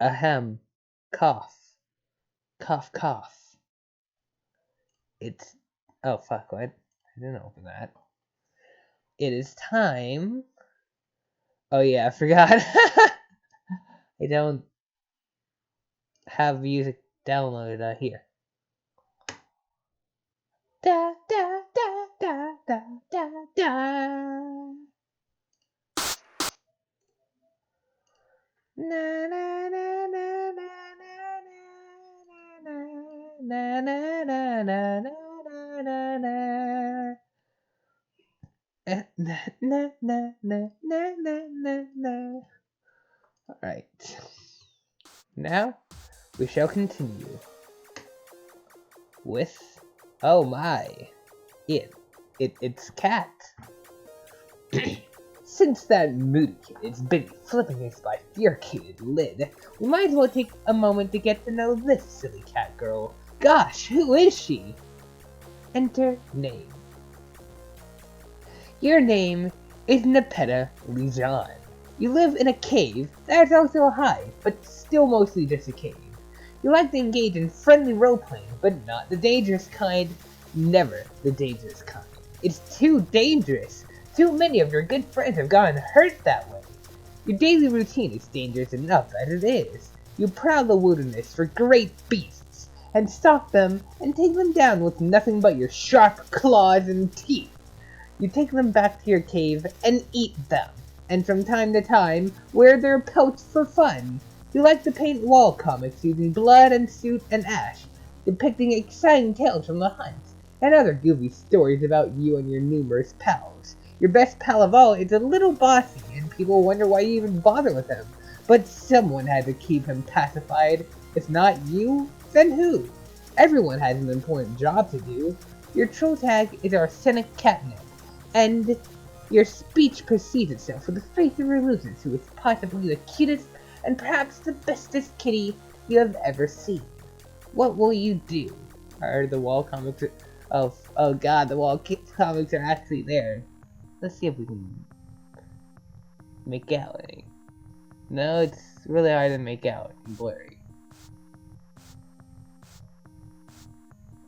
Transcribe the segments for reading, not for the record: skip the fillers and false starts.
Ahem. Cough. Cough, cough. It's... Oh, fuck, what? I didn't open that. It is time... Oh, yeah, I forgot. I don't have music downloaded here. Da, da, da, da, da, da, da. Na, na, na, na, na, na, na, na, na, na, na, na. Na, na, na, na, na, na, na. Alright. Now, we shall continue with... Oh my. It's Cat. Since that moody kid is busy flipping his bifurcated lid, we might as well take a moment to get to know this silly cat girl. Gosh, who is she? Enter name. Your name is Nepeta Lijan. You live in a cave that is also a hive, but still mostly just a cave. You like to engage in friendly role-playing, but not the dangerous kind. Never the dangerous kind. It's too dangerous. Too many of your good friends have gotten hurt that way. Your daily routine is dangerous enough as it is. You prowl the wilderness for great beasts, and stalk them and take them down with nothing but your sharp claws and teeth. You take them back to your cave and eat them, and from time to time, wear their pelts for fun. You like to paint wall comics using blood and soot and ash, depicting exciting tales from the hunt, and other goofy stories about you and your numerous pals. Your best pal of all is a little bossy, and people wonder why you even bother with him. But someone had to keep him pacified. If not you, then who? Everyone has an important job to do. Your troll tag is arsenic catnip, and your speech precedes itself with the face of Rosw, who is possibly the cutest and perhaps the bestest kitty you have ever seen. What will you do? Are the wall comics... Oh god, the wall comics are actually there. Let's see if we can make out any. No, it's really hard to make out and blurry.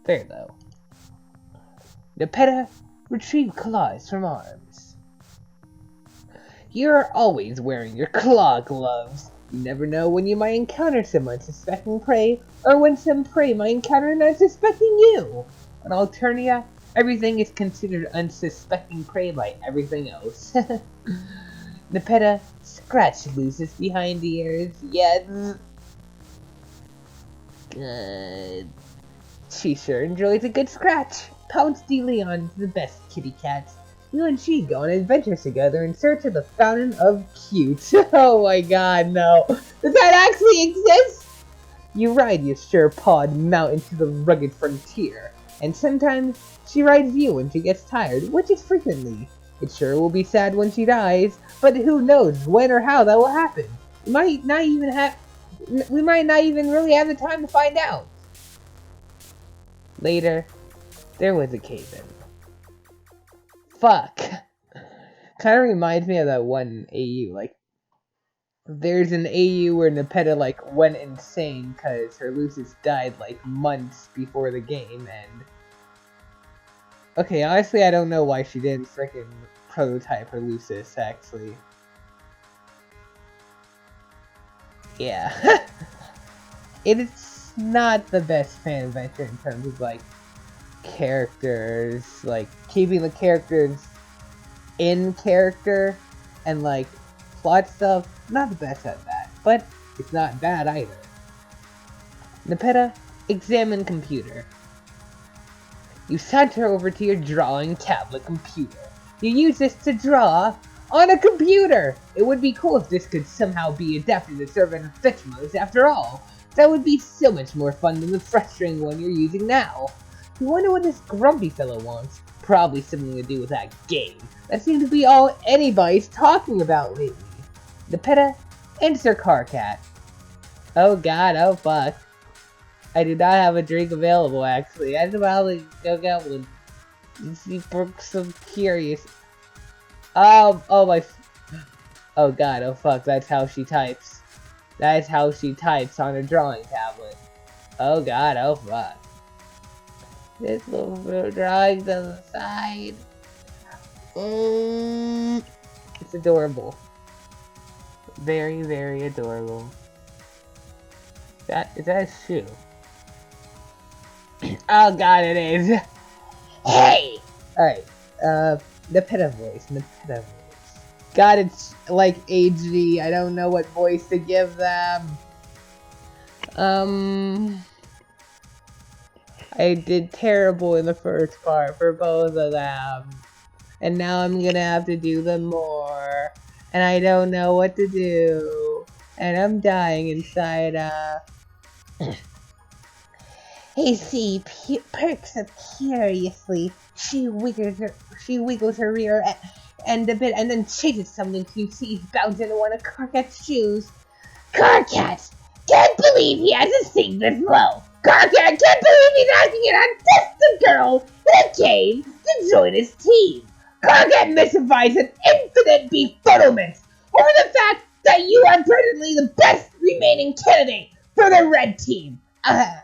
Fair though. Nepeta, retrieve claws from arms. You're always wearing your claw gloves. You never know when you might encounter some unsuspecting prey, or when some prey might encounter an unsuspecting you. On Alternia, everything is considered unsuspecting prey by everything else. Nepeta, scratch Lucis behind the ears. Yes. Good. She sure enjoys a good scratch. Pounce de Leon's the best kitty cats. You and she go on adventures together in search of the fountain of cute. Oh my god, no. Does that actually exist? You ride your sure-pawed mount into the rugged frontier. And sometimes she rides you when she gets tired, which is frequently. It sure will be sad when she dies, but who knows when or how that will happen. We might not even really have the time to find out. Later, there was a cave-in. Fuck. Kind of reminds me of that one AU, like, there's an AU where Nepeta, like, went insane because her Lucis died, like, months before the game, and... Okay, honestly, I don't know why she didn't frickin' prototype her Lucis, actually. Yeah. It's not the best fan adventure in terms of, like, characters, like, keeping the characters in character, and, like, plot stuff. Not the best at that, but it's not bad either. Nepeta, examine computer. You saunter over to your drawing tablet computer. You use this to draw on a computer! It would be cool if this could somehow be adapted to serve in fetch modes after all. That would be so much more fun than the frustrating one you're using now. You wonder what this grumpy fellow wants. Probably something to do with that game. That seems to be all anybody's talking about lately. Nepeta, enter Carcat. Oh god, oh fuck. I do not have a drink available, actually. I should probably go get one. You broke so curious. Oh my... Oh god, oh fuck, that's how she types. That is how she types on a drawing tablet. Oh god, oh fuck. This little drawing's on the side. It's adorable. Very, very adorable. Is that a shoe? Oh god, it is. Hey! Alright, the PETA voice. God, it's like HD. I don't know what voice to give them. I did terrible in the first part for both of them. And now I'm gonna have to do them more. And I don't know what to do. And I'm dying inside, AC perks up curiously. She wiggles her rear end a bit and then chases something she sees bounce into one of Karkat's shoes. Karkat! Can't believe he has a thing this low! Karkat can't believe he's asking it on just a girl in a cave to join his team! Karkat mystifies an infinite befuddlement over the fact that you are presently the best remaining candidate for the red team! I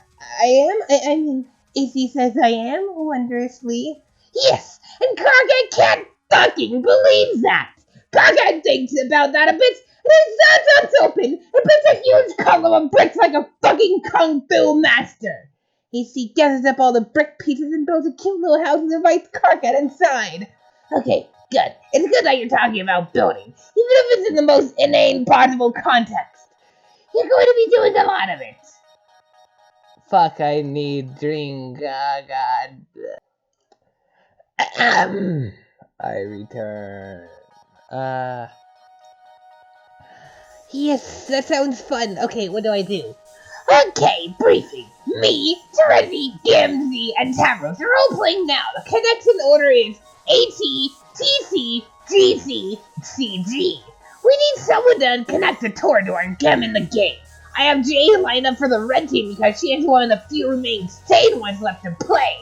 mean, AC says I am, wondrously. Yes, and Karkat can't fucking believe that! Karkat thinks about that a bit, and his thoughts open, and puts a huge column of bricks like a fucking kung fu master! AC gathers up all the brick pieces and builds a cute little house and invites Karkat inside. Okay, good. It's good that you're talking about building, even if it's in the most inane possible context. You're going to be doing a lot of it. Fuck, I need drink. God. I return. Yes, that sounds fun. Okay, what do I do? Okay, briefing. Me, Serenity, Gamzee, and Tavros are all playing now. The connection order is AT, TC, GC, CG. We need someone to connect the Torador and get him in the game. I have Jade lined up for the red team because she is one of the few remaining sane ones left to play.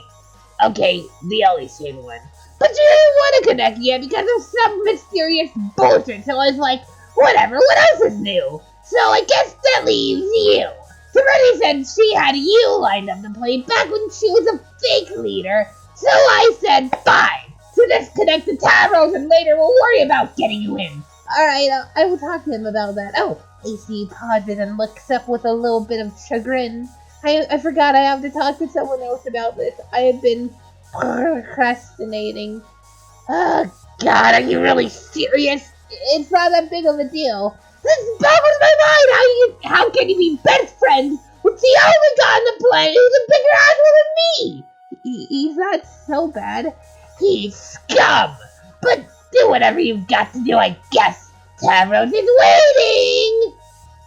Okay, the only sane one. But she didn't want to connect yet because of some mysterious bullshit, so I was like, whatever, what else is new? So I guess that leaves you. Serenity said she had you lined up to play back when she was a fake leader, so I said fine. So just connect the Tavros and later we'll worry about getting you in. Alright, I will talk to him about that. Oh, AC pauses and looks up with a little bit of chagrin. I forgot I have to talk to someone else about this. I had been procrastinating. Oh, God, are you really serious? It's not that big of a deal. This boggles my mind! How can you be best friends with the only guy on the planet who's a bigger asshole than me? He's not so bad. He's scum! But do whatever you've got to do, I guess. Tavros is waiting!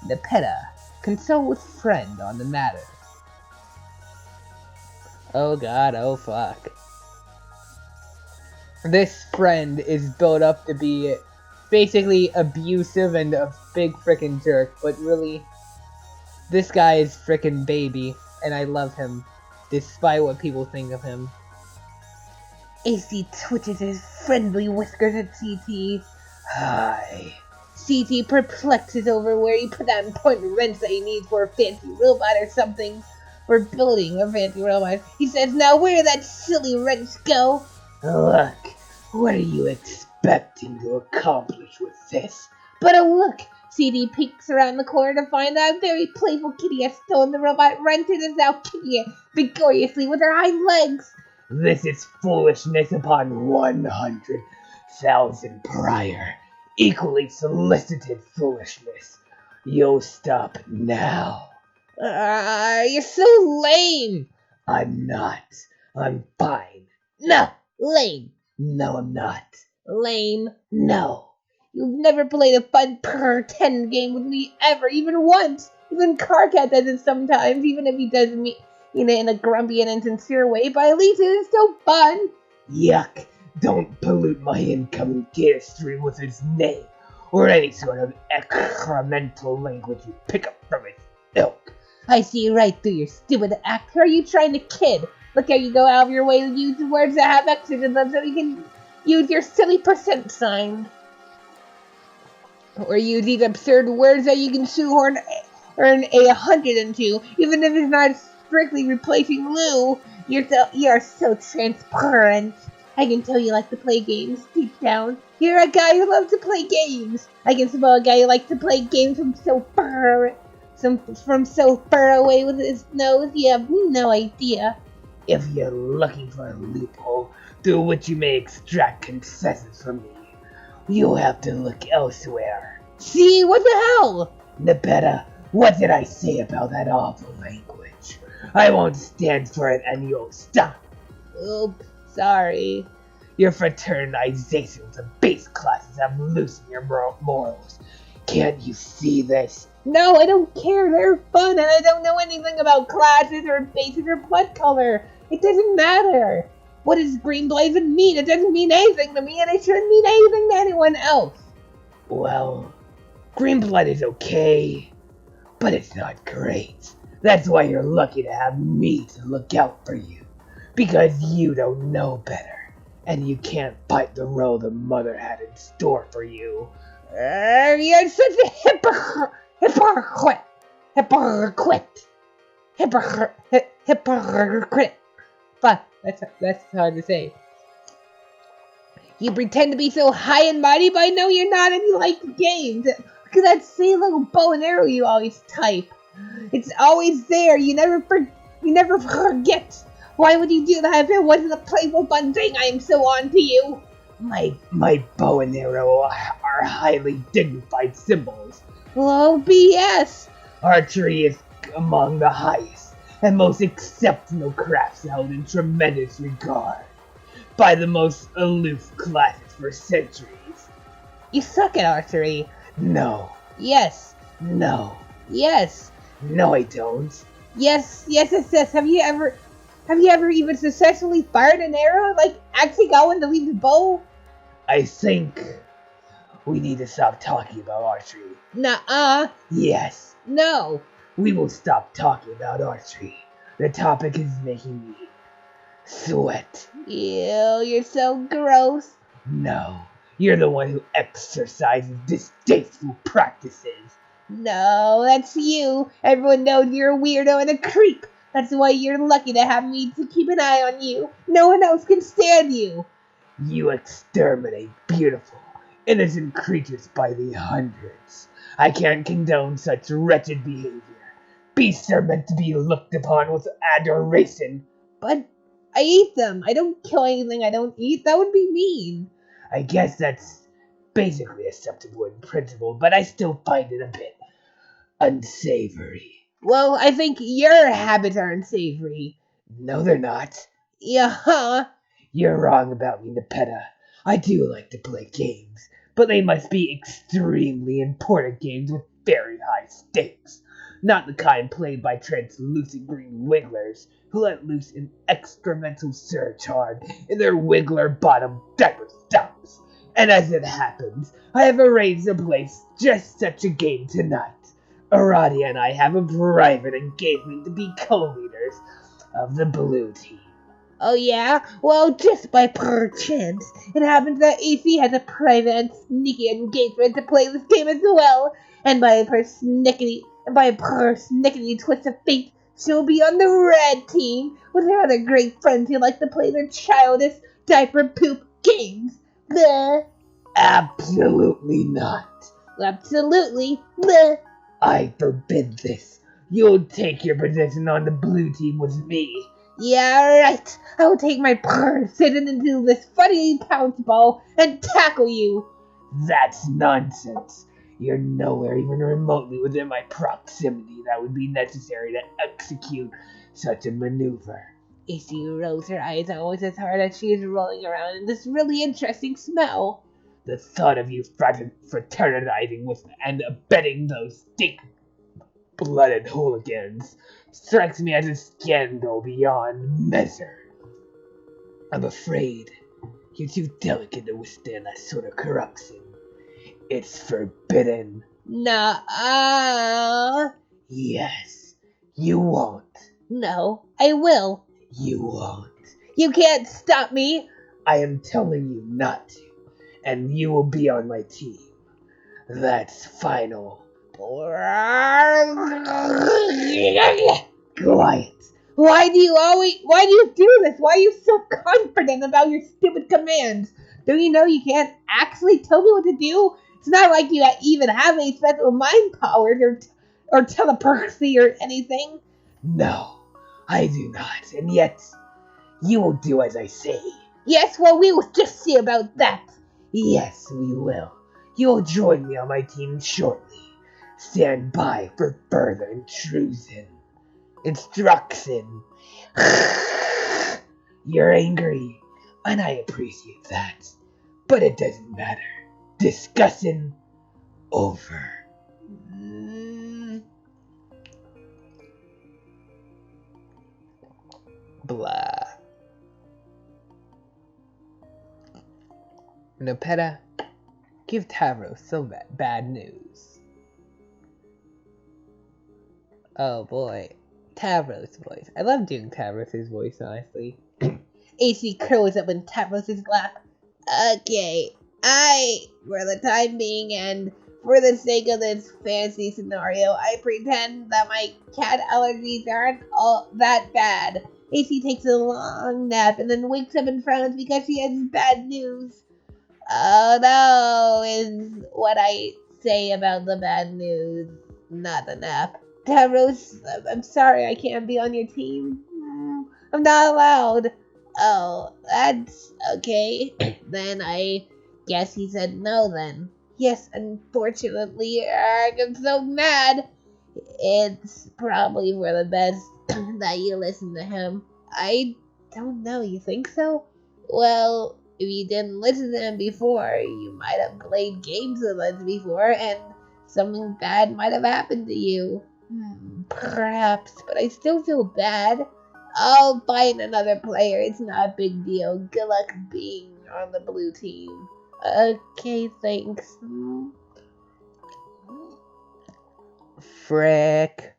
The PETA consult with friend on the matter. Oh god, oh fuck. This friend is built up to be basically abusive and a big frickin' jerk, but really, this guy is frickin' baby, and I love him, despite what people think of him. AC twitches his friendly whiskers at CT. Hi. CT perplexes over where he put that important wrench that he needs for a fancy robot or something. For building a fancy robot. He says, now where did that silly wrench go? Look, what are you expecting to accomplish with this? But look, CD peeks around the corner to find that very playful kitty has stolen the robot wrench and is now kicking it vigorously with her hind legs. This is foolishness upon 100,000 prior, equally solicited foolishness. You'll stop now. You're so lame. I'm not. I'm fine. No, lame. No, I'm not. Lame. No. You've never played a fun pretend game with me ever, even once. Even Karkat does it sometimes, even if he does me in a grumpy and insincere way, but at least it is still fun. Yuck. Don't pollute my incoming data stream with his name, or any sort of excremental language you pick up from his ilk. I see right through your stupid act. Who are you trying to kid? Look how you go out of your way to use words that have X's in them so you can use your silly percent sign. Or use these absurd words that you can shoehorn earn a 102, even if it's not strictly replacing Lou. You're so transparent. I can tell you like to play games deep down. You're a guy who loves to play games. I can smell a guy who likes to play games from so far away with his nose. You have no idea. If you're looking for a loophole through which you may extract concessions from me, you'll have to look elsewhere. See, what the hell? Nepeta, what did I say about that awful language? I won't stand for it and you'll stop. Oops, sorry. Your fraternizations of base classes have loosened your morals. Can't you see this? No, I don't care. They're fun and I don't know anything about classes or bases or blood color. It doesn't matter. What does green blood even mean? It doesn't mean anything to me and it shouldn't mean anything to anyone else. Well, green blood is okay, but it's not great. That's why you're lucky to have me to look out for you. Because you don't know better, and you can't bite the role the mother had in store for you. You're such a hypocrite. Fuck, that's hard to say. You pretend to be so high and mighty, but I know you're not, and you like games. Look at that same little bow and arrow you always type. It's always there. You never forget. Why would you do that if it wasn't a playful fun thing? I am so on to you. My bow and arrow are highly dignified symbols. Oh, BS. Archery is among the highest and most exceptional crafts held in tremendous regard by the most aloof classes for centuries. You suck at archery. No. Yes. No. Yes. No, I don't. Yes. Have you ever even successfully fired an arrow? Like, actually got one to leave the bow? I think we need to stop talking about archery. Nuh-uh. Yes. No. We will stop talking about archery. The topic is making me sweat. Ew, you're so gross. No, you're the one who exercises distasteful practices. No, that's you. Everyone knows you're a weirdo and a creep. That's why you're lucky to have me to keep an eye on you. No one else can stand you. You exterminate beautiful, innocent creatures by the hundreds. I can't condone such wretched behavior. Beasts are meant to be looked upon with adoration. But I eat them. I don't kill anything I don't eat. That would be mean. I guess that's basically acceptable in principle, but I still find it a bit unsavory. Well, I think your habits are unsavory. No, they're not. Yeah. You're wrong about me, Nepeta. I do like to play games, but they must be extremely important games with very high stakes. Not the kind played by translucent green wigglers who let loose an excremental surcharge in their wiggler bottom diaper stumps. And as it happens, I have arranged to play just such a game tonight. Aradia and I have a private engagement to be co-leaders of the blue team. Oh yeah? Well, just by perchance, it happens that AC has a private and sneaky engagement to play this game as well. And by a persnickety twist of fate, she'll be on the red team with her other great friends who like to play their childish diaper poop games. Bleh. Absolutely not. Absolutely. Bleh. I forbid this. You'll take your position on the blue team with me. Yeah, right. I will take my precision into this funny pounce ball and tackle you. That's nonsense. You're nowhere even remotely within my proximity that would be necessary to execute such a maneuver. Issy rolls her eyes almost as hard as she is rolling around in this really interesting smell. The thought of you fraternizing with and abetting those stink-blooded hooligans strikes me as a scandal beyond measure. I'm afraid you're too delicate to withstand that sort of corruption. It's forbidden. Nuh-uh. Yes, you won't. No, I will. You won't. You can't stop me. I am telling you not to, and you will be on my team. That's final. Quiet. Why do you do this? Why are you so confident about your stupid commands? Don't you know you can't actually tell me what to do? It's not like you even have any special mind powers or telepathy or anything. No, I do not, and yet you will do as I say. Yes, well, we will just see about that. Yes, we will. You will join me on my team shortly. Stand by for further instruction. You're angry, and I appreciate that. But it doesn't matter. Discussion over. Blah. Nepeta, give Tavros some bad news. Oh boy. Tavros' voice. I love doing Tavros' voice, honestly. AC curls up in Tavros' lap. Okay, for the time being and for the sake of this fantasy scenario, I pretend that my cat allergies aren't all that bad. AC takes a long nap and then wakes up and frowns because she has bad news. Oh no, is what I say about the bad news, not the nap. Tavros, I'm sorry I can't be on your team. I'm not allowed. Oh, that's okay. Then I guess he said no then. Yes, unfortunately, I'm so mad. It's probably for the best that you listen to him. I don't know, you think so? Well, if you didn't listen to him before, you might have played games with us before, and something bad might have happened to you. Perhaps, but I still feel bad. I'll find another player. It's not a big deal. Good luck being on the blue team. Okay, thanks. Frick.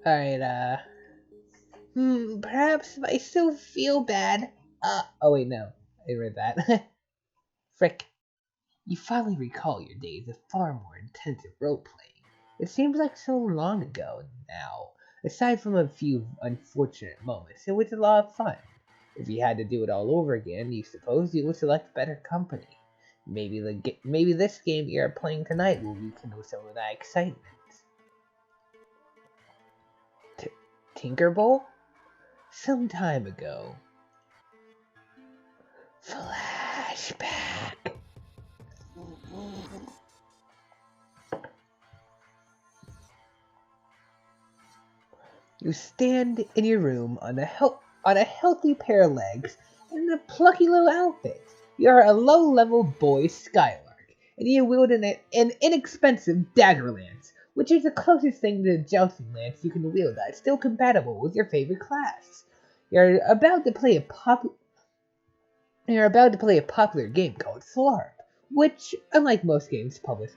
Alright, perhaps I still feel bad. Oh wait, no. I read that. Frick. You finally recall your days of far more intensive role-playing. It seems like so long ago now. Aside from a few unfortunate moments, it was a lot of fun. If you had to do it all over again, you suppose you would select better company. Maybe this game you are playing tonight will rekindle some of that excitement. Tinkerbell? Some time ago. Flashback. You stand in your room on a healthy pair of legs and in a plucky little outfit. You are a low-level boy Skylark, and you wield an inexpensive dagger lance, which is the closest thing to a jousting lance you can wield that's still compatible with your favorite class. You're about to play a popular game called Flarp, which, unlike most games published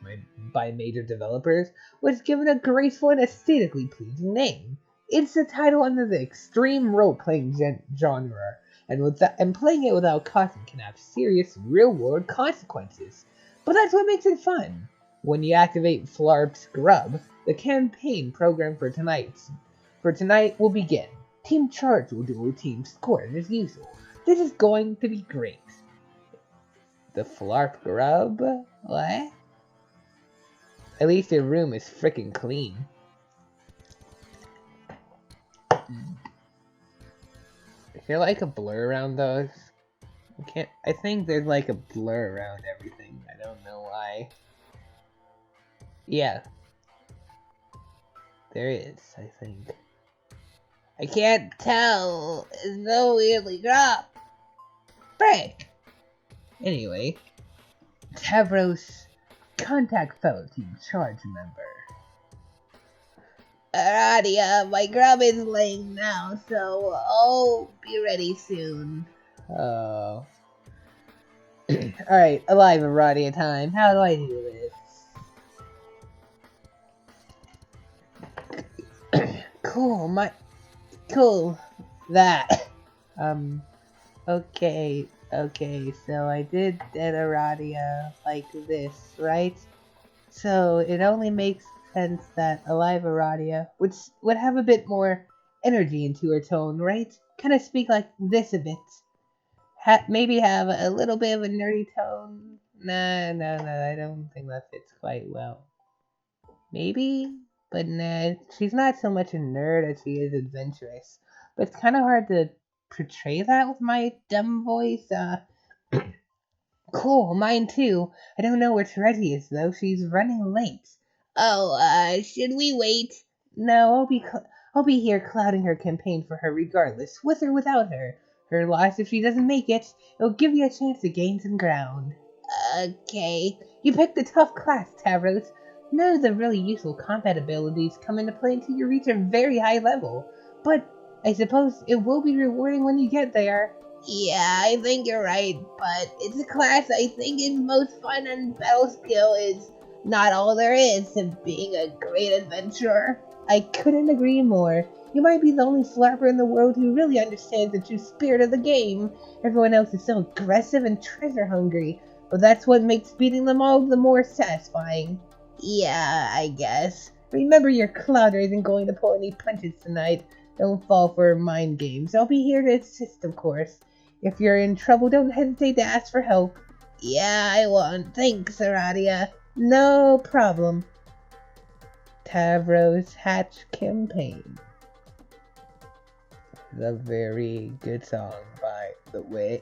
by major developers, was given a graceful and aesthetically pleasing name. It's the title under the extreme role-playing genre, and playing it without caution can have serious real-world consequences. But that's what makes it fun. When you activate Flarp's Grub, the campaign program for tonight will begin. Team Charge will do routine scoring as usual. This is going to be great. The Flarp Grub? What? At least your room is freaking clean. Is there like a blur around those? I think there's like a blur around everything. I don't know why. Yeah. There is, I think. I can't tell. It's so weirdly dropped. Frick! Anyway. Tavros, contact fellow Team Charge member. Aradia, my grub is laying now, so I'll be ready soon. Oh. Alright, alive Aradia time. How do I do this? Cool. That. Okay, so I did Aradia like this, right? So it only makes sense that Alive Aradia would have a bit more energy into her tone, right? Kind of speak like this a bit. Maybe have a little bit of a nerdy tone. Nah, no, I don't think that fits quite well. Maybe, but nah, she's not so much a nerd as she is adventurous. But it's kind of hard to portray that with my dumb voice. Cool, mine too. I don't know where Terezi is though. She's running late. Oh, should we wait? No, I'll be here clouding her campaign for her regardless, with or without her. Her loss if she doesn't make it. It'll give you a chance to gain some ground. Okay. You picked a tough class, Tavros. None of the really useful combat abilities come into play until you reach a very high level. But I suppose it will be rewarding when you get there. Yeah, I think you're right, but it's a class I think is most fun, and battle skill is not all there is to being a great adventurer. I couldn't agree more. You might be the only flapper in the world who really understands the true spirit of the game. Everyone else is so aggressive and treasure hungry, but that's what makes beating them all the more satisfying. Yeah, I guess. Remember your clouder isn't going to pull any punches tonight. Don't fall for mind games. I'll be here to assist, of course. If you're in trouble, don't hesitate to ask for help. Yeah, I won't. Thanks, Aradia. No problem. Tavros Hatch Campaign. The very good song, by the way.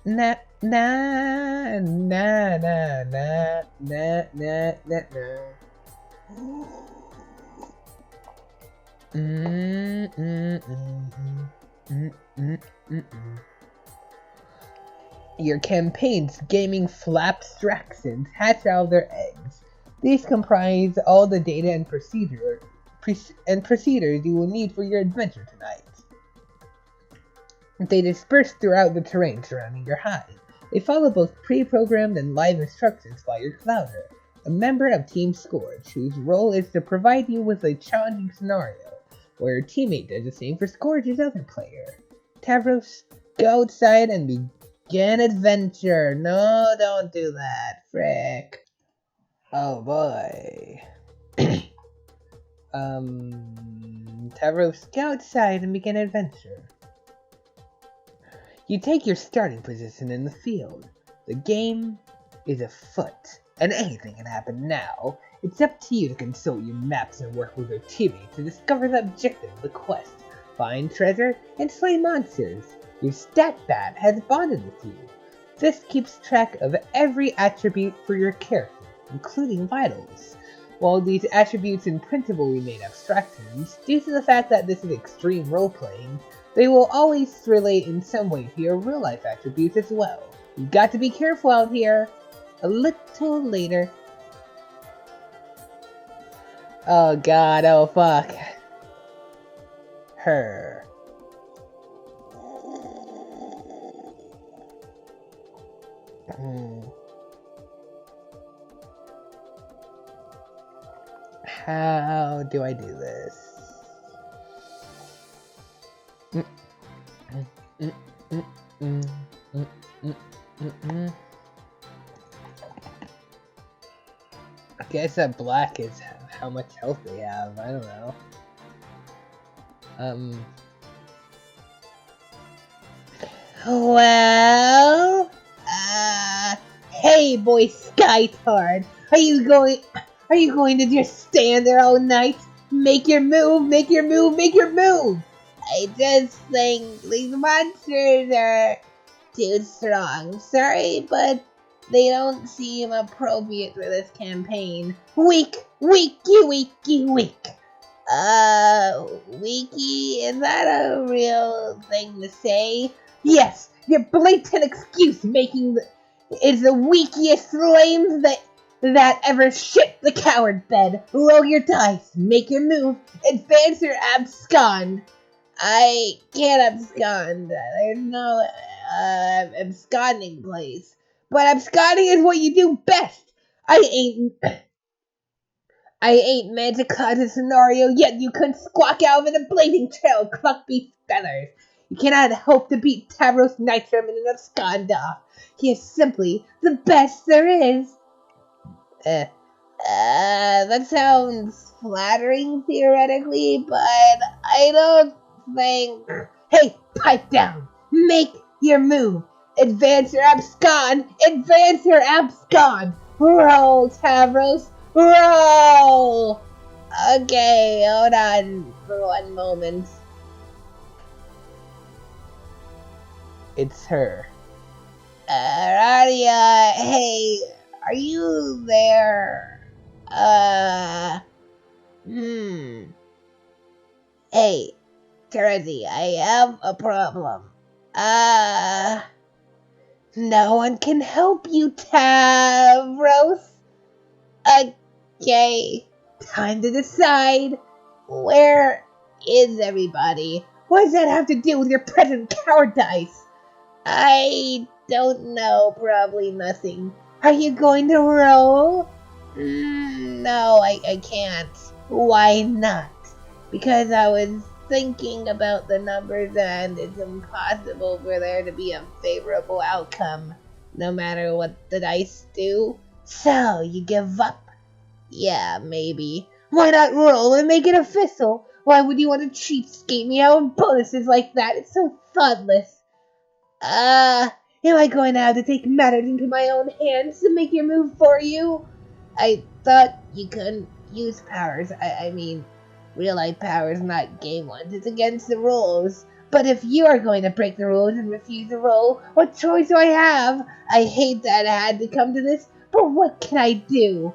Na na na na na na na na na. Your campaign's gaming flapstractions hatch out their eggs. These comprise all the data and procedures you will need for your adventure tonight. They disperse throughout the terrain surrounding your hive. They follow both pre-programmed and live instructions by your clouder, a member of Team Scourge, whose role is to provide you with a challenging scenario, where your teammate does the same for Scourge's other player. Tavros, go outside and begin adventure. No, don't do that, frick. Oh boy. Tavros, go outside and begin adventure. You take your starting position in the field. The game is afoot, and anything can happen now. It's up to you to consult your maps and work with your teammates to discover the objective of the quest, find treasure, and slay monsters. Your stat bat has bonded with you. This keeps track of every attribute for your character, including vitals. While these attributes in principle remain abstractions, due to the fact that this is extreme role-playing, they will always relate in some way to your real-life attributes as well. You've got to be careful out here. A little later. Oh god, oh fuck. Her. How do I do this? I guess that black is how much health they have. I don't know. Well, hey, boy, Skytard, are you going to just stand there all night? Make your move, make your move, make your move! I just think these monsters are too strong. Sorry, but they don't seem appropriate for this campaign. Weak, weaky, weaky, weak. Weaky, is that a real thing to say? Yes, your blatant excuse making is the weakiest lame that ever shit the coward bed. Roll your dice, make your move, advance or abscond. I can't abscond. There's no absconding place. But absconding is what you do best. I ain't meant to cause a scenario, yet you could squawk out of it a blazing trail of cluckbeef feathers. You cannot hope to beat Tavros Nitrum in an abscond off. He is simply the best there is. That sounds flattering theoretically, but I don't think... Hey, pipe down! Make your move! Advance or abscond! Advance or abscond! Roll, Tavros! Roll! Okay, hold on for one moment. It's her. Radia, hey, are you there? Hey, Terezi, I have a problem. No one can help you, Tavros. Okay, time to decide. Where is everybody? What does that have to do with your present cowardice? I don't know, probably nothing. Are you going to roll? No, I can't. Why not? Because I was thinking about the numbers and it's impossible for there to be a favorable outcome, no matter what the dice do. So, you give up? Yeah, maybe. Why not roll and make it official? Why would you want to cheapskate me out of bonuses like that? It's so thoughtless. Am I going to have to take matters into my own hands to make your move for you? I thought you couldn't use powers. I mean, real life powers, not game ones. It's against the rules. But if you are going to break the rules and refuse to roll, what choice do I have? I hate that I had to come to this, but what can I do?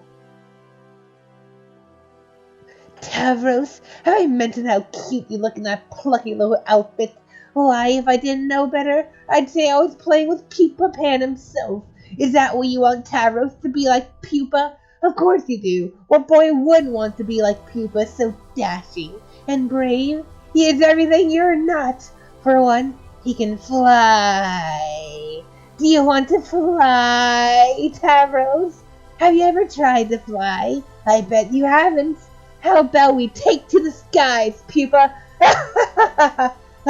Tavros, have I mentioned how cute you look in that plucky little outfit? Why, if I didn't know better, I'd say I was playing with Pupa Pan himself. Is that what you want Tavros to be like Pupa? Of course you do. What boy wouldn't want to be like Pupa, so dashing and brave? He is everything you're not. For one, he can fly. Do you want to fly, Tavros? Have you ever tried to fly? I bet you haven't. How about we take to the skies, Pupa?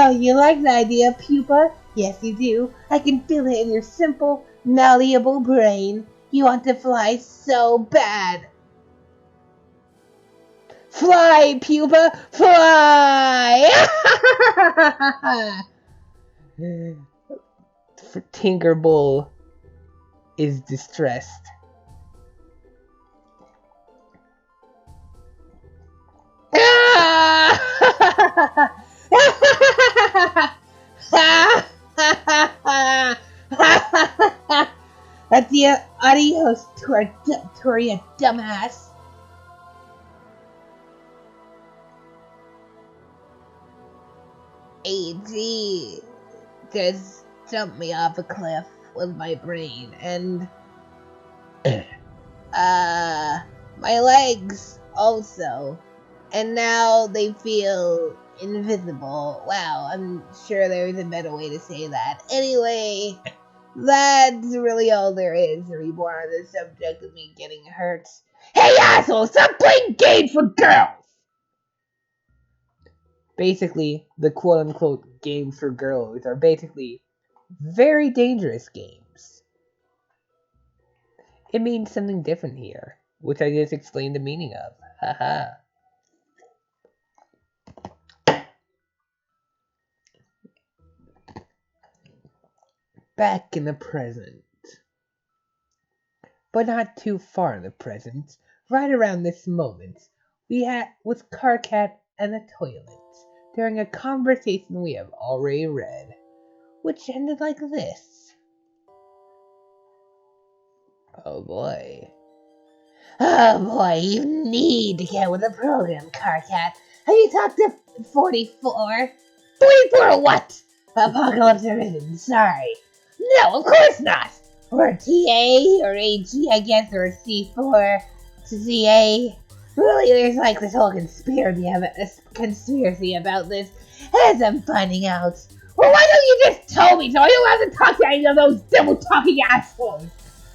Oh, you like the idea, Pupa? Yes, you do. I can feel it in your simple, malleable brain. You want to fly so bad. Fly, Pupa! Fly! Tinkerbull is distressed. Adios, Toria, dumbass. AG just jumped me off a cliff with my brain, and my legs also, and now they feel invisible. Wow, I'm sure there's a better way to say that. Anyway, that's really all there is to be more on the subject of me getting hurt. Hey asshole, stop playing games for girls! Basically, the quote-unquote games for girls are basically very dangerous games. It means something different here, which I just explained the meaning of. Haha. Back in the present. But not too far in the present. Right around this moment, was Carcat and the toilet during a conversation we have already read, which ended like this. Oh boy. Oh boy, you need to get with the program, Carcat. Have you talked to 44? 44 what? Apocalypse Arisen, sorry. No, of course not! Or TA, or AG, I guess, or C4, CA. Really, there's like this whole conspiracy about this, as I'm finding out. Well, why don't you just tell me so I don't have to talk to any of those double-talking assholes?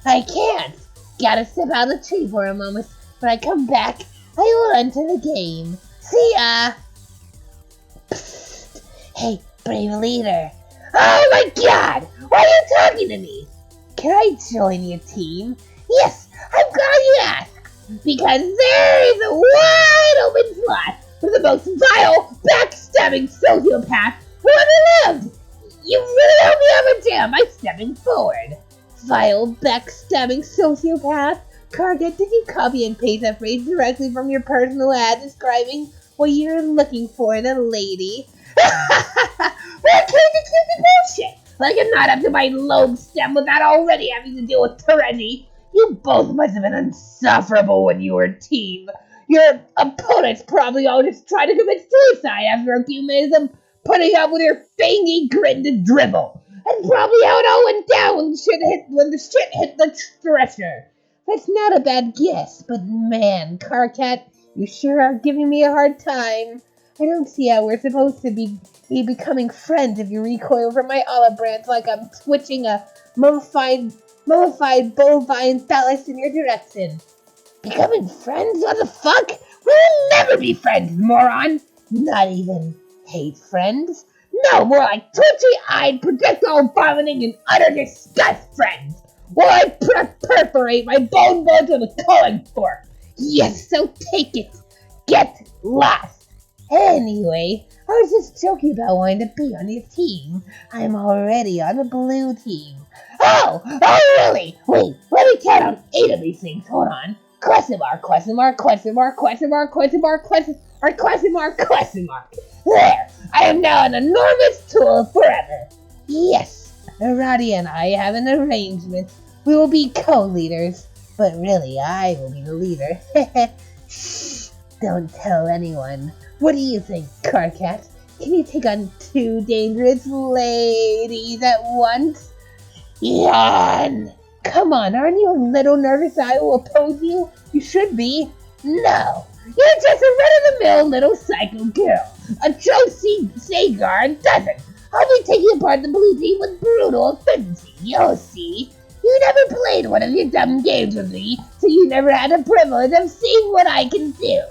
I can't. Gotta step out of the tree for a moment. When I come back, I will enter the game. See ya! Psst. Hey, brave leader. Oh my god! Why are you talking to me? Can I join your team? Yes, I'm glad you asked. Because there is a wide open slot for the most vile, backstabbing sociopath who ever lived. You really owe me every damn by stepping forward. Vile, backstabbing sociopath? Karget, did you copy and paste that phrase directly from your personal ad describing what you're looking for in a lady? What kind of stupid bullshit? Like I'm not up to my lobe stem without already having to deal with Terezi. You both must have been insufferable when you were a team. Your opponents probably all just tried to commit suicide after a few minutes of putting up with your fangy grin to dribble. That's probably how it all went down when the shit hit the stretcher. That's not a bad guess, but man, Karkat, you sure are giving me a hard time. I don't see how we're supposed to be becoming friends if you recoil from my olive branch like I'm twitching a mummified bovine phallus in your direction. Becoming friends? What the fuck? We'll never be friends, moron! Not even hate friends? No, more like twitchy-eyed, projectile vomiting and utter disgust friends! While I perforate my bone bones with a calling fork! Yes, so take it! Get lost! Anyway, I was just joking about wanting to be on your team. I'm already on the blue team. Oh, really? Wait, let me count on 8 of these things. Hold on. Question mark, question mark, question mark, question mark, question mark, question mark, question mark, question mark. There, I am now an enormous tool forever. Yes, Arati and I have an arrangement. We will be co-leaders, but really I will be the leader. Shh, don't tell anyone. What do you think, Karkat? Can you take on 2 dangerous ladies at once? Yawn! Come on, aren't you a little nervous I will oppose you? You should be. No, you're just a run-of-the-mill little psycho girl. A Josie Sagar doesn't. I'll be taking apart the blue team with brutal efficiency, you'll see. You never played one of your dumb games with me, so you never had the privilege of seeing what I can do.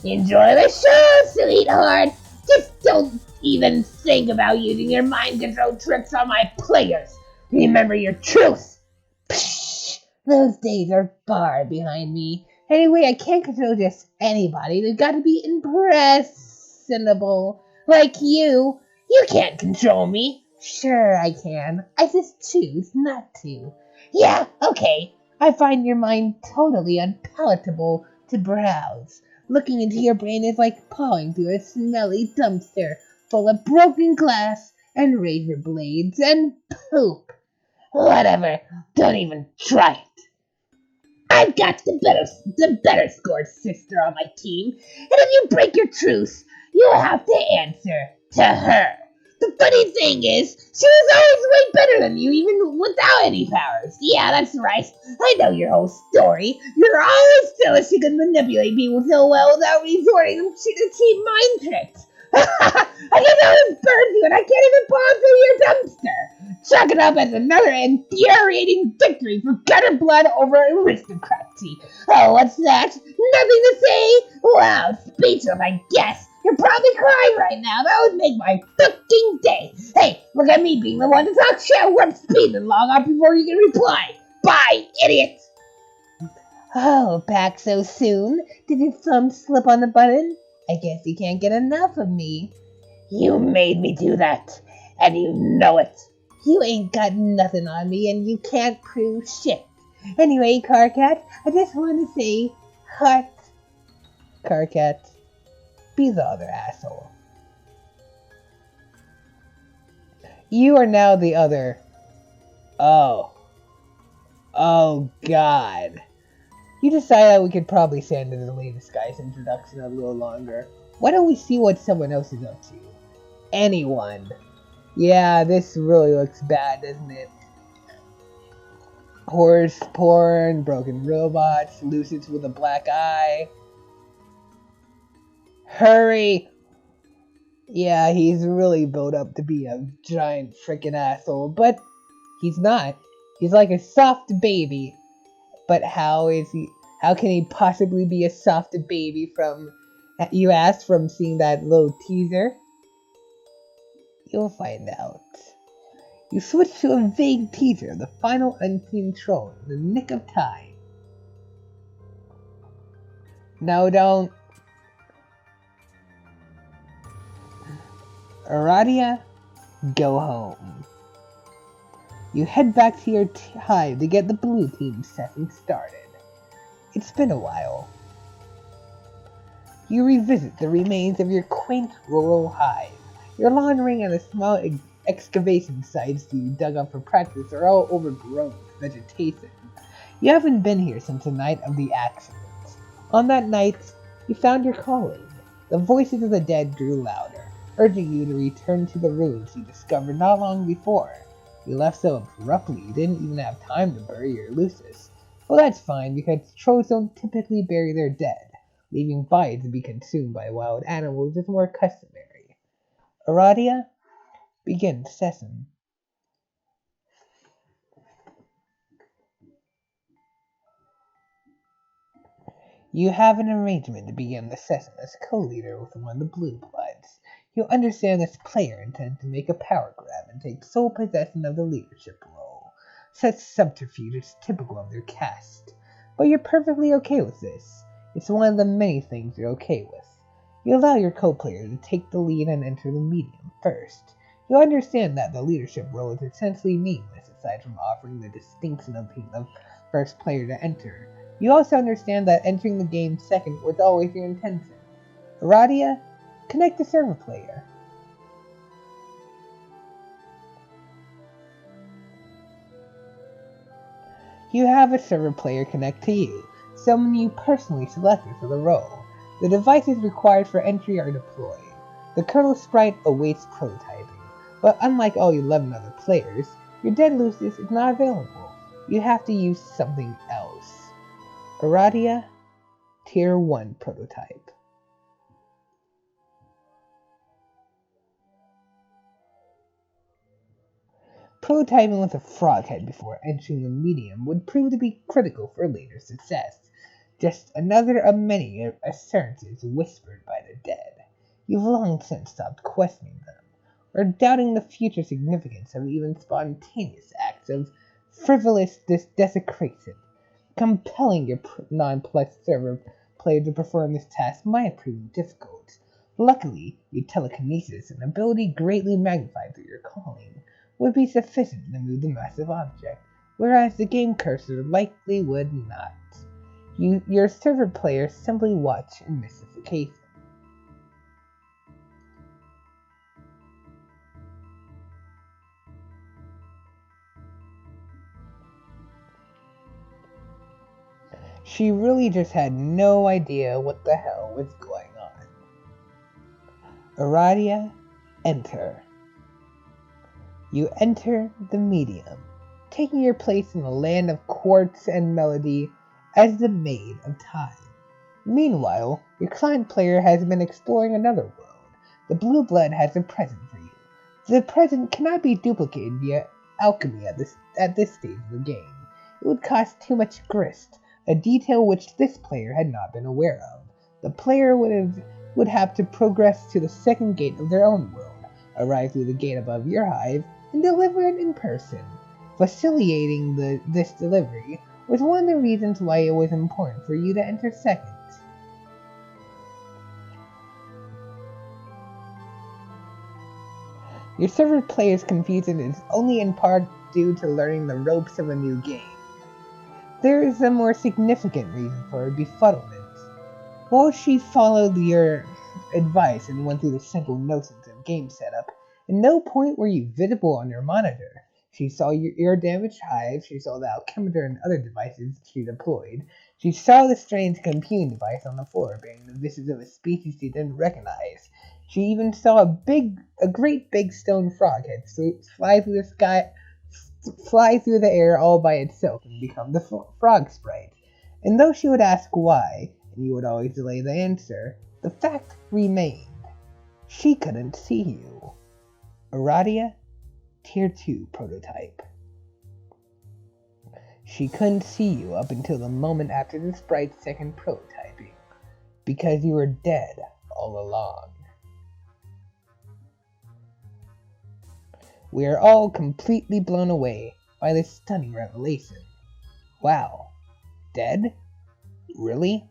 Enjoy the show, sweetheart. Just don't even think about using your mind control tricks on my players. Remember your truth. Psh, those days are far behind me. Anyway, I can't control just anybody. They've got to be impressionable. Like you. You can't control me. Sure I can. I just choose not to. Yeah, okay. I find your mind totally unpalatable to browse. Looking into your brain is like pawing through a smelly dumpster full of broken glass and razor blades and poop. Whatever. Don't even try it. I've got the better scored sister on my team, and if you break your truce, you'll have to answer to her. The funny thing is, she was always way better than you, even without any powers. Yeah, that's right. I know your whole story. You're always jealous you can manipulate people so well without resorting to cheap mind tricks. I can always burn you, and I can't even paw through your dumpster. Chalk it up as another infuriating victory for gutter blood over aristocracy. Oh, what's that? Nothing to say? Wow, speechless, I guess. You're probably crying right now. That would make my fucking day. Hey, look at me being the one to talk shit. We're speeding long off before you can reply. Bye, idiot. Oh, back so soon? Did your thumb slip on the button? I guess you can't get enough of me. You made me do that, and you know it. You ain't got nothing on me, and you can't prove shit. Anyway, Karkat, I just want to say, heart. Karkat, be the other asshole. You are now the other. Oh. Oh, God. You decided that we could probably stand to delay this guy's introduction a little longer. Why don't we see what someone else is up to? Anyone. Yeah, this really looks bad, doesn't it? Horse porn, broken robots, Lucids with a black eye. Hurry! Yeah, he's really built up to be a giant freaking asshole, but he's not. He's like a soft baby. But how can he possibly be a soft baby from, you asked, from seeing that little teaser? You'll find out. You switch to a vague teaser, the final unseen troll, in the nick of time. No, don't. Aradia, go home. You head back to your hive to get the blue team session started. It's been a while. You revisit the remains of your quaint rural hive. Your laundering and the small excavation sites you dug up for practice are all overgrown with vegetation. You haven't been here since the night of the accident. On that night, you found your calling. The voices of the dead grew louder, urging you to return to the ruins you discovered not long before. You left so abruptly you didn't even have time to bury your Lucis. Well, that's fine, because trolls don't typically bury their dead. Leaving bodies to be consumed by wild animals is more customary. Aradia, begin session. You have an arrangement to begin the session as co-leader with one of the Blue Bloods. You understand this player intends to make a power grab and take sole possession of the leadership role. Such subterfuge is typical of their caste. But you're perfectly okay with this. It's one of the many things you're okay with. You allow your co-player to take the lead and enter the medium first. You understand that the leadership role is essentially meaningless aside from offering the distinction of being the first player to enter. You also understand that entering the game second was always your intention. Aradia, connect the server player. You have a server player connect to you, someone you personally selected for the role. The devices required for entry are deployed. The kernel sprite awaits prototyping, but unlike all 11 other players, your dead Lucis is not available. You have to use something else. Aradia, Tier 1 prototype. Prototyping with a frog head before entering the medium would prove to be critical for later success. Just another of many assurances whispered by the dead. You've long since stopped questioning them, or doubting the future significance of even spontaneous acts of frivolous desecration. Compelling your non-plus server player to perform this task might prove difficult. Luckily, your telekinesis, an ability greatly magnified through your calling, would be sufficient to move the massive object, whereas the game cursor likely would not. Your server players simply watch in mystification. She really just had no idea what the hell was going on. Aradia, enter. You enter the medium, taking your place in the land of quartz and melody as the Maid of Time. Meanwhile, your client player has been exploring another world. The blue blood has a present for you. The present cannot be duplicated via alchemy at this stage of the game. It would cost too much grist, a detail which this player had not been aware of. The player would have to progress to the second gate of their own world, arrive through the gate above your hive, and deliver it in person. Facilitating this delivery was one of the reasons why it was important for you to enter second. Your server player's confusion is only in part due to learning the ropes of a new game. There is a more significant reason for her befuddlement. While she followed your advice and went through the simple notions of game setup, at no point were you visible on your monitor. She saw your damaged hive, she saw the alchemitor and other devices she deployed, she saw the strange computing device on the floor bearing the visage of a species she didn't recognize. She even saw a great big stone frog head fly through the sky, fly through the air all by itself and become the frog sprite. And though she would ask why, and you would always delay the answer, the fact remained. She couldn't see you. Aradia, Tier 2 prototype. She couldn't see you up until the moment after the sprite's second prototyping, because you were dead all along. We are all completely blown away by this stunning revelation. Wow, dead? Really?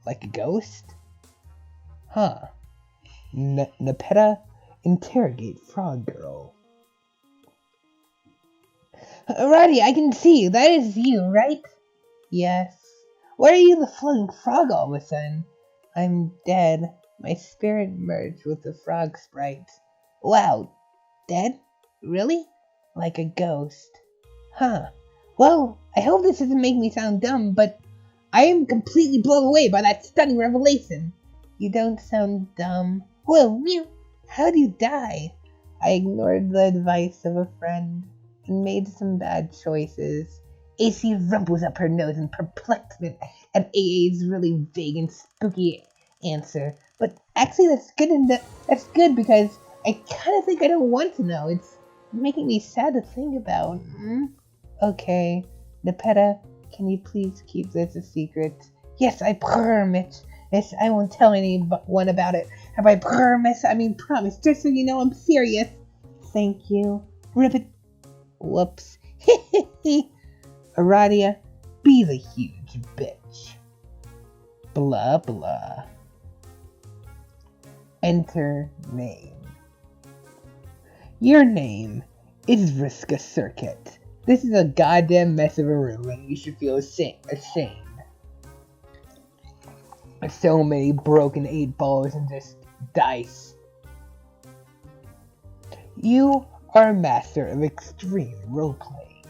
Like a ghost? Huh. Nepeta, interrogate Frog Girl. Alrighty, I can see you. That is you, right? Yes. Why are you the floating frog all of a sudden? I'm dead. My spirit merged with the frog sprite. Wow, dead? Really? Like a ghost. Huh. Well, I hope this doesn't make me sound dumb, but I am completely blown away by that stunning revelation. You don't sound dumb. Well, how'd you die? I ignored the advice of a friend and made some bad choices. AC rumbles up her nose in perplexement at AA's really vague and spooky answer. But actually, that's good because I kind of think I don't want to know. It's making me sad to think about. Okay, Nepeta, can you please keep this a secret? Yes, I promise. Yes, I won't tell anyone about it. Have I promise? I mean promise, just so you know I'm serious. Thank you. Ribbit. Whoops. Aradia, be the huge bitch. Blah blah. Enter name. Your name is Vriska Circuit. This is a goddamn mess of a room and you should feel ashamed. So many broken 8 balls and just dice. You are a master of extreme roleplaying.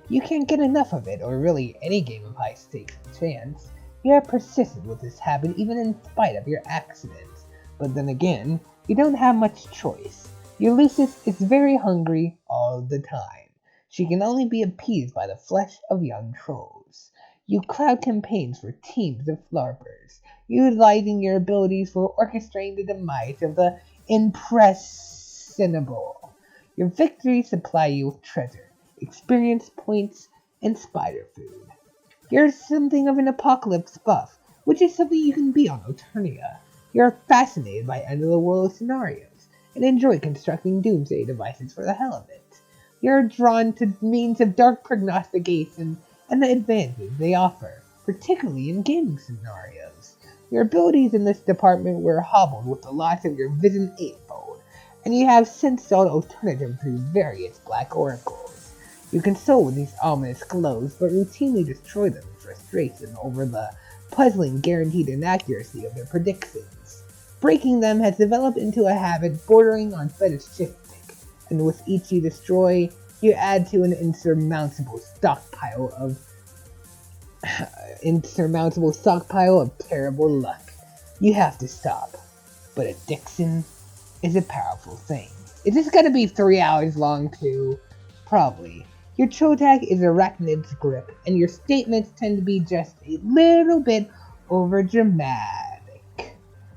You can't get enough of it, or really any game of high stakes chance. You are persistent with this habit even in spite of your accidents. But then again, you don't have much choice. Ulysses is very hungry all the time. She can only be appeased by the flesh of young trolls. You cloud campaigns for teams of flarpers, utilizing your abilities for orchestrating the demise of the impressionable. Your victories supply you with treasure, experience points, and spider food. You're something of an apocalypse buff, which is something you can be on Eternia. You're fascinated by end-of-the-world scenarios, and enjoy constructing doomsday devices for the hell of it. You're drawn to means of dark prognostication and the advantages they offer, particularly in gaming scenarios. Your abilities in this department were hobbled with the loss of your Vision Eightfold, and you have since sought alternative through various black oracles. You console with these ominous glows, but routinely destroy them in frustration over the puzzling guaranteed inaccuracy of their predictions. Breaking them has developed into a habit bordering on fetishistic, and with each you destroy, you add to an insurmountable stockpile of terrible luck. You have to stop. But addiction is a powerful thing. Is this gonna be 3 hours long too? Probably. Your Chotak is Arachnid's grip, and your statements tend to be just a little bit overdramatic.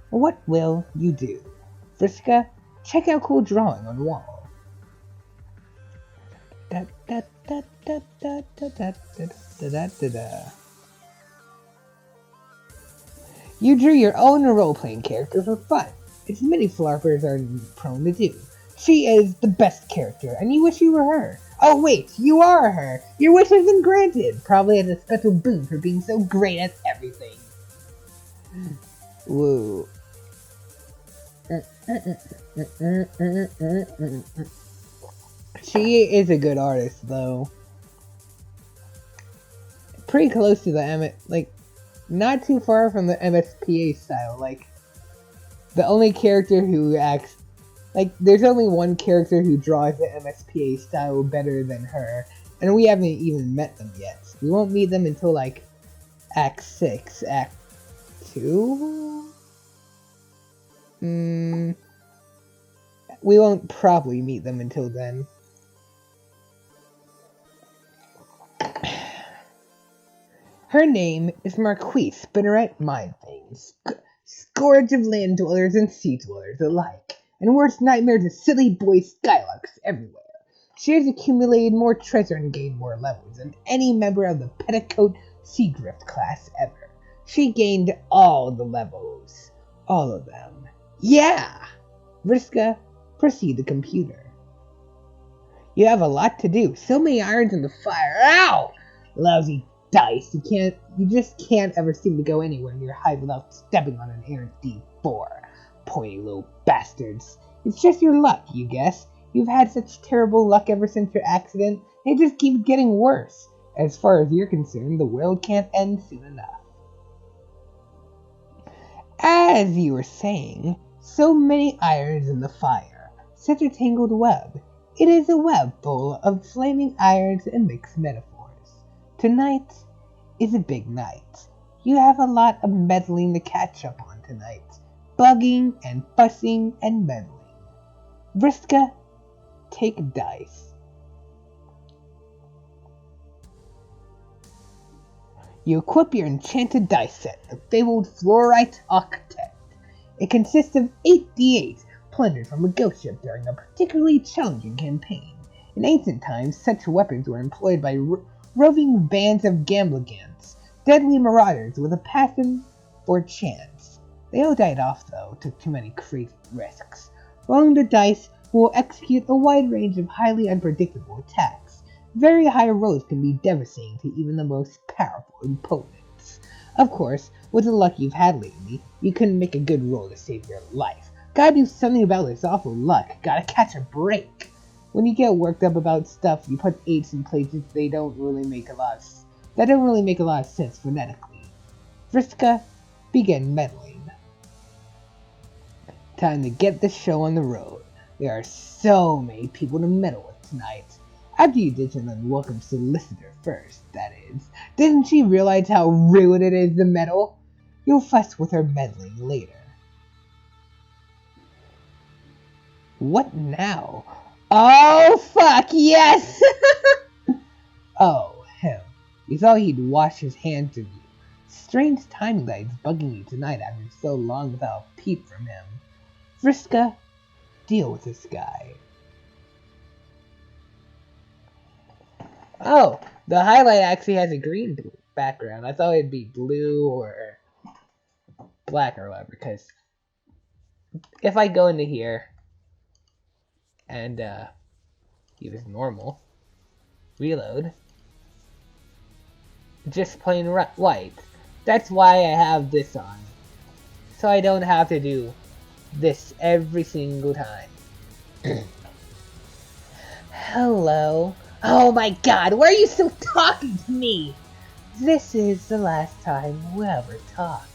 What will you do? Vriska, check out cool drawing on wall. You drew your own role-playing character for fun, as many flarpers are prone to do. She is the best character, and you wish you were her. Oh wait, you are her! Your wish has been granted! Probably as a special boon for being so great at everything. Woo. She is a good artist, though. Pretty close to the not too far from the MSPA style. Like, the only character who acts... there's only one character who draws the MSPA style better than her, and we haven't even met them yet. We won't meet them until, Act 6, Act 2? We won't probably meet them until then. Her name is Marquise Spinneret Mindfang, scourge of land dwellers and sea dwellers alike, and worst nightmare to silly boy Skylarks everywhere. She has accumulated more treasure and gained more levels than any member of the Petticoat Seadrift class ever. She gained all the levels. All of them. Yeah! Vriska, proceed the computer. You have a lot to do. So many irons in the fire. Ow! Lousy dice. You just can't ever seem to go anywhere near height without stepping on an errant D4. Pointy little bastards. It's just your luck, you guess. You've had such terrible luck ever since your accident, and it just keeps getting worse. As far as you're concerned, the world can't end soon enough. As you were saying, so many irons in the fire, such a tangled web. It is a web full of flaming irons and mixed metaphors. Tonight is a big night. You have a lot of meddling to catch up on tonight. Bugging and fussing and meddling. Vriska, take dice. You equip your enchanted dice set, the fabled Fluorite Octet. It consists of 8d8 plundered from a ghost ship during a particularly challenging campaign. In ancient times, such weapons were employed by roving bands of gambligants, deadly marauders with a passion for chance. They all died off, though, took too many crazy risks. Rolling the dice will execute a wide range of highly unpredictable attacks. Very high rolls can be devastating to even the most powerful opponents. Of course, with the luck you've had lately, you couldn't make a good roll to save your life. Gotta do something about this awful luck. Gotta catch a break. When you get worked up about stuff, you put 8s in places that don't really make a lot of sense phonetically. Vriska, begin meddling. Time to get the show on the road. There are so many people to meddle with tonight. After you ditch an unwelcome solicitor first, that is. Didn't she realize how rude it is to meddle? You'll fuss with her meddling later. What now? Oh, fuck, yes! Oh, him. You thought he'd wash his hands of you. Strange timing that he's bugging you tonight after so long without a peep from him. Vriska, deal with this guy. Oh, the highlight actually has a green background. I thought it'd be blue or black or whatever, because if I go into here and use normal, reload, just plain white. That's why I have this on, so I don't have to do this every single time. Hello. Oh my god, why are you still talking to me? This is the last time we'll ever talk.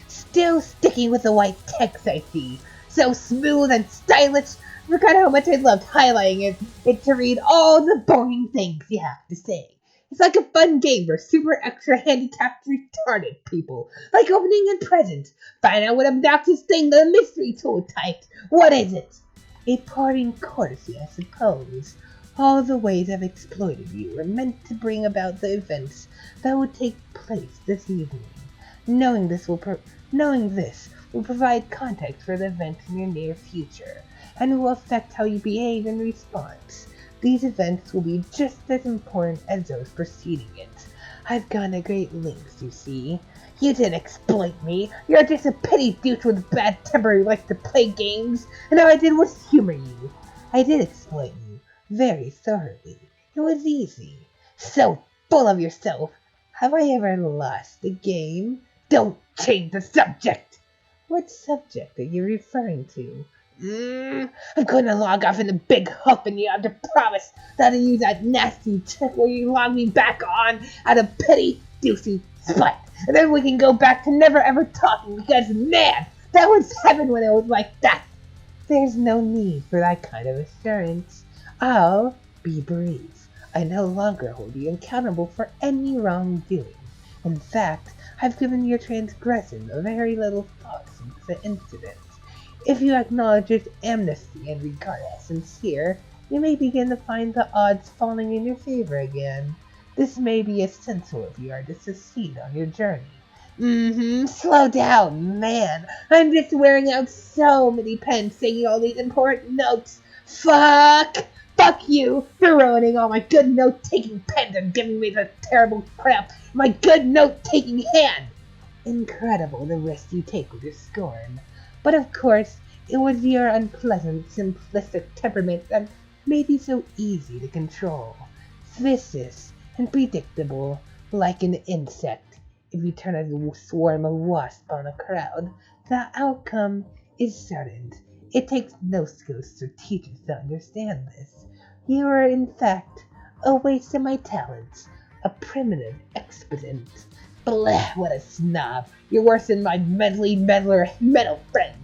Still sticking with the white text I see. So smooth and stylish. Forgot how much I loved highlighting it to read all the boring things you have to say. It's like a fun game for super extra handicapped retarded people. Like opening a present. Find out what obnoxious thing the mystery tool typed. What is it? A parting courtesy, I suppose. All the ways I've exploited you are meant to bring about the events that will take place this evening. Knowing this will provide context for the events in your near future, and will affect how you behave in response. These events will be just as important as those preceding it. I've gone to great lengths, you see. You didn't exploit me. You're just a petty douche with bad temper who likes to play games, and all I did was humor you. I did exploit you. Very thoroughly. It was easy. So full of yourself. Have I ever lost a game? Don't change the subject. What subject are you referring to? I'm going to log off in a big huff, and you have to promise not to use that nasty trick where you log me back on out of pity, douchey spite. And then we can go back to never ever talking because, man, that was heaven when it was like that. There's no need for that kind of assurance. I'll be brief. I no longer hold you accountable for any wrongdoing. In fact, I've given your transgression a very little thought since the incident. If you acknowledge its amnesty and regard it as sincere, you may begin to find the odds falling in your favor again. This may be essential if you are to succeed on your journey. Slow down, man. I'm just wearing out so many pens taking all these important notes. Fuck you for ruining all my good note-taking pens and giving me the terrible crap in my good note-taking hand. Incredible the risk you take with your scorn. But of course, it was your unpleasant, simplistic temperament that made you so easy to control. Vicious and predictable, Like an insect. If you turn a swarm of wasps on a crowd, the outcome is certain. It takes no skills or teachers to understand this. You are, in fact, a waste of my talents. A primitive expedient. Blah, what a snob. You're worse than my mentally metal friend.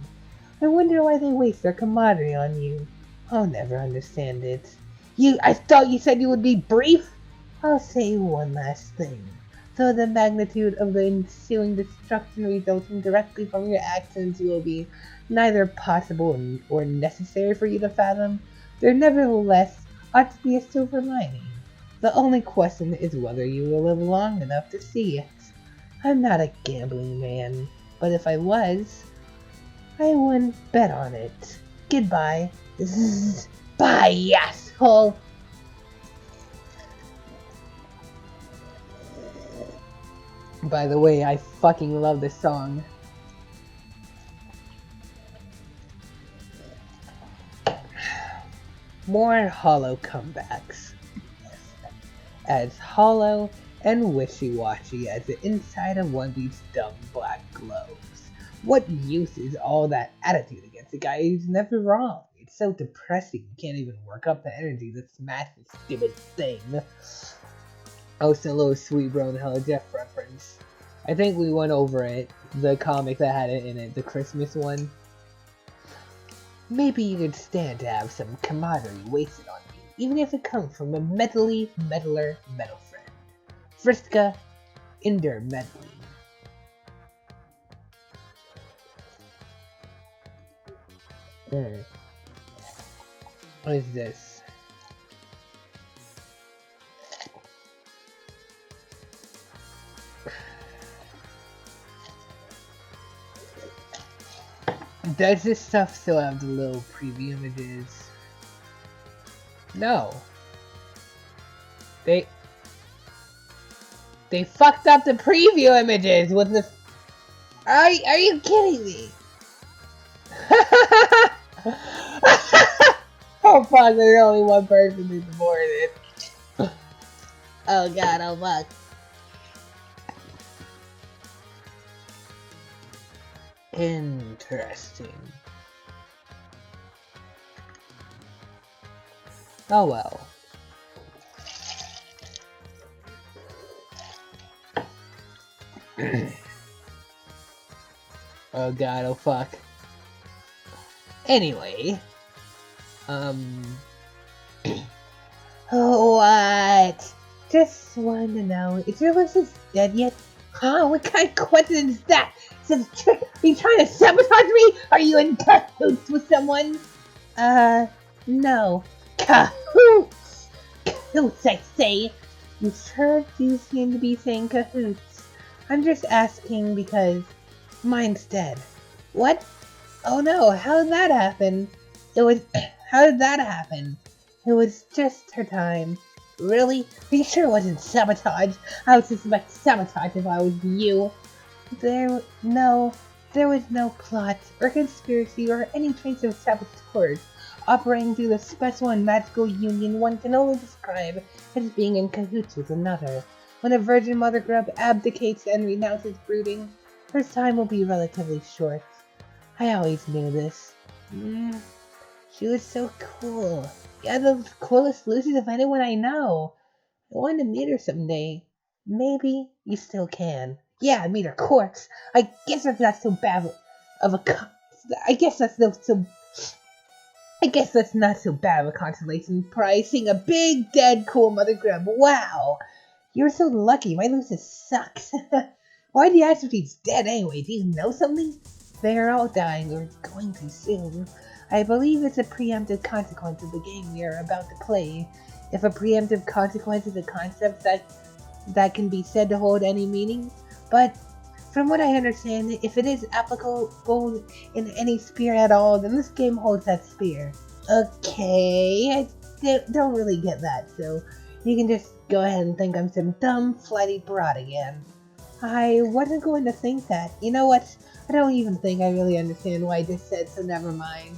I wonder why they waste their commodity on you. I'll never understand it. I thought you said you would be brief? I'll say one last thing. Though the magnitude of the ensuing destruction resulting directly from your actions will be neither possible or necessary for you to fathom, there nevertheless ought to be a silver lining. The only question is whether you will live long enough to see it. I'm not a gambling man, but if I was, I wouldn't bet on it. Goodbye. Zzz. Bye, asshole! By the way, I fucking love this song. More hollow comebacks. As hollow and wishy-washy as the inside of one of these dumb black globes. What use is all that attitude against a guy who's never wrong? It's so depressing you can't even work up the energy to smash this stupid thing. Oh, it's a little Sweet Bro and Hella Jeff reference. I think we went over it, the comic that had it in it, the Christmas one. Maybe you could stand to have some camaraderie wasted on you, even if it comes from a metaler metal friend. Friska Inder Medley. What is this? Does this stuff still have the little preview images? No. They fucked up the preview images with the... Are you kidding me? Oh fuck, there's only one person who supported it. Oh god, oh fuck. Interesting. Oh well. Oh god, oh fuck. Anyway. What? Just wanted to know, is your list dead yet? Huh? What kind of question is that? Are you trying to sabotage me? Are you in cahoots with someone? No. Cahoots! Cahoots, I say! You sure do seem to be saying cahoots. I'm just asking because mine's dead. What? Oh no, how did that happen? How did that happen? It was just her time. Really? Are you sure it wasn't sabotage? I would suspect sabotage if I was you. There was no plot or conspiracy or any trace of saboteurs operating through the special and magical union one can only describe as being in cahoots with another. When a virgin mother grub abdicates and renounces brooding, her time will be relatively short. I always knew this. She was so cool. Yeah, the coolest Lucy's of anyone I know. I wanted to meet her someday. Maybe you still can. Yeah, meet her corpse. I guess that's not so bad of a I guess that's not so bad of a consolation prize. Seeing a big dead cool mother grub. Wow, you're so lucky. My Lucy sucks. Why do you ask if she's dead anyway? Do you know something? They're all dying or going to soon. I believe it's a preemptive consequence of the game we are about to play. If a preemptive consequence is a concept that can be said to hold any meaning, but from what I understand, if it is applicable in any sphere at all, then this game holds that sphere. Okay, I don't really get that, so you can just go ahead and think I'm some dumb, flighty broad again. I wasn't going to think that. You know what? I don't even think I really understand why I just said, so never mind.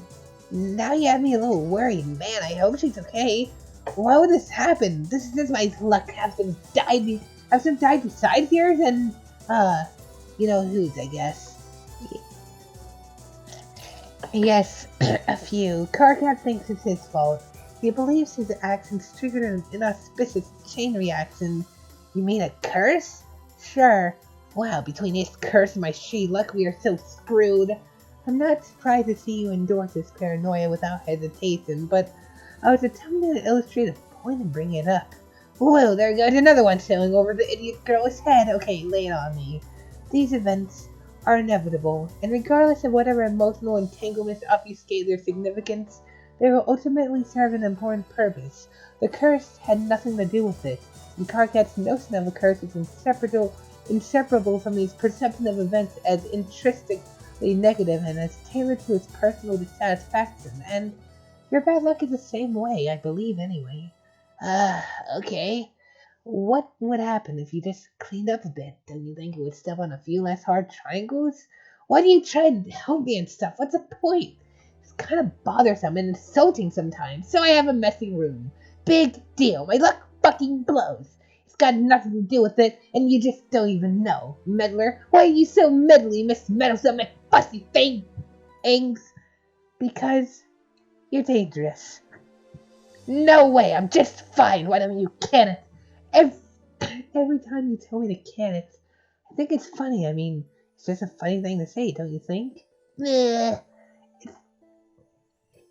Now you have me a little worried, man. I hope she's okay. Why would this happen? This is just my luck. Have them died have some time to decide here, then, you know whose, I guess. Yes, a few. Karkat thinks it's his fault. He believes his actions triggered an inauspicious chain reaction. You mean a curse? Sure. Wow, between his curse and my shitty luck, we are so screwed. I'm not surprised to see you endorse this paranoia without hesitation, but I was attempting to illustrate a point and bring it up. Whoa, there goes another one sailing over the idiot girl's head. Okay, lay it on me. These events are inevitable, and regardless of whatever emotional entanglements obfuscate their significance, they will ultimately serve an important purpose. The curse had nothing to do with it, and Karkat's notion of a curse is inseparable from his perception of events as intrinsically negative and as tailored to his personal dissatisfaction, and your bad luck is the same way, I believe, anyway. Okay. What would happen if you just cleaned up a bit? Don't you think it would step on a few less hard triangles? Why do you try to help me and stuff? What's the point? It's kind of bothersome and insulting sometimes, so I have a messy room. Big deal. My luck fucking blows. It's got nothing to do with it, and you just don't even know. Meddler, why are you so meddly, Miss Meddlesome McFussy Fangs? Because you're dangerous. No way, I'm just fine. Why don't you can it? Every time you tell me to can it, I think it's funny. I mean, it's just a funny thing to say, don't you think?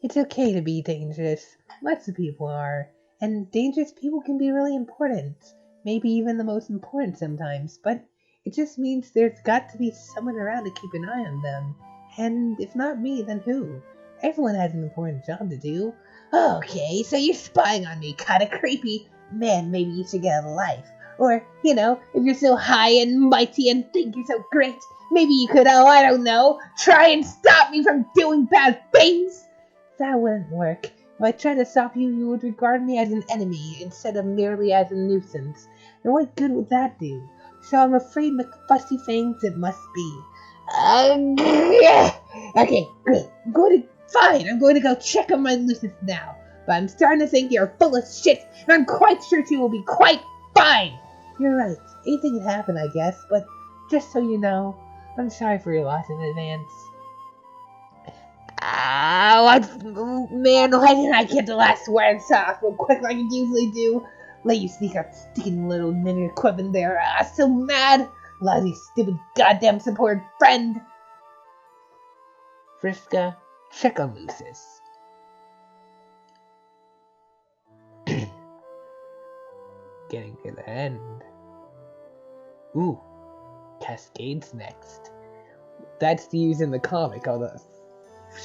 It's okay to be dangerous. Lots of people are. And dangerous people can be really important. Maybe even the most important sometimes. But it just means there's got to be someone around to keep an eye on them. And if not me, then who? Everyone has an important job to do. Okay, so you're spying on me. Kinda creepy. Man, maybe you should get a life. Or, you know, if you're so high and mighty and think you're so great, maybe you could, oh, I don't know, try and stop me from doing bad things. That wouldn't work. If I tried to stop you, you would regard me as an enemy instead of merely as a nuisance. And what good would that do? So I'm afraid McFussy Fangs it must be. Okay, good. I'm going to go check on my Lucis now. But I'm starting to think you're full of shit, and I'm quite sure she will be quite fine. You're right. Anything can happen, I guess, but just so you know, I'm sorry for your loss in advance. Man, why didn't I get the last words off real quick like I usually do? Let you sneak up sticking little ninny equipment there. So mad. Lousy, stupid, goddamn supported friend. Friska, check on Lucis. Getting to the end. Ooh, Cascade's next. That's used in the comic, although...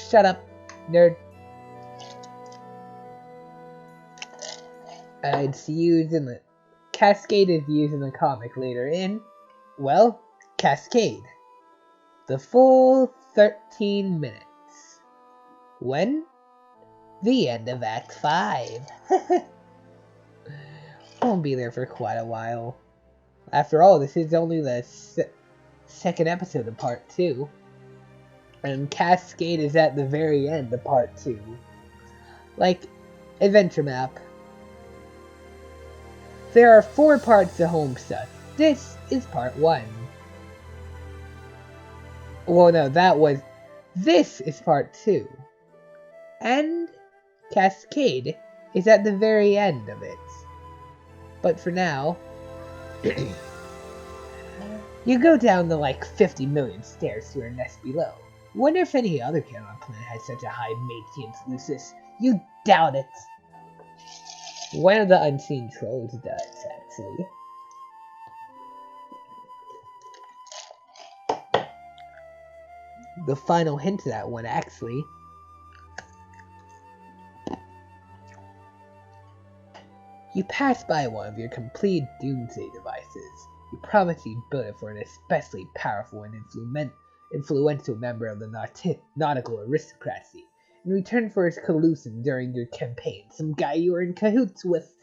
Shut up, nerd. It's used in the... Cascade is used in the comic later in... Well, Cascade. The full 13 minutes. When? The end of Act 5. Won't be there for quite a while. After all, this is only the second episode of Part 2. And Cascade is at the very end of Part 2. Like, Adventure Map. There are 4 parts to Homestuck. This is Part 1. Well, no, this is Part 2. And Cascade is at the very end of it. But for now, you go down the like 50 million stairs to your nest below. Wonder if any other kid on the planet has such a high maintenance Lucis. You doubt it. One of the unseen trolls does, actually. The final hint to that one, actually. You pass by one of your complete doomsday devices. You promise you built it for an especially powerful and influential member of the nautical aristocracy. In return for his collusion during your campaign, some guy you were in cahoots with.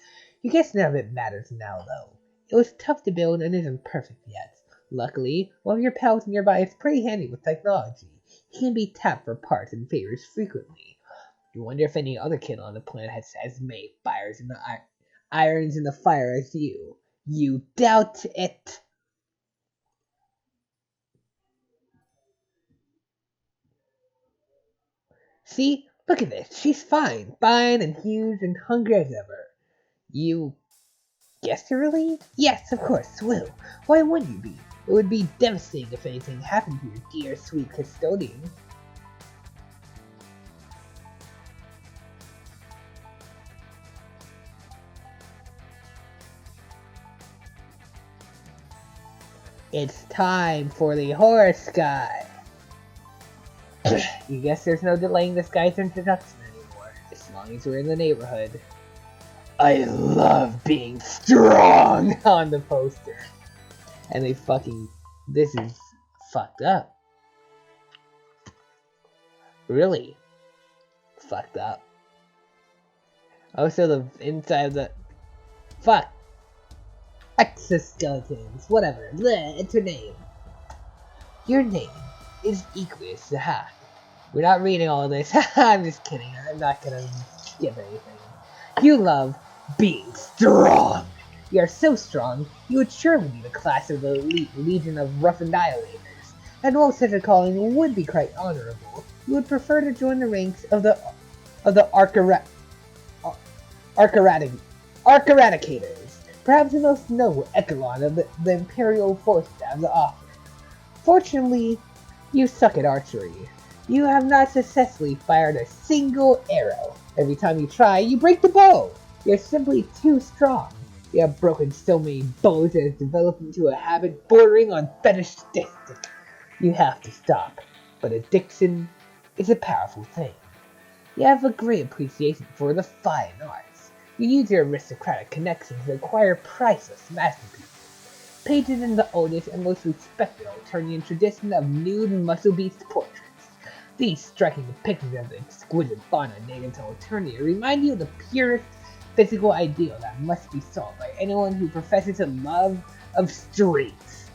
You guess none of it matters now, though. It was tough to build and isn't perfect yet. Luckily, one of your pals nearby is pretty handy with technology. He can be tapped for parts and favors frequently. You wonder if any other kid on the planet has as many irons in the fire as you. You doubt it? See? Look at this. She's fine. Fine and huge and hungry as ever. You guess to really? Yes, of course, will. Why wouldn't you be? It would be devastating if anything happened to your dear, sweet custodian. It's time for the horse guy. You guess there's no delaying this guy's introduction anymore, as long as we're in the neighborhood. I love being strong on the poster. And they fucking... This is fucked up. Really fucked up. Also, the inside of the... Fuck. Exoskeletons. Whatever. Bleh, it's her name. Your name is Equus. Haha. We're not reading all of this. I'm just kidding. I'm not gonna skip anything. You love being strong. You are so strong, you would surely be the class of the elite legion of rough annihilators. And while such a calling would be quite honorable, you would prefer to join the ranks of the Archeradicators, perhaps the most noble echelon of the Imperial force to have the offer. Fortunately, you suck at archery. You have not successfully fired a single arrow. Every time you try, you break the bow. You're simply too strong. You have broken so many bows that it's developed into a habit bordering on fetishistic. You have to stop. But addiction is a powerful thing. You have a great appreciation for the fine arts. You use your aristocratic connections to acquire priceless masterpieces. Painted in the oldest and most respected Alternian tradition of nude muscle beast portraits. These striking depictions of the exquisite fauna native to Alternia remind you of the purest physical ideal that must be sought by anyone who professes a love of streets.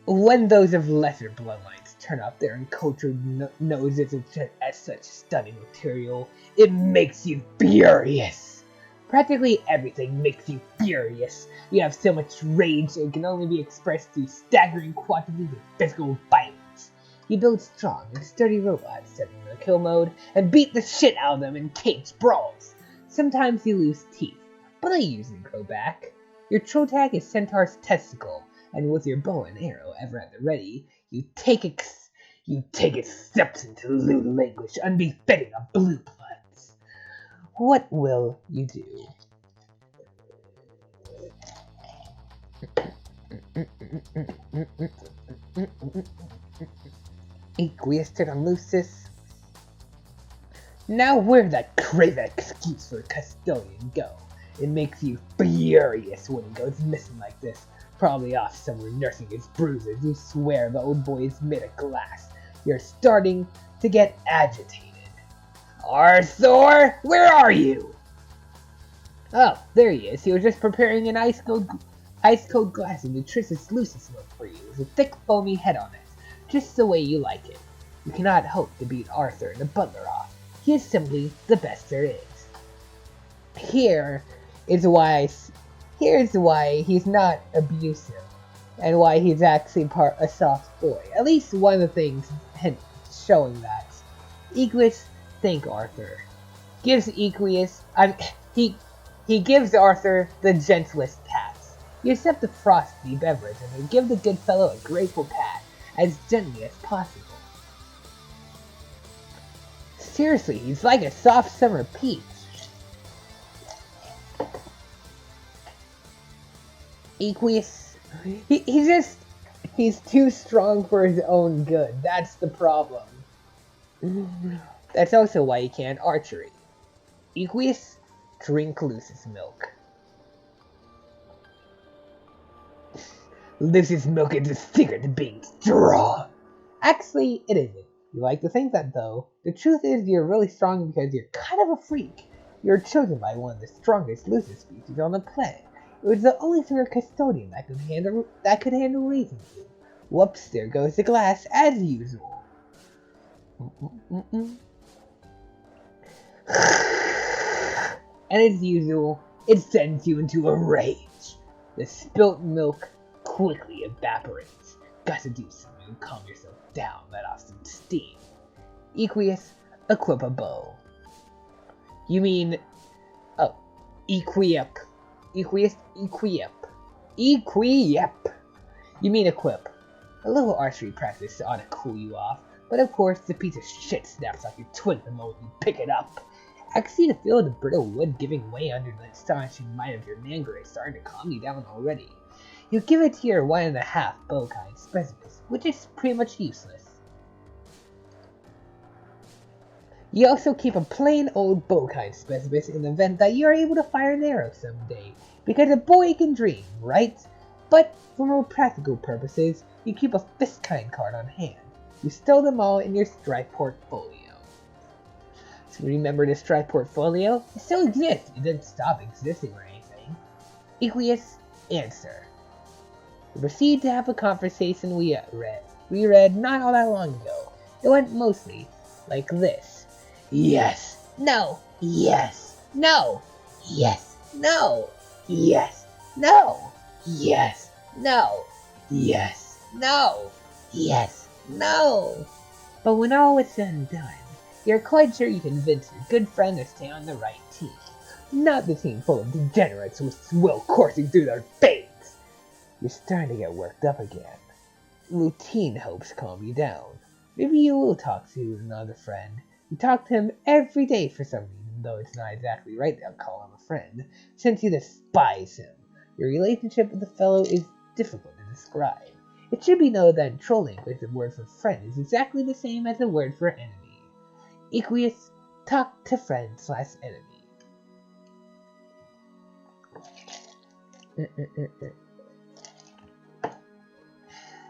When those of lesser bloodlines turn up their uncultured noses at such stunning material, it makes you furious. Practically everything makes you furious. You have so much rage that it can only be expressed through staggering quantities of physical violence. You build strong and sturdy robots, set them in the kill mode, and beat the shit out of them in cage brawls. Sometimes you lose teeth, but they usually grow back. Your troll tag is Centaur's testicle, and with your bow and arrow ever at the ready, you take exception to lewd language unbefitting of blue bloods. What will you do? Aqueous Lucis. Now where'd that craven excuse for a custodian go? It makes you furious when he goes missing like this, probably off somewhere nursing his bruises. You swear the old boy is made of glass. You're starting to get agitated. Arthur, where are you? Oh, there he is. He was just preparing an ice cold glass of nutritious Lucis milk for you, with a thick foamy head on it, just the way you like it. You cannot hope to beat Arthur and the butler off. He is simply the best there is. Here's why he's not abusive, and why he's actually a soft boy. At least one of the things showing that. Equus thank Arthur. He gives Arthur the gentlest pats. You accept the frosty beverage and then give the good fellow a grateful pat, as gently as possible. Seriously, he's like a soft summer peach. Equus, he's too strong for his own good. That's the problem. That's also why he can't archery. Equus, drink Lucis milk. Lucis milk is the secret to being strong. Actually, it isn't. You like to think that, though. The truth is, you're really strong because you're kind of a freak. You're chosen by one of the strongest Lucis species on the planet. It was the only sort of custodian that could handle raising you. Whoops, there goes the glass, as usual. And as usual, it sends you into a rage. The spilt milk quickly evaporates. Got to do something to calm yourself down, let off some steam. Equius, equip a bow. You mean... Oh, equip. Equius, equip. Equip! You mean equip. A little archery practice ought to cool you off, but of course the piece of shit snaps off your twig the moment you pick it up. I can see the feel of the brittle wood giving way under the astonishing might of your Nangray starting to calm you down already. You give it to your 1.5 bowkind specimen, which is pretty much useless. You also keep a plain old bowkind specimen in the event that you are able to fire an arrow someday, because a boy can dream, right? But for more practical purposes, you keep a fistkind card on hand. You stow them all in your stripe portfolio. So remember the stripe portfolio? It still exists. It didn't stop existing or anything. Equius, answer. You proceed to have a conversation we read not all that long ago. It went mostly like this. Yes. No. Yes. No. Yes. No. Yes. No. Yes. No. Yes. No. Yes. No. But when all is said and done, you're quite sure you convinced your good friend to stay on the right team. Not the team full of degenerates with swill coursing through their veins. You're starting to get worked up again. Routine helps calm you down. Maybe you will talk to another friend. You talk to him every day for some reason, though it's not exactly right to call him a friend, since you despise him. Your relationship with the fellow is difficult to describe. It should be noted that in troll language, the word for friend is exactly the same as the word for enemy. Equius, talk to friend / enemy.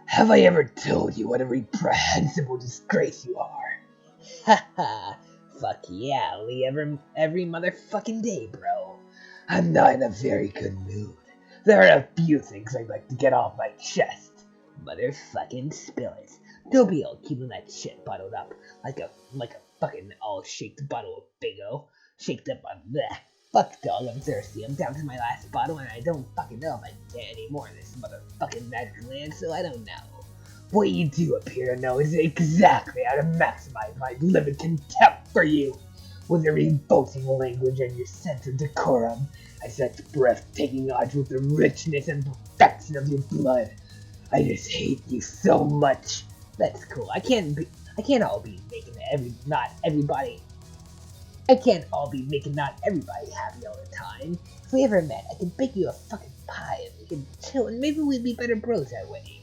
Have I ever told you what a reprehensible disgrace you are? Haha, fuck yeah, Lee, every motherfucking day, bro. I'm not in a very good mood. There are a few things I'd like to get off my chest. Motherfucking spill it. Don't be all keeping that shit bottled up like a fucking all shaked bottle of Bigo. Shaked up on that. Fuck dog, I'm thirsty. I'm down to my last bottle and I don't fucking know if I can get any more in this motherfucking magic land, so I don't know. What you do appear to know is exactly how to maximize my livid contempt for you. With your revolting language and your sense of decorum, I such breathtaking odds with the richness and perfection of your blood. I just hate you so much. That's cool. I can't all be making not everybody happy all the time. If we ever met, I could bake you a fucking pie and we could chill and maybe we'd be better bros that way.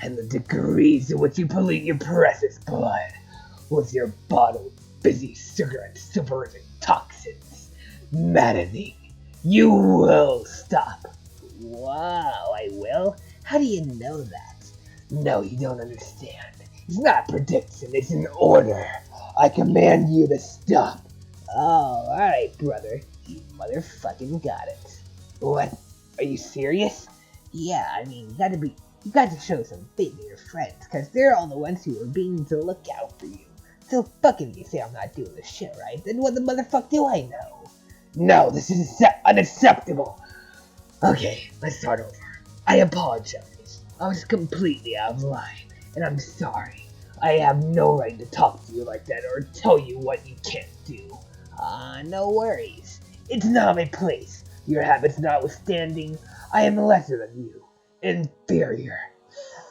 And the degrees in which you pollute your precious blood with your bottled busy sugar and superific toxins. Maddening. You will stop. Wow, I will? How do you know that? No, you don't understand. It's not a prediction, it's an order. I command you to stop. Oh, alright, brother. You motherfucking got it. What? Are you serious? Yeah, I mean, you got to show some faith in your friends, because they're all the ones who are being to look out for you. So fucking you say I'm not doing this shit right, then what the motherfuck do I know? No, this is unacceptable. Okay, let's start over. I apologize. I was completely out of line, and I'm sorry. I have no right to talk to you like that or tell you what you can't do. No worries. It's not my place. Your habits notwithstanding, I am lesser than you. Inferior.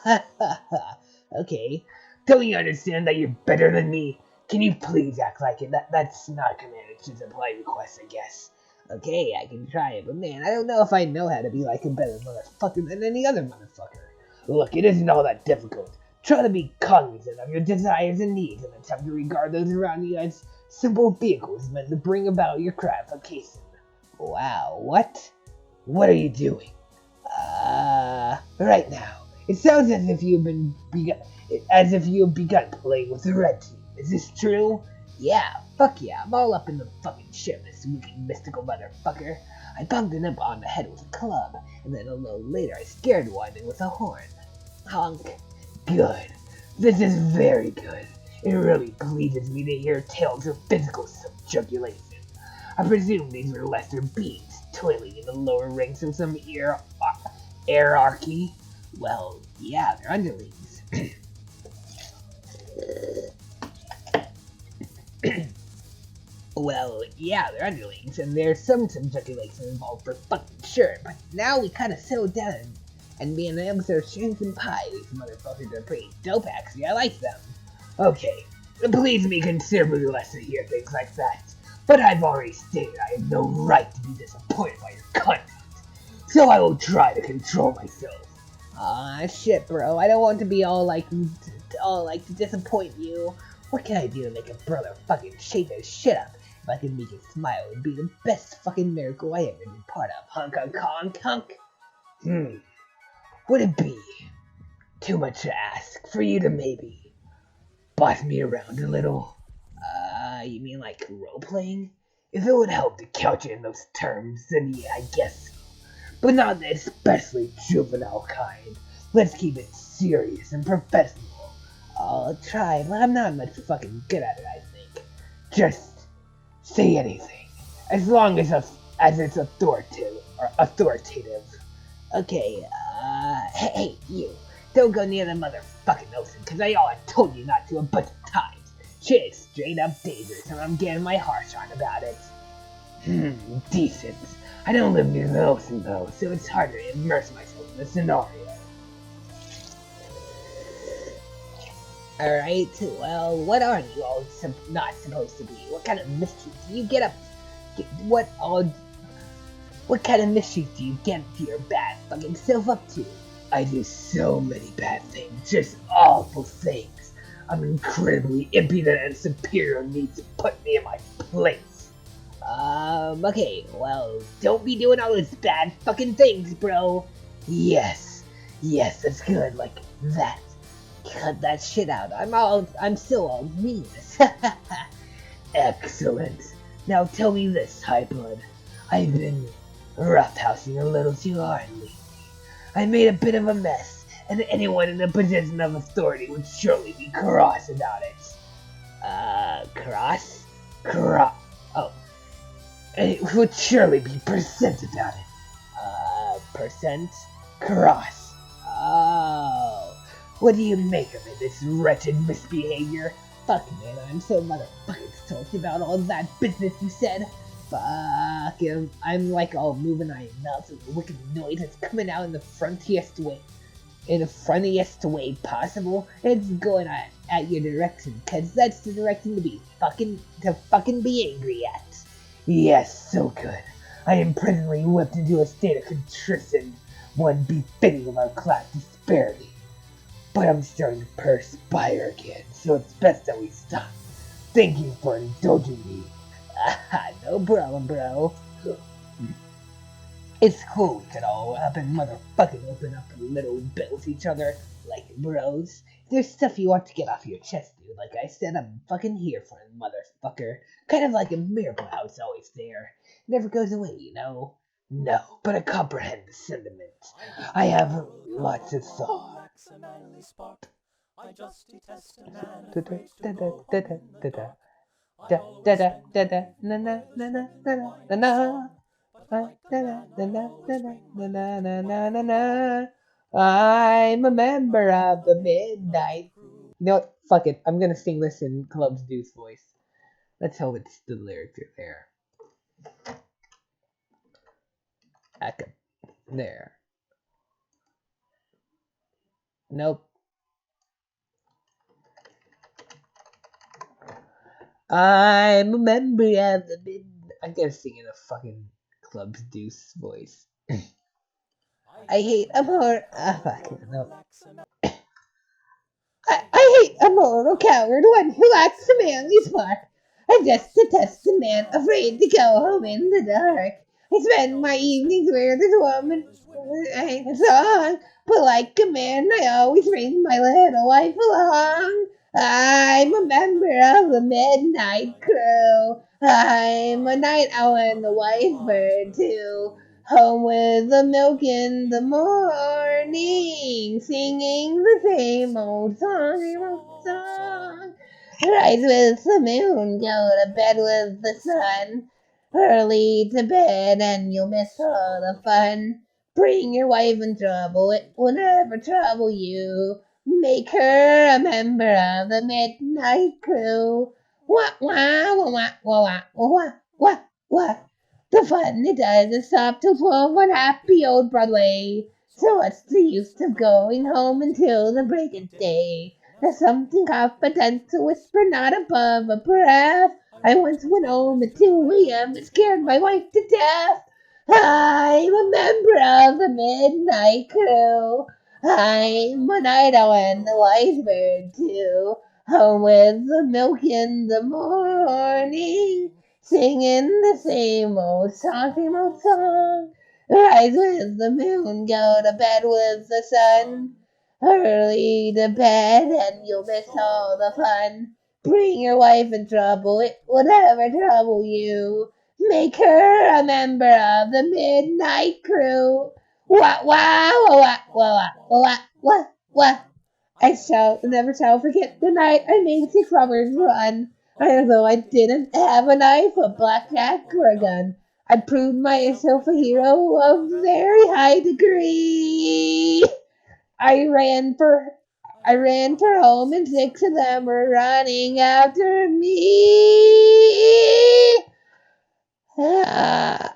Ha ha ha. Okay. Don't you understand that you're better than me? Can you please act like it? That's not a command, it's just a polite request, I guess. Okay, I can try it, but man, I don't know if I know how to be like a better motherfucker than any other motherfucker. Look, it isn't all that difficult. Try to be cognizant of your desires and needs and attempt to regard those around you as simple vehicles meant to bring about your gratification. Wow, what? What are you doing? Right now. It sounds as if you've begun playing with the red team. Is this true? Yeah, fuck yeah, I'm all up in the fucking shit, this wicked mystical motherfucker. I bumped him up on the head with a club, and then a little later I scared one with a horn. Honk. Good. This is very good. It really pleases me to hear tales of physical subjugulation. I presume these were lesser beings, toiling in the lower ranks of some hierarchy? Well, yeah, they're underlings. Well, yeah, they're underlings, and there's some subjugulation involved for fucking sure, but now we kinda settled down, and me and the Elves are sharing some pie. These motherfuckers are pretty dope, actually. I like them. Okay, please be considerably less to hear things like that, but I've already stated I have no right to be disappointed by your conduct, so I will try to control myself. Ah, shit, bro. I don't want to be all like to disappoint you. What can I do to make a brother fucking shake his shit up? If I can make it smile, it'd be the best fucking miracle I ever been part of. Hunk, hunk, hunk, hunk. Would it be too much to ask for you to maybe boss me around a little? You mean like role playing? If it would help to couch it in those terms, then yeah, I guess so. But not the especially juvenile kind. Let's keep it serious and professional. I'll try, but I'm not much fucking good at it, I think. Just say anything, as long as it's authoritative. Okay, hey, you. Don't go near the motherfucking ocean, cause I told you not to a bunch of times. Shit is straight up dangerous, and I'm getting my harsh on about it. Decent. I don't live near the ocean though, so it's harder to immerse myself in the scenario. Alright, well, what are you all not supposed to be? What kind of mischief do you get up? What kind of mischief do you get your bad fucking self up to? I do so many bad things, just awful things. I'm incredibly impudent and superior needs to put me in my place. Okay, well, don't be doing all those bad fucking things, bro. Yes, that's good, like that. Cut that shit out. I'm still all mean. Excellent. Now tell me this, High Blood. I've been roughhousing a little too hard lately. I made a bit of a mess, and anyone in a position of authority would surely be cross about it. Cross? Oh. And it would surely be percent about it. Percent? Cross. Oh. What do you make of it, this wretched misbehavior? Fuck, man, I'm so motherfucking stoked about all that business you said. Fuck, I'm like all moving my mouth and the wicked noise is coming out in the frontiest way possible. It's going at your direction, cause that's the direction to fucking be angry at. Yes, so good. I am presently whipped into a state of contrition, one befitting of our class disparity. But I'm starting to perspire again, so it's best that we stop. Thank you for indulging me. No problem, bro. It's cool we could all motherfucking open up a little bit with each other, like bros. If there's stuff you want to get off your chest, dude, like I said, I'm fucking here for it, motherfucker. Kind of like a miracle how it's always there. Never goes away, you know? No, but I comprehend the sentiment. I have lots of thoughts. I just detest a man afraid to go home in the dark. I always spend the evening with wine and I'm a member of the Midnight. You know what? Fuck it. I'm gonna sing this in Club's Deuce voice. Let's hope it's the lyrics are there. There. Nope. I'm a member of the Midnight. I'm gonna sing in a fucking Club's Deuce voice. I hate Amor. Fuck it. No. I hate a moral coward, one who lacks a manly spark. I just detest a man afraid to go home in the dark. I spend my evenings with this woman, I a song, but like a man, I always bring my little wife along. I'm a member of the Midnight Crew. I'm a night owl and the white bird too. Home with the milk in the morning, singing the same old song. Rise with the moon, go to bed with the sun. Early to bed and you'll miss all the fun. Bring your wife in trouble, it will never trouble you. Make her a member of the Midnight Crew. Wah, wah, wah, wah, wah, wah, wah, wah, wah. The fun it doesn't stop till 12 on happy old Broadway. So what's the use of going home until the break of day? There's something confident to whisper not above a breath. I once went home at 2 a.m. and scared my wife to death. I'm a member of the Midnight Crew. I'm a night owl and the wise bird too. Home with the milk in the morning, singing the same old song. Rise with the moon, go to bed with the sun. Early to bed and you'll miss all the fun. Bring your wife in trouble, it will never trouble you. Make her a member of the Midnight Crew. Wah, wah, wah, wah, wah, wah, wah. I shall never shall forget the night I made 6 robbers run. Although I didn't have a knife, a blackjack, or a gun, I proved myself a hero of very high degree. I ran for home and 6 of them were running after me. Ah,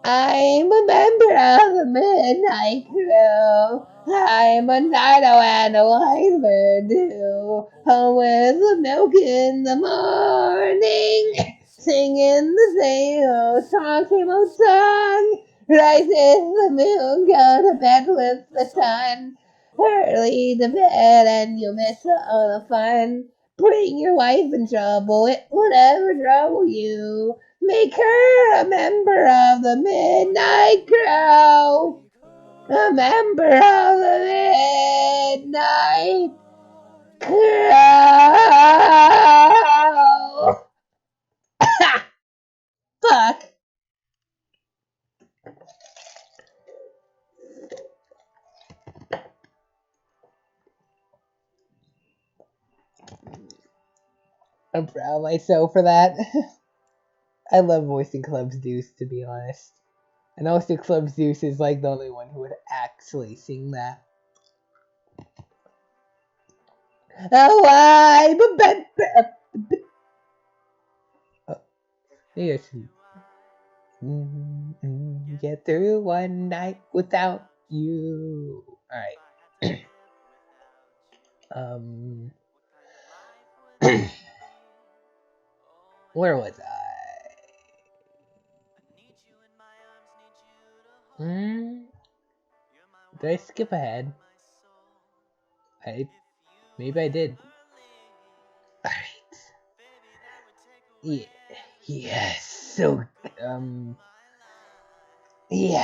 I'm a member of the Midnight Crew. I'm a night owl and a wise bird too. Home with the milk in the morning, singing the same old song. Rises the moon, go to bed with the sun. Early to bed and you'll miss all the fun. Bring your wife in trouble, it will never trouble you. Make her a member of the Midnight Crew. A member of the Midnight Crew. Fuck. I'm proud of myself for that. I love voicing Club Zeus, to be honest. And also Club Zeus is like the only one who would actually sing that. Oh, I'm a yes. Get through one night without you. Alright. Where was I? Did I skip ahead? Maybe I did. Alright. Yeah. Yes, so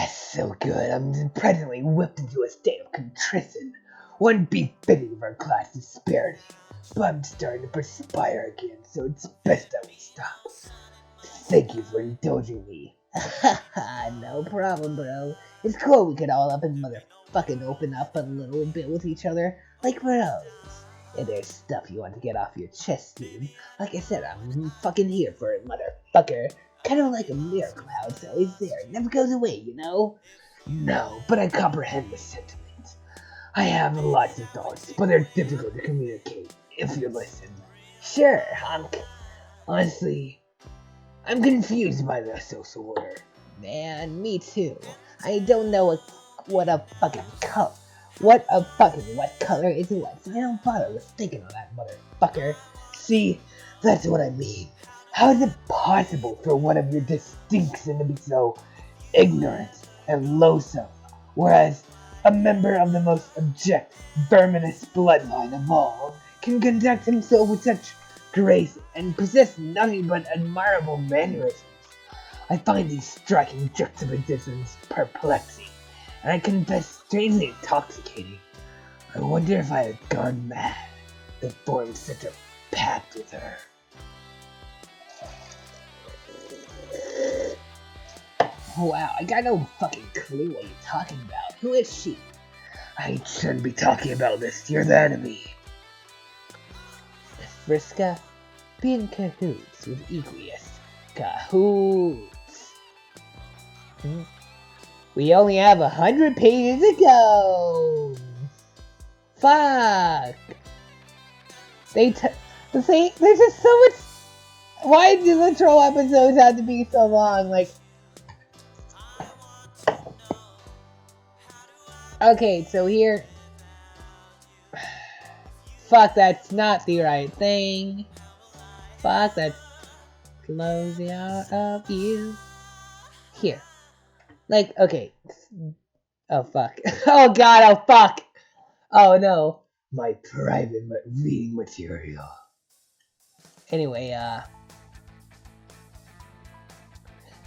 so good. I'm presently whipped into a state of contrition. One befitting of our class disparity. But I'm starting to perspire again, so it's best that we stop. Thank you for indulging me. No problem, bro. It's cool we could all up and motherfucking open up a little bit with each other, like bros. If there's stuff you want to get off your chest, dude, like I said, I'm fucking here for it, motherfucker. Kind of like a miracle how it's always there. It never goes away, you know? No, but I comprehend the sentiment. I have lots of thoughts, but they're difficult to communicate, if you listen. Sure, honk. Honestly, I'm confused by the social order. Man, me too. I don't know what a fucking color. What color is what? So I don't bother with thinking of that motherfucker. See, that's what I mean. How is it possible for one of your distinction to be so ignorant and loathsome, whereas a member of the most abject, verminous bloodline of all can conduct himself with such grace and possess nothing but admirable mannerisms? I find these striking juxtapositions perplexing, and I confess strangely intoxicating. I wonder if I had gone mad to form such a pact with her. Wow, I got no fucking clue what you're talking about. Who is she? I shouldn't be talking about this. You're the enemy. Friska, be in cahoots with Equius. Cahoots. We only have 100 pages to go. Fuck. There's just so much. Why do the troll episodes have to be so long? Like, okay, so here. Fuck, that's not the right thing. Fuck, that's closing out of you. Here. Like, okay. Oh, fuck. Oh, God, oh, fuck. Oh, no. My private reading material. Anyway,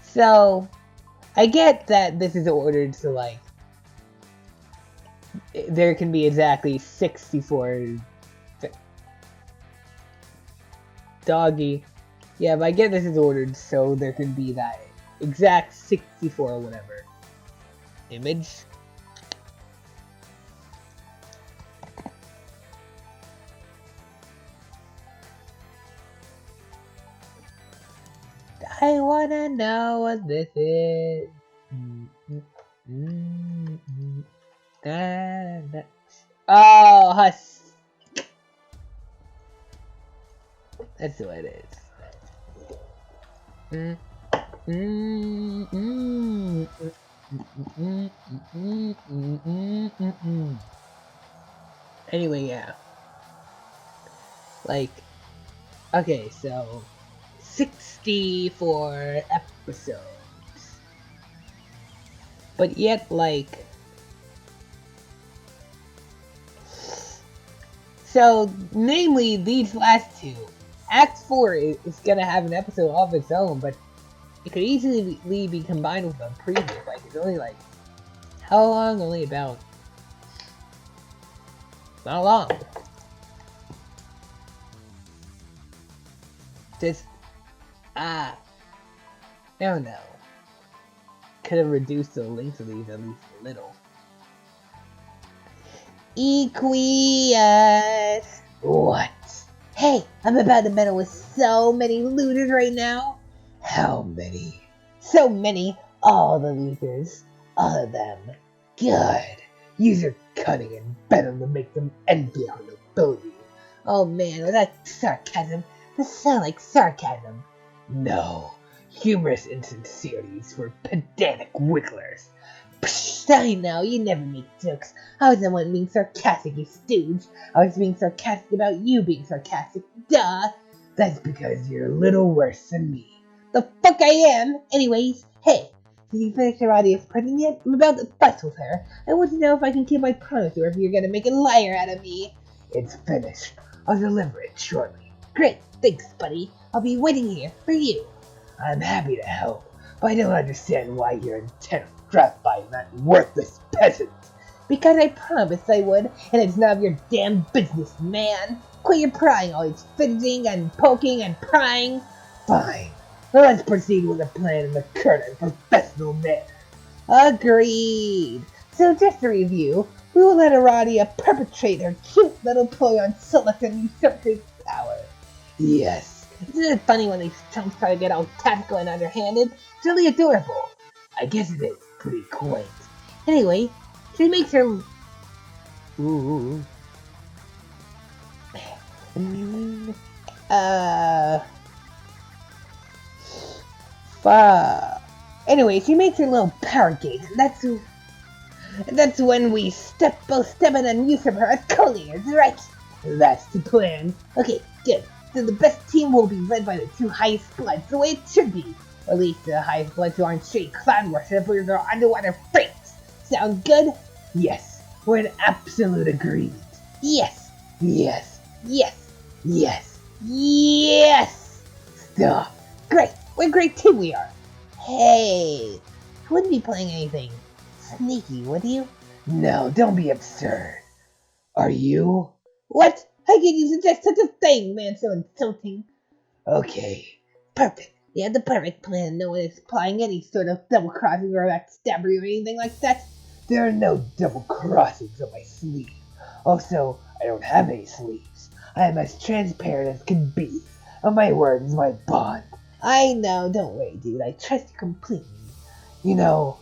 so, I get that this is ordered so, like, there can be exactly 64 doggy. Yeah, but I get this is ordered so there can be that exact 64 or whatever image. I wanna know what this is. Oh, hush. That's what it is. Anyway, yeah. Like, okay, so 64 episodes. But yet, like, so namely these last two. Act 4 is gonna have an episode of its own, but it could easily be combined with the previous. Like, it's only like, how long? Only about, not long. Just, I don't know. Could have reduced the length of these at least a little. Equius! What? Hey, I'm about to meddle with so many looters right now. How many? So many. All the looters. All of them. Good. Use your cunning and venom to make them envy our nobility. Oh man, was that sarcasm? That sounded like sarcasm. No. Humorous insincerities for pedantic wigglers. Psh, I know, you never make jokes. I wasn't one being sarcastic, you stooge. I was being sarcastic about you being sarcastic. Duh. That's because you're a little worse than me. The fuck I am! Anyways, hey, did you finish Herodia's present yet? I'm about to fuss with her. I want to know if I can keep my promise or if you're gonna make a liar out of me. It's finished. I'll deliver it shortly. Great, thanks, buddy. I'll be waiting here for you. I'm happy to help, but I don't understand why you're intent on gratifying that worthless peasant. Because I promised I would, and it's none of your damn business, man. Quit your prying, all this fidgeting and poking and prying. Fine. Well, let's proceed with the plan in the current and professional manner. Agreed. So just to review, we will let Aradia perpetrate her cute little ploy on Solus and usurp his power. Yes. Isn't it funny when these chumps try to get all tactical and underhanded? It's really adorable. I guess it is pretty quaint. Anyway, she makes her... Ooh. Anyway, she makes her little power gate, and that's when we both step in and usurp her as co-leaders, right? That's the plan. Okay, good. So the best team will be led by the two highest bloods, the way it should be. Or at least the highest bloods who aren't shitty clown worshippers or underwater freaks. Sound good? Yes. We're in absolute agreement. Yes. Yes. Yes. Yes. Yes. Stop. Great. What a great team we are. Hey. You wouldn't be playing anything sneaky, would you? No, don't be absurd. Are you? What? How can you suggest such a thing, man? So insulting. Okay. Perfect. You have the perfect plan. No one is applying any sort of double crossing or backstabbery or anything like that. There are no double crossings on my sleeve. Also, I don't have any sleeves. I am as transparent as can be. And my word is my bond. I know. Don't worry, dude. I trust you completely. You know,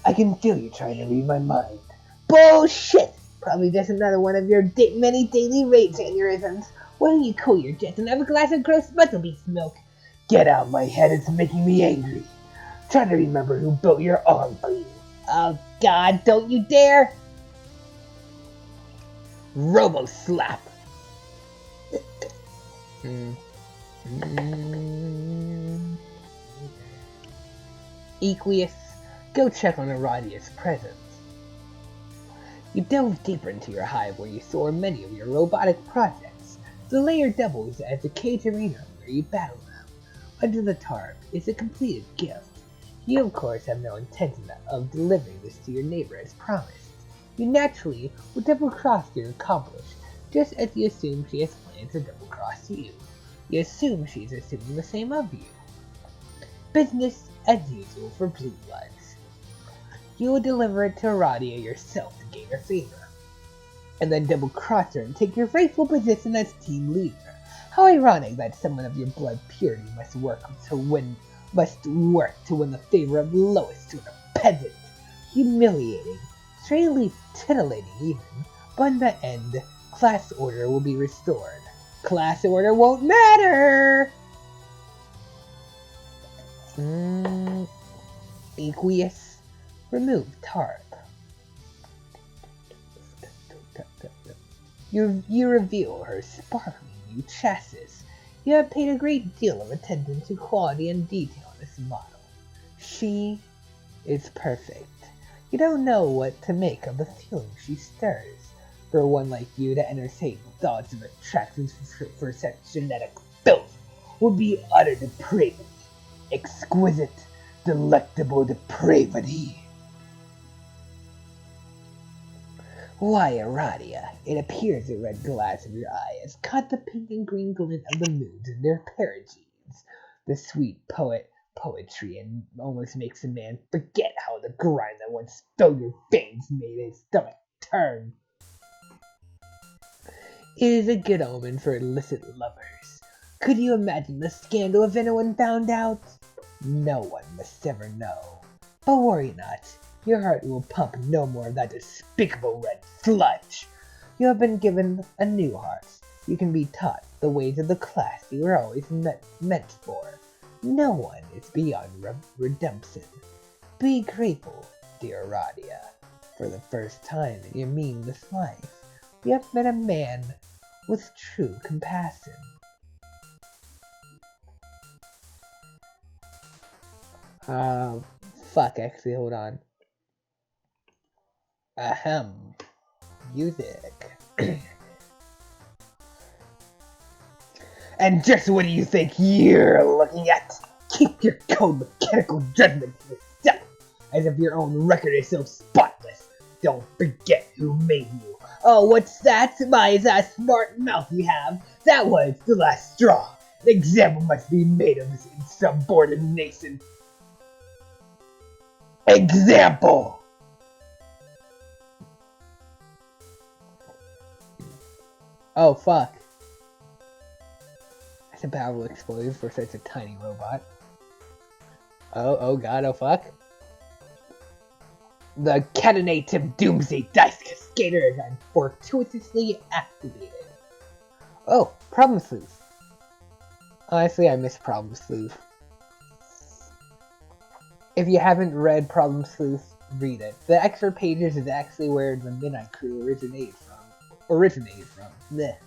I can feel you trying to read my mind. Bullshit! Probably just another one of your many daily rage aneurysms. Why don't you cool your jets and have a glass of gross muscle beast milk? Get out of my head, it's making me angry. Try to remember who built your arm for you. Oh god, don't you dare! Robo slap! Equius, go check on Aradia's presence. You delve deeper into your hive where you store many of your robotic projects. The layer doubles as a cage arena where you battle them. Under the tarp is a completed gift. You of course have no intention of delivering this to your neighbor as promised. You naturally will double-cross your accomplice, just as you assume she has planned to double-cross you. You assume she's assuming the same of you. Business as usual for Blue Bloods. You will deliver it to Aradia yourself to gain her favor, and then double-cross her and take your rightful position as team leader. How ironic that someone of your blood purity must work to win the favor of the lowest sort of peasant. Humiliating, strangely titillating even, but in the end, class order will be restored. Class order won't matter! Aqueous, remove tarp. You reveal her sparkling new chassis. You have paid a great deal of attention to quality and detail in this model. She is perfect. You don't know what to make of the feeling she stirs. For one like you to entertain thoughts of attraction for such genetic filth would be utter depravity. Exquisite, delectable depravity. Why, Aradia, it appears the red glass of your eye has caught the pink and green glint of the moons in their perigenes. The sweet poetry and almost makes a man forget how the grime that once filled your veins made his stomach turn. It is a good omen for illicit lovers. Could you imagine the scandal if anyone found out? No one must ever know. But worry not. Your heart will pump no more of that despicable red sludge. You have been given a new heart. You can be taught the ways of the class you were always meant for. No one is beyond redemption. Be grateful, dear Aradia. For the first time in your meaningless life, you have met a man with true compassion. Fuck, actually, hold on. Ahem. Music. And just what do you think you're looking at? Keep your cold mechanical judgment to yourself, as if your own record is so spotless. Don't forget who made you. Oh, what's that? My, that smart mouth you have. That was the last straw. An example must be made of this insubordination. Example! Oh, fuck. That's a powerful explosion for such a tiny robot. Oh god, oh fuck. The Catinative Doomsday Dice Cascader is fortuitously activated. Oh, Problem Sleuth. Honestly, I miss Problem Sleuth. If you haven't read Problem Sleuth, read it. The extra pages is actually where the Midnight Crew originated from. Blech.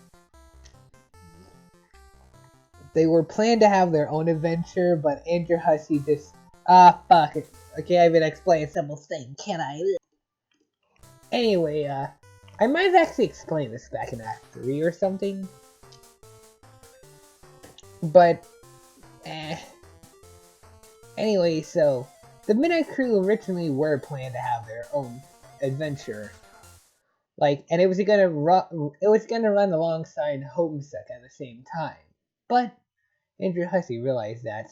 They were planned to have their own adventure, but Andrew Hussey just... fuck it. I can't even explain a simple thing, can I? Anyway, I might have actually explained this back in Act 3 or something. But, Anyway, so, the Midnight Crew originally were planned to have their own adventure. And it was gonna run alongside Homestuck at the same time. But Andrew Hussey realized that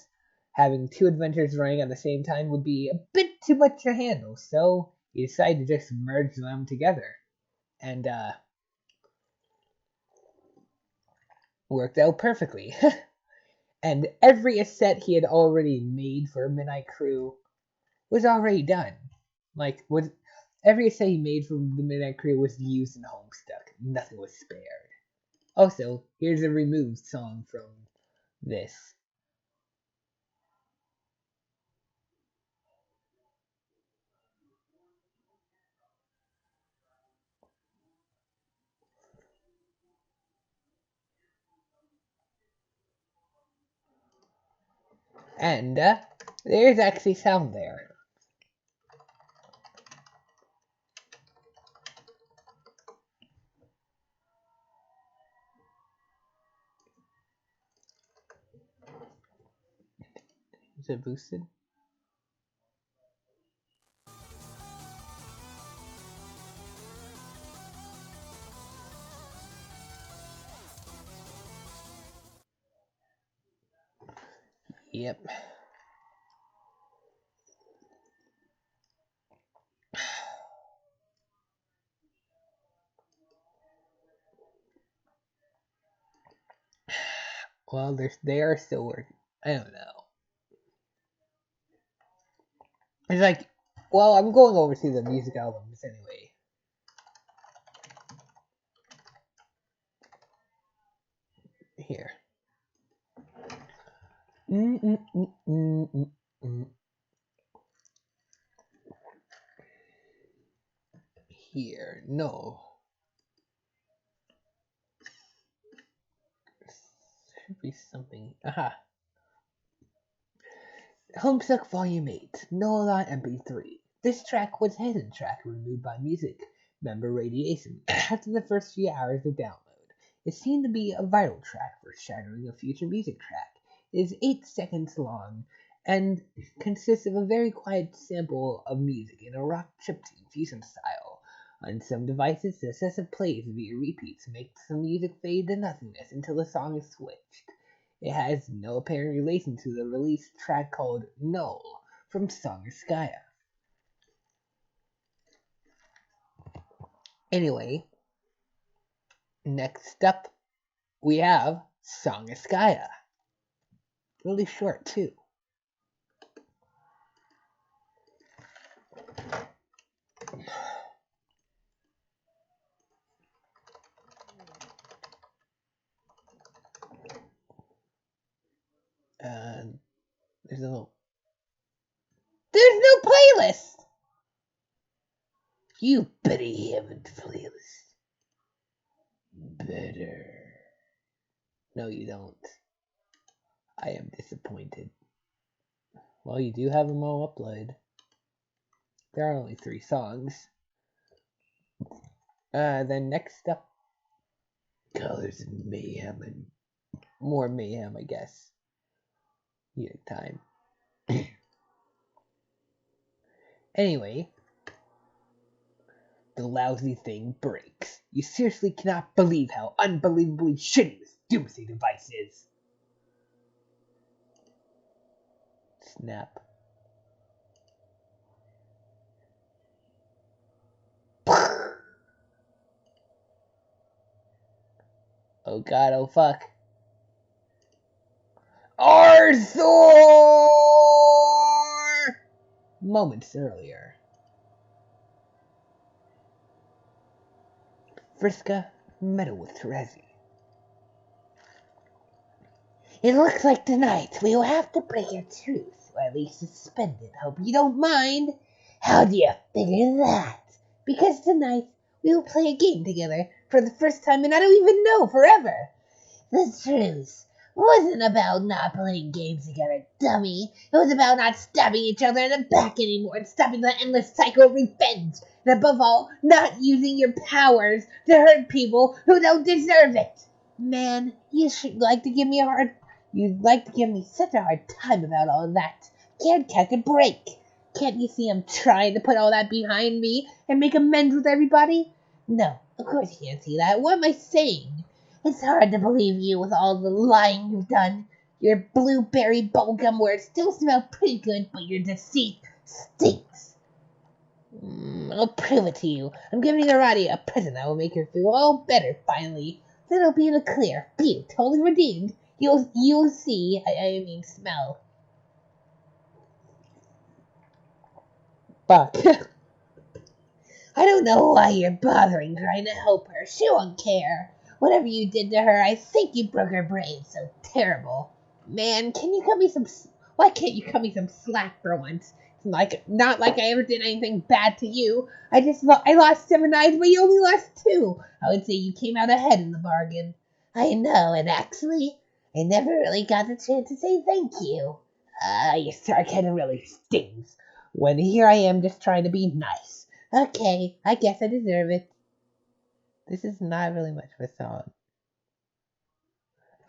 having two adventures running at the same time would be a bit too much to handle, so he decided to just merge them together. And, worked out perfectly. And every asset he had already made for Midnight Crew was already done. Like, was every essay he made from the Midnight Career was used in Homestuck. Nothing was spared. Also, here's a removed song from this. And there's actually sound there. Is it boosted? Yep. Well, they are still working. I don't know. It's like, well, I'm going over to the music albums anyway. Here. Here, no. Should be something. Aha. Homestuck Volume 8, Nola MP3. This track was hidden track removed by music member Radiation after the first few hours of download. It seemed to be a vital track foreshadowing a future music track. It is 8 seconds long and consists of a very quiet sample of music in a rock chiptune fusion style. On some devices, the excessive plays via repeats makes the music fade to nothingness until the song is switched. It has no apparent relation to the released track called Null from Songerskaya. Anyway, next up we have Songerskaya. Really short too. And there's no playlist. You better have a playlist. Better. No, you don't. I am disappointed. Well, you do have them all uploaded. There are only 3 songs. Then next up, Colors and Mayhem and more mayhem, I guess. Music time. Anyway, the lousy thing breaks. You seriously cannot believe how unbelievably shitty this doomsday device is. Snap. Oh god, oh fuck. Arthur! Moments earlier. Vriska met with Terezi. It looks like tonight we will have to break your truth, or at least suspend it. Hope you don't mind. How do you figure that? Because tonight we will play a game together for the first time in I don't even know forever. The truth wasn't about not playing games together, dummy. It was about not stabbing each other in the back anymore and stopping the endless cycle of revenge. And above all, not using your powers to hurt people who don't deserve it. Man, you'd like to give me such a hard time about all that. Can't catch a break. Can't you see I'm trying to put all that behind me and make amends with everybody? No, of course you can't see that. What am I saying? It's hard to believe you with all the lying you've done. Your blueberry bubblegum words still smell pretty good, but your deceit stinks. I'll prove it to you. I'm giving Arati a present that will make her feel all better, finally. Then I'll be in the clear. Be totally redeemed. You'll see, I mean smell. Fuck. I don't know why you're bothering trying to help her. She won't care. Whatever you did to her, I think you broke her brain. So terrible. Man, why can't you cut me some slack for once? Not like I ever did anything bad to you. I lost 7 eyes, but you only lost 2. I would say you came out ahead in the bargain. I know, and actually, I never really got the chance to say thank you. Your sarcasm really stings. When here I am just trying to be nice. Okay, I guess I deserve it. This is not really much of a song.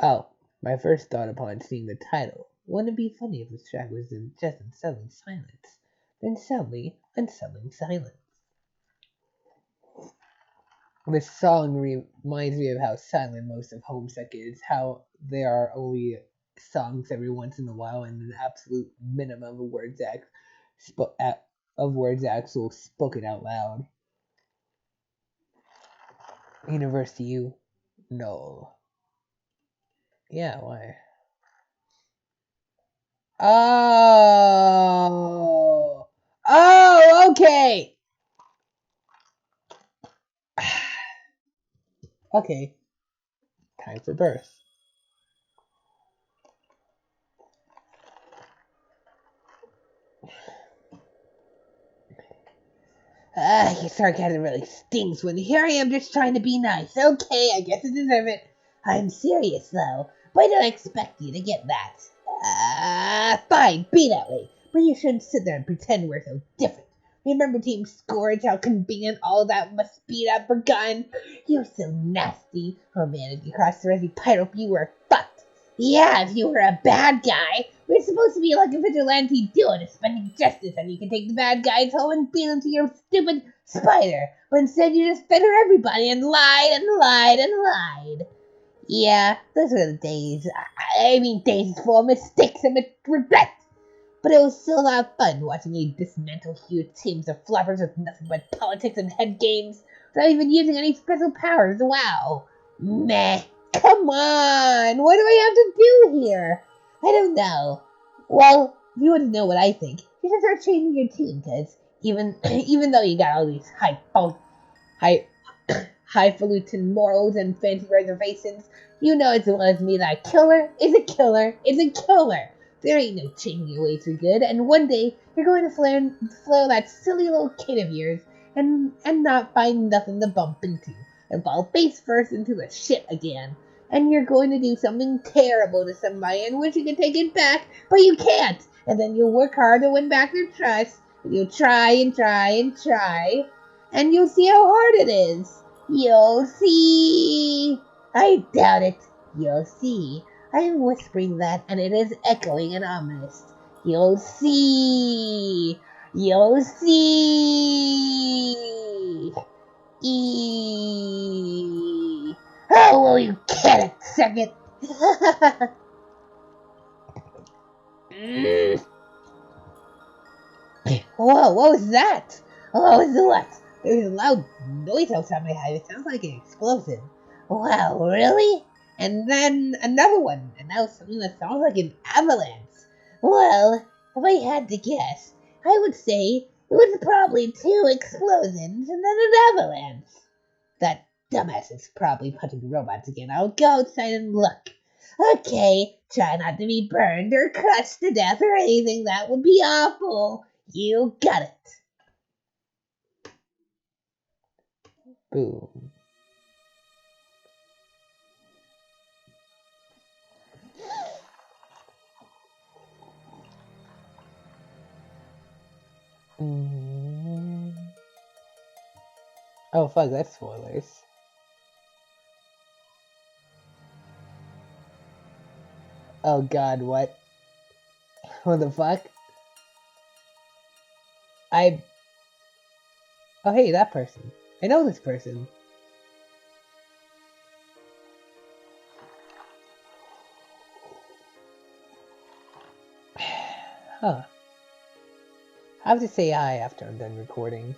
Oh, my first thought upon seeing the title. Wouldn't it be funny if this track was just unsettling silence? Then suddenly, unsettling silence. This song reminds me of how silent most of Homestuck is, how there are only songs every once in a while and an absolute minimum of words actual spoken out loud. Universe U? No. Yeah, why? Oh! Oh, okay! Okay. Time for birth. Your sarcasm really stings when here I am just trying to be nice. Okay, I guess I deserve it. I'm serious, though, but I don't expect you to get that. Fine, be that way, but you shouldn't sit there and pretend we're so different. Remember Team Scourge, how convenient all that must be that forgotten? You're so nasty. Oh man, if you crossed the Resi Pyro, you were fucked. Yeah, if you were a bad guy, we're supposed to be like a vigilante doing suspending justice, and you can take the bad guys home and beat them to your stupid spider. But instead, you just fed her everybody and lied and lied and lied. Yeah, those were the days. I mean, days full of mistakes and regret. But it was still a lot of fun watching you dismantle huge teams of floppers with nothing but politics and head games without even using any special powers. Wow. Meh. Come on. What do I have to do here? I don't know. Well, if you want to know what I think, you should start changing your team, because even though you got all these high highfalutin morals and fancy reservations, you know as well as me that a killer is a killer is a killer. There ain't no changing your ways for good, and one day you're going to flail that silly little kid of yours and not find nothing to bump into, and fall face first into the shit again. And you're going to do something terrible to somebody and wish you could take it back, but you can't. And then you'll work hard to win back their trust, and you'll try and try and try, and you'll see how hard it is. You'll see. I doubt it. You'll see. I am whispering that, and it is echoing and ominous. You'll see. You'll see. Oh, will you get it, second? Whoa, what was that? What was what? There's a loud noise outside my head. It sounds like an explosion. Wow, really? And then another one, and now something that sounds like an avalanche. Well, if I had to guess, I would say it was probably 2 explosions and then an avalanche. That dumbass is probably punching robots again. I'll go outside and look. Okay, try not to be burned or crushed to death or anything. That would be awful. You got it. Boom. Oh fuck, that's spoilers. Oh god, what? What the fuck? Oh hey, that person. I know this person. Huh. I have to say hi after I'm done recording.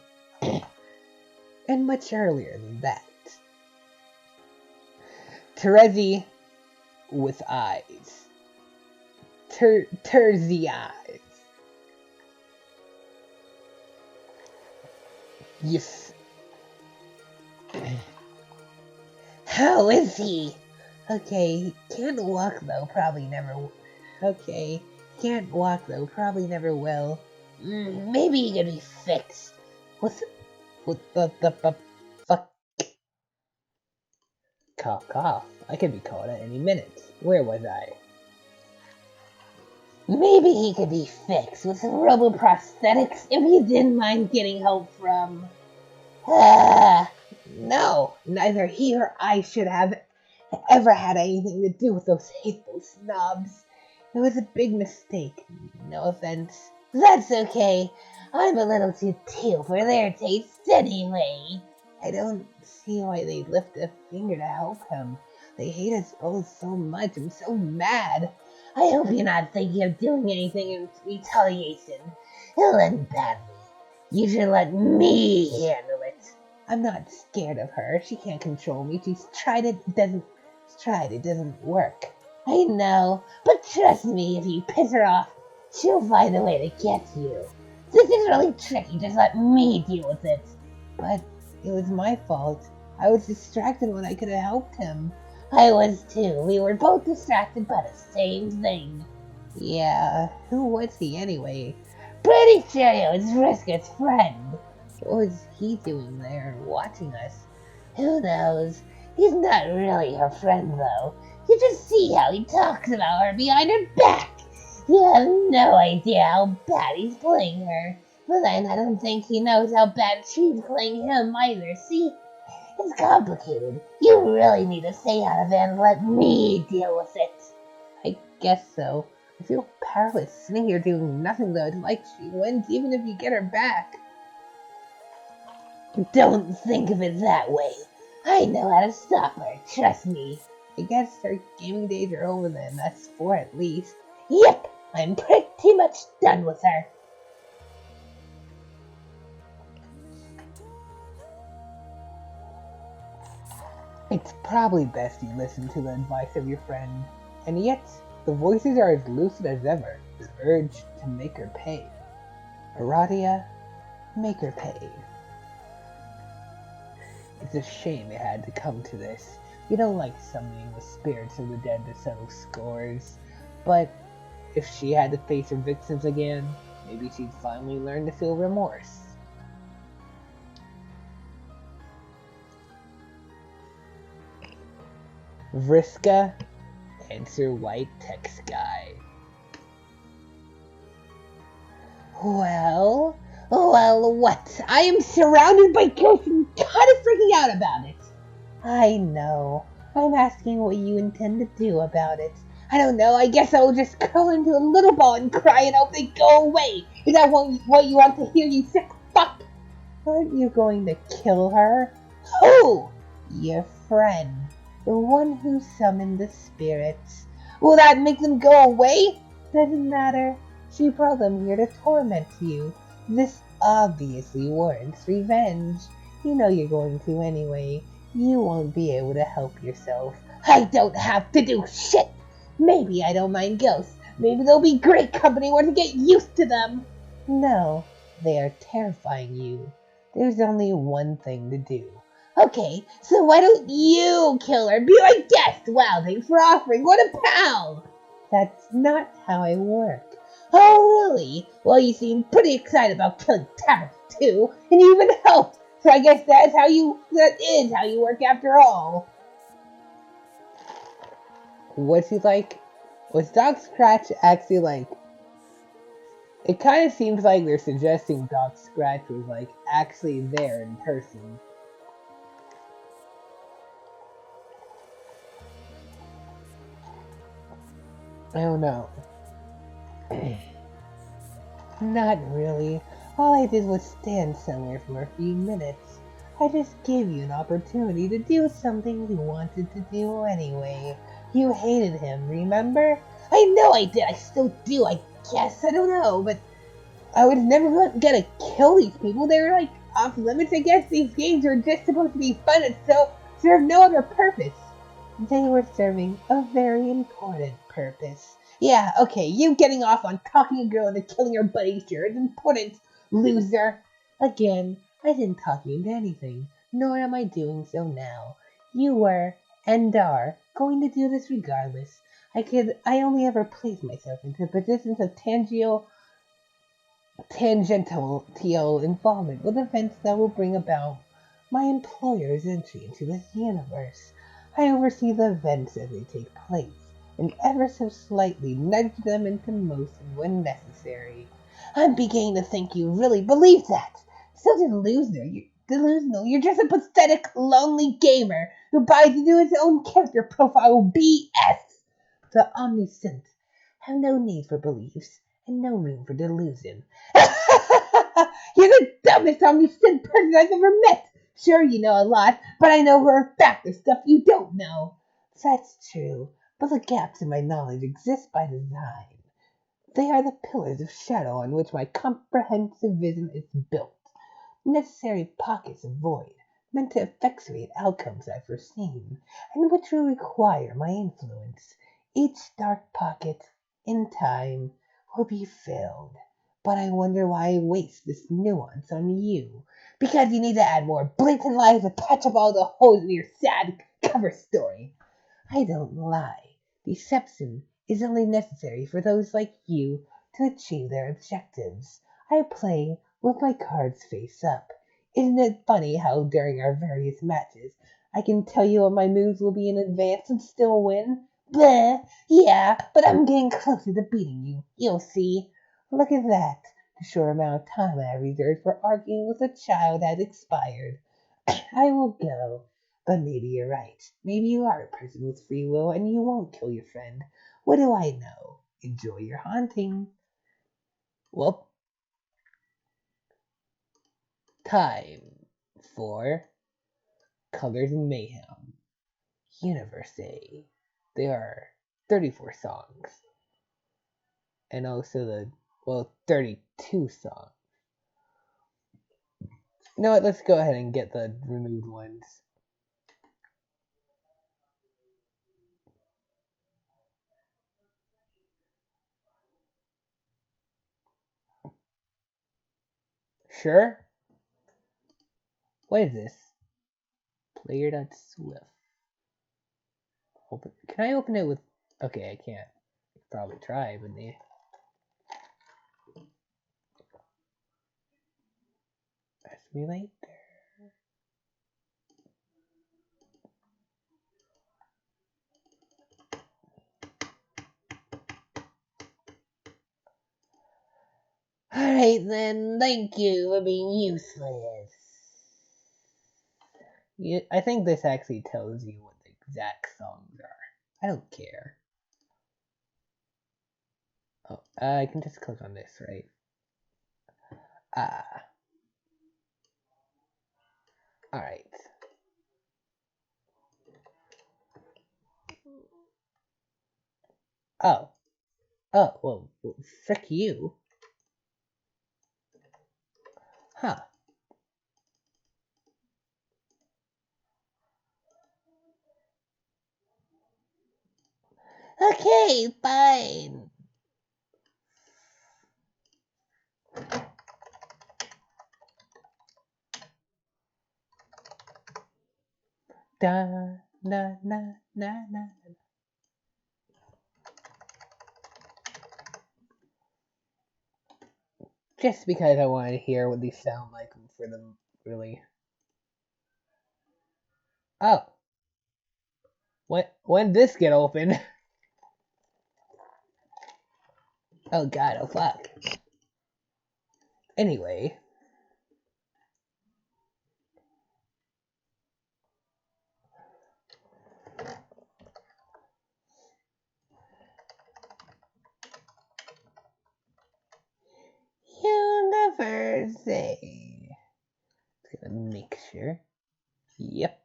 And much earlier than that. Terezi with eyes. Terzi eyes. How is he? Okay, can't walk though, probably never. Okay, can't walk though, probably never will. Maybe he could be fixed. What the fuck? Cough, cough. I could be called at any minute. Where was I? Maybe he could be fixed with some robo-prosthetics if you didn't mind getting help from... No, neither he or I should have ever had anything to do with those hateful snobs. It was a big mistake. No offense. That's okay. I'm a little too teal for their tastes anyway. I don't see why they lift a finger to help him. They hate us both so much. I'm so mad. I hope you're not thinking of doing anything in retaliation. It'll end badly. You should let me handle it. I'm not scared of her. She can't control me. She's tried it. It doesn't work. I know, but trust me, if you piss her off, she'll find a way to get you. This is really tricky. Just let me deal with it. But it was my fault. I was distracted when I could have helped him. I was too. We were both distracted by the same thing. Yeah, who was he anyway? Pretty sure it was Vriska's friend. What was he doing there, watching us? Who knows? He's not really her friend, though. You just see how he talks about her behind her back. You have no idea how bad he's playing her. But then I don't think he knows how bad she's playing him either. See? It's complicated. You really need to stay out of it and let me deal with it. I guess so. I feel powerless sitting here doing nothing though. It's like she wins even if you get her back. Don't think of it that way. I know how to stop her, trust me. I guess her gaming days are over then. That's 4 at least. Yep, I'm pretty much done with her. It's probably best you listen to the advice of your friend. And yet, the voices are as lucid as ever. The urge to make her pay. Aradia, make her pay. It's a shame it had to come to this. You don't like summoning the spirits of the dead to settle scores. But if she had to face her victims again, maybe she'd finally learn to feel remorse. Vriska, answer white text guy. Well, what? I am surrounded by ghosts and kind of freaking out about it. I know. I'm asking what you intend to do about it. I don't know. I guess I will just curl into a little ball and cry and hope they go away. Is that what you want to hear, you sick fuck? Aren't you going to kill her? Who? Your friend. The one who summoned the spirits. Will that make them go away? Doesn't matter. She brought them here to torment you. This obviously warrants revenge. You know you're going to anyway. You won't be able to help yourself. I don't have to do shit. Maybe I don't mind ghosts. Maybe they'll be great company once you get used to them. No, they are terrifying you. There's only one thing to do. Okay, so why don't you kill her? Be my guest! Wow, thanks for offering. What a pal! That's not how I work. Oh, really? Well, you seem pretty excited about killing Tabitha, too, and you even helped. So I guess that is how you work after all. What's he like? Was Doc Scratch actually like... It kind of seems like they're suggesting Doc Scratch was like actually there in person. I don't know. Not really. All I did was stand somewhere for a few minutes. I just gave you an opportunity to do something you wanted to do anyway. You hated him, remember? I know I did. I still do, I guess. I don't know, but I was never gonna kill these people. They were like off limits. I guess these games were just supposed to be fun and so serve no other purpose. They were serving a very important purpose. Yeah, okay, you getting off on talking a girl into killing her buddy sure is important, loser. Again, I didn't talk you into anything. nor am I doing so now. You were, and are, going to do this regardless. I only ever place myself into positions of tangential involvement with events that will bring about my employer's entry into this universe. I oversee the events as they take place, and ever so slightly nudge them into motion when necessary. I'm beginning to think you really believe that. So delusional. You're just a pathetic, lonely gamer who buys into his own character profile BS. The omniscient have no need for beliefs and no room for delusion. You're the dumbest omniscient person I've ever met. Sure, you know a lot, but I know for a fact there's stuff you don't know. That's true, but the gaps in my knowledge exist by design. They are the pillars of shadow on which my comprehensive vision is built. Necessary pockets of void, meant to effectuate outcomes I've foreseen, and which will require my influence. Each dark pocket, in time, will be filled. But I wonder why I waste this nuance on you. Because you need to add more blatant lies to patch up all the holes in your sad cover story. I don't lie. Deception is only necessary for those like you to achieve their objectives. I play with my cards face up. Isn't it funny how during our various matches I can tell you what my moves will be in advance and still win? Bleh, yeah, but I'm getting closer to beating you. You'll see. Look at that. The short amount of time I reserved for arguing with a child has expired. I will go. But maybe you're right. Maybe you are a person with free will and you won't kill your friend. What do I know? Enjoy your haunting. Well, time for Colors and Mayhem. Universe A. There are 34 songs. And also 32 songs. You know what? Let's go ahead and get the removed ones. Sure. What is this? Player.swift. Open. Can I open it with? Okay, I can't. Probably try, but yeah. Simulator. Alright then, thank you for being useless. I think this actually tells you what the exact songs are. I don't care. Oh, I can just click on this, right? Alright. Oh, well, frick you. Huh. Okay, fine. Da, na, na, na, na. Just because I wanted to hear what these sound like for them, really. Oh. When did this get open? Oh god, oh fuck. Anyway. Universe. Just gonna make sure. Yep.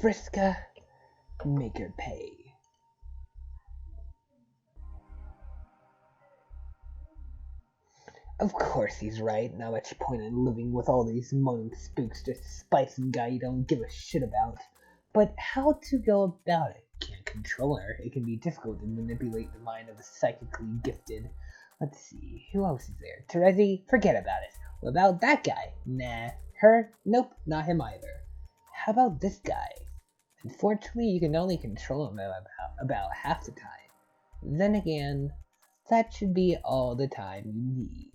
Friska, make her pay. Of course he's right. Not much point in living with all these moaning spooks just to spite some guy you don't give a shit about. But how to go about it? Can't control her. It can be difficult to manipulate the mind of the psychically gifted. Let's see, who else is there? Terezi? Forget about it. What about that guy? Nah. Her? Nope, not him either. How about this guy? Unfortunately, you can only control him about half the time. Then again, that should be all the time you need.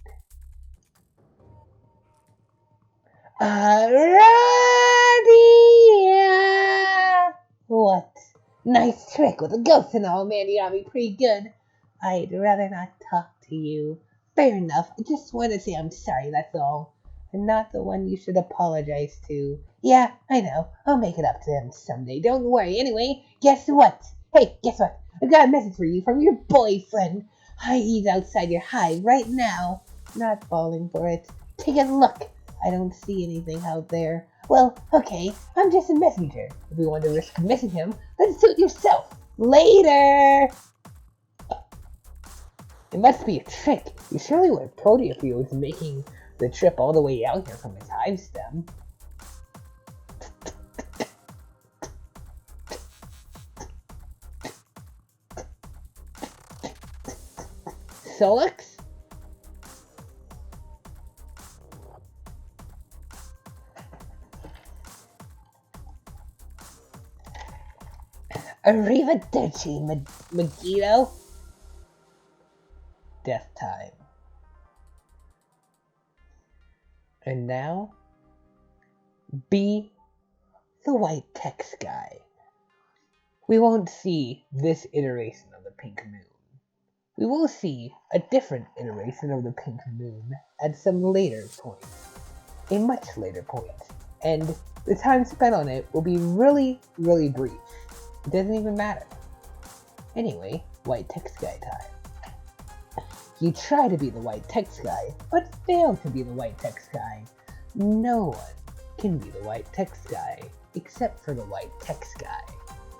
Radia! What? Nice trick with a ghost and all, man. You got me pretty good. I'd rather not talk to you. Fair enough. I just want to say I'm sorry, that's all. I'm not the one you should apologize to. Yeah, I know. I'll make it up to him someday. Don't worry. Anyway, guess what? Hey, guess what? I got a message for you from your boyfriend. He's outside your hive right now. Not falling for it. Take a look. I don't see anything out there. Well, okay, I'm just a messenger. If you want to risk missing him, then suit yourself. Later! It must be a trick. You surely would have told you if he was making the trip all the way out here from his hive stem. Solix? Arrivederci, Magito. Death time. And now, be the white text guy. We won't see this iteration of the pink moon. We will see a different iteration of the pink moon at some later point. A much later point. And the time spent on it will be really, really brief. It doesn't even matter. Anyway, white text guy time. You try to be the white text guy, but fail to be the white text guy. No one can be the white text guy, except for the white text guy.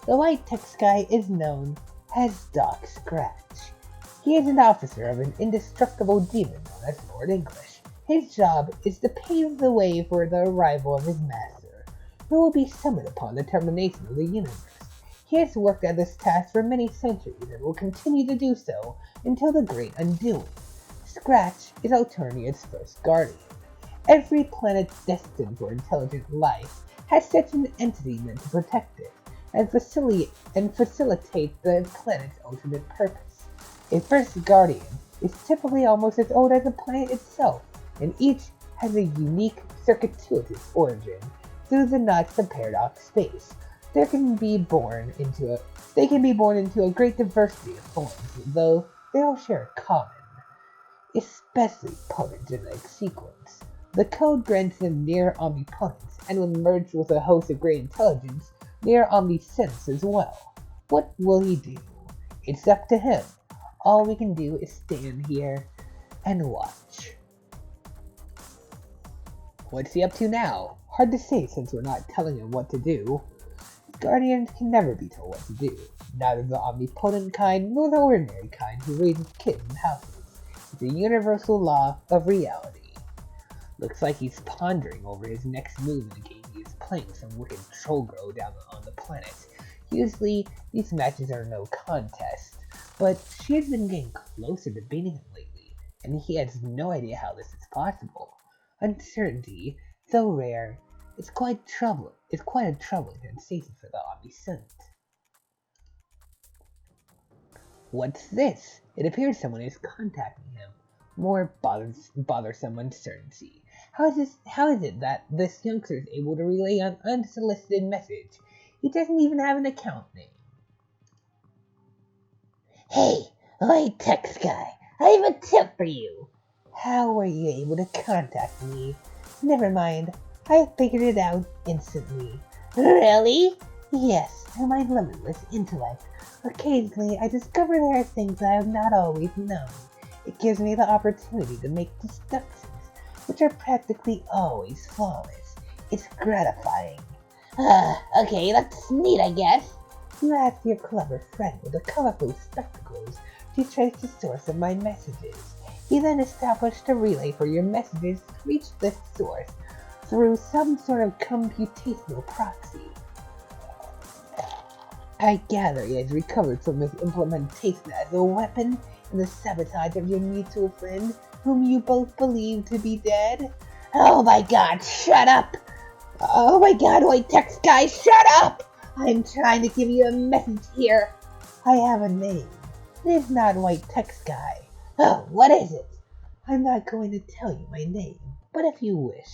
The white text guy is known as Doc Scratch. He is an officer of an indestructible demon known as Lord English. His job is to pave the way for the arrival of his master, who will be summoned upon the termination of the universe. He has worked at this task for many centuries and will continue to do so until the Great Undoing. Scratch is Alternia's first guardian. Every planet destined for intelligent life has such an entity meant to protect it and facilitate the planet's ultimate purpose. A first guardian is typically almost as old as the planet itself, and each has a unique circuitous origin through the nuts of paradox space. They can be born into a great diversity of forms, though they all share a common, especially potent genetic sequence. The code grants them near omnipotence, and when merged with a host of great intelligence, near omniscience as well. What will he do? It's up to him. All we can do is stand here and watch. What's he up to now? Hard to say since we're not telling him what to do. Guardians can never be told what to do, neither the omnipotent kind nor the ordinary kind who raises kids in houses. It's a universal law of reality. Looks like he's pondering over his next move in the game he is playing some wicked troll girl down on the planet. Usually, these matches are no contest, but she has been getting closer to beating him lately, and he has no idea how this is possible. Uncertainty, though rare, it's quite a troubling sensation for the omniscient. What's this? It appears someone is contacting him. More bothersome uncertainty. How is it that this youngster is able to relay an unsolicited message? He doesn't even have an account name. Hey, white text guy, I have a tip for you. How were you able to contact me? Never mind. I figured it out instantly. Really? Yes, through my limitless intellect. Occasionally, I discover there are things I have not always known. It gives me the opportunity to make deductions, which are practically always flawless. It's gratifying. Okay, that's neat, I guess. You asked your clever friend with the colorful spectacles to trace the source of my messages. He then established a relay for your messages to reach this source through some sort of computational proxy. I gather he has recovered from his implementation as a weapon and the sabotage of your mutual friend, whom you both believe to be dead? Oh my god, shut up! Oh my god, white text guy, shut up! I'm trying to give you a message here. I have a name. It is not white text guy. Oh, what is it? I'm not going to tell you my name, but if you wish,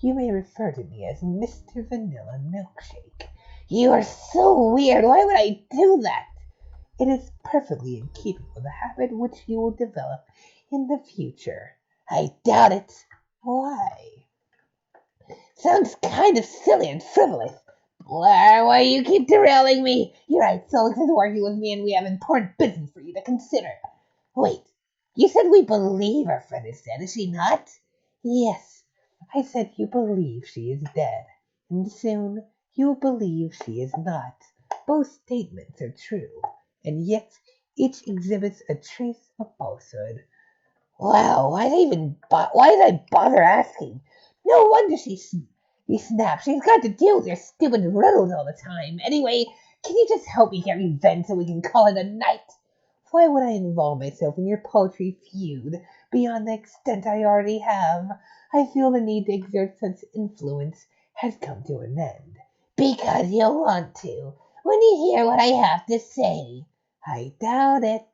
you may refer to me as Mr. Vanilla Milkshake. You are so weird. Why would I do that? It is perfectly in keeping with a habit which you will develop in the future. I doubt it. Why? Sounds kind of silly and frivolous. Blair, why you keep derailing me? You're right, Solix is working with me and we have important business for you to consider. Wait, you said we believe our friend is dead, is she not? Yes, I said you believe she is dead, and soon you will believe she is not. Both statements are true, and yet each exhibits a trace of falsehood. Wow, why did I bother asking? No wonder she snapped. She's got to deal with your stupid riddles all the time. Anyway, can you just help me get revenge so we can call it a night? Why would I involve myself in your paltry feud beyond the extent I already have? I feel the need to exert such influence has come to an end. Because you'll want to, when you hear what I have to say. I doubt it.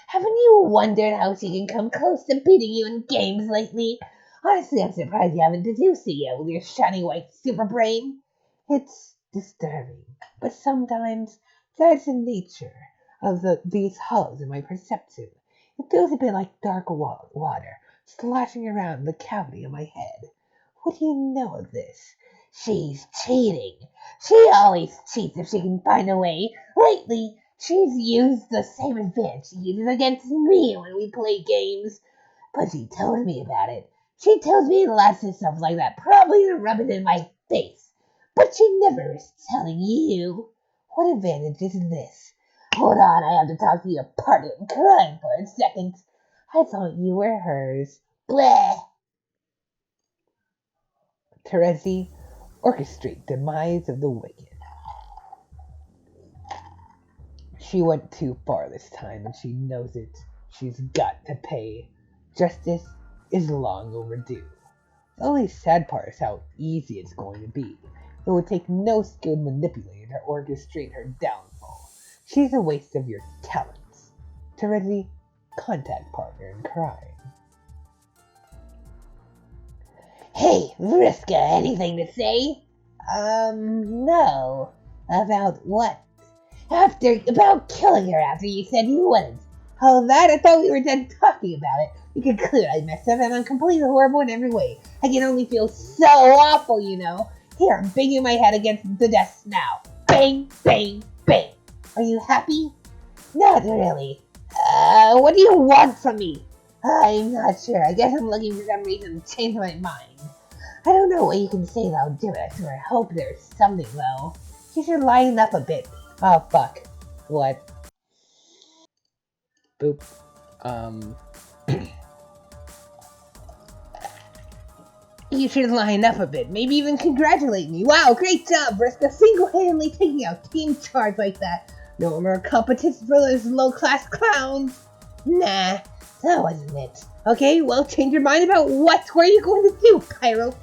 Haven't you wondered how she can come close to beating you in games lately? Honestly, I'm surprised you haven't deduced it yet with your shiny white super brain. It's disturbing, but sometimes that's the nature of these hollows in my perception. It feels a bit like dark water sloshing around the cavity of my head. What do you know of this? She's cheating. She always cheats if she can find a way. Lately, she's used the same advantage she uses against me when we play games. But she told me about it. She tells me lots of stuff like that, probably to rub it in my face. But she never is telling you. What advantage is this? Hold on, I have to talk to your partner in crime for a second. I thought you were hers. Bleh. Terezi, orchestrate demise of the wicked. She went too far this time, and she knows it. She's got to pay. Justice is long overdue. The only sad part is how easy it's going to be. It would take no skilled manipulator to orchestrate her downfall. She's a waste of your talents. Terezi, contact partner in crime. Hey, Vriska, anything to say? No. About what? About killing her after you said you wouldn't. Oh, that? I thought we were done talking about it. You can clear I messed up and I'm completely horrible in every way. I can only feel so awful, you know. Here, I'm banging my head against the desk now. Bang, bang, bang. Are you happy? Not really. What do you want from me? I'm not sure. I guess I'm looking for some reason to change my mind. I don't know what you can say that'll do it, or I hope there's something, though. You should lighten up a bit. Oh, fuck. What? Boop. You should line up a bit. Maybe even congratulate me. Wow, great job, Vriska. Single-handedly taking out team charge like that. No more competition for those low-class clowns. Nah, that wasn't it. Okay, well, change your mind about what? What are you going to do, Pyro?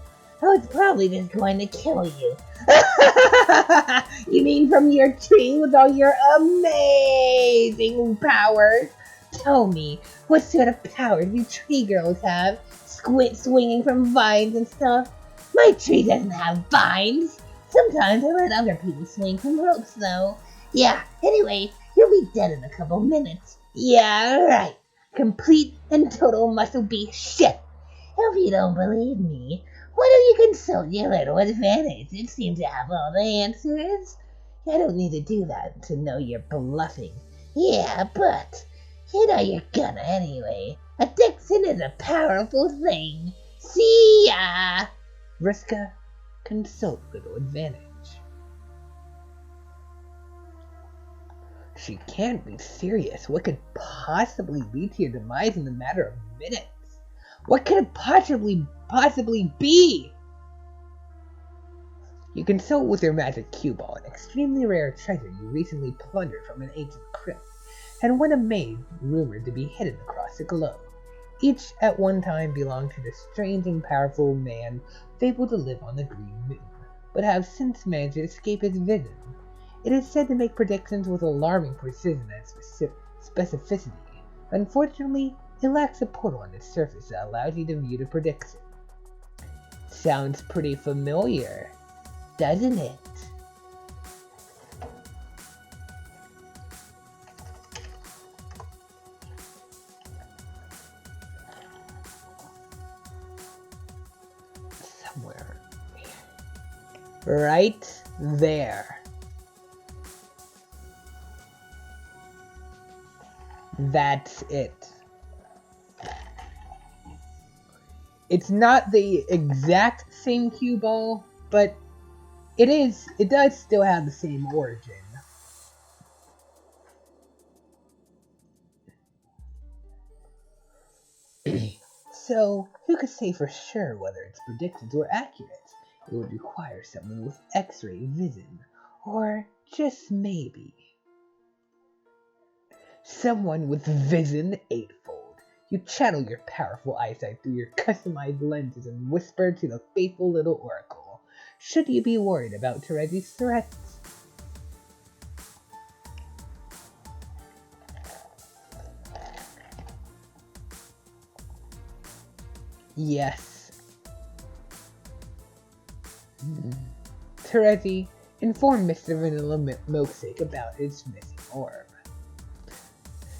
I was probably just going to kill you. You mean from your tree with all your amazing powers? Tell me, what sort of powers do tree girls have? Swinging from vines and stuff? My tree doesn't have vines. Sometimes I let other people swing from ropes, though. Yeah, anyway, you'll be dead in a couple minutes. Yeah, right. Complete and total muscle beast shit. If you don't believe me, why don't you consult your little advantage? It seems to have all the answers. I don't need to do that to know you're bluffing. Yeah, but you know you're gonna anyway. Addiction is a powerful thing. See ya! Vriska, consult little advantage. She can't be serious. What could possibly lead to your demise in a matter of minutes? What could it possibly be? You consult with your magic cue ball, an extremely rare treasure you recently plundered from an ancient crypt. had won a maid rumored to be hidden across the globe. Each at one time belonged to the strange and powerful man fabled to live on the Green Moon, but have since managed to escape his vision. It is said to make predictions with alarming precision and specificity. Unfortunately, it lacks a portal on its surface that allows you to view the prediction. Sounds pretty familiar, doesn't it? Somewhere right there. That's it. It's not the exact same cue ball, but it does still have the same origin. So, who could say for sure whether its predictions were accurate? It would require someone with X-ray vision, or just maybe someone with vision eightfold. You channel your powerful eyesight through your customized lenses and whisper to the faithful little oracle. Should you be worried about Terezi's threats? Yes. Terezi, inform Mr. Vanilla Milkshake about his missing orb.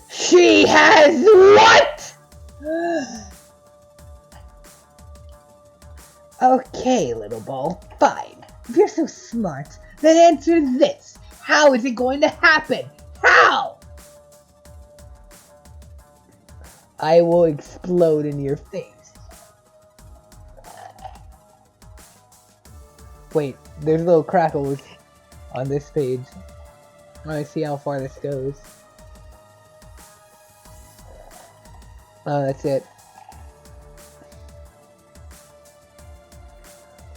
She has what? Okay, little ball, fine. If you're so smart, then answer this. How is it going to happen? How? I will explode in your face. Wait, there's little crackles on this page. I want to see how far this goes. Oh, that's it.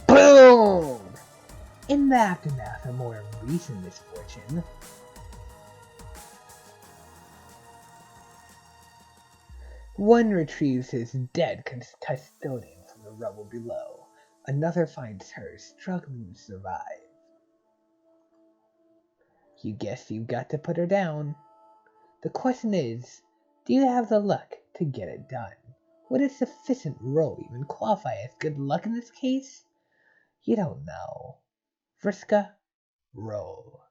Boom! In the aftermath of more recent misfortune, one retrieves his dead custodian from the rubble below. Another finds her struggling to survive. You guess you've got to put her down. The question is, do you have the luck to get it done? Would a sufficient roll even qualify as good luck in this case? You don't know. Vriska, roll.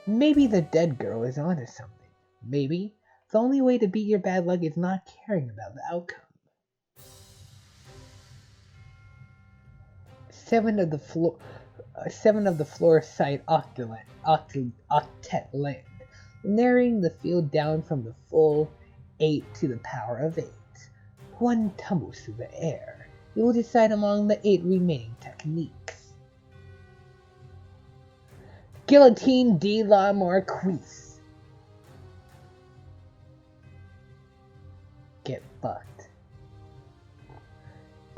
Maybe the dead girl is onto something. Maybe the only way to beat your bad luck is not caring about the outcome. 7 of the floor site octet land, narrowing the field down from the full 8 to the power of 8. 1 tumbles through the air. You will decide among the 8 remaining techniques. Guillotine de la Marquise. Get fucked.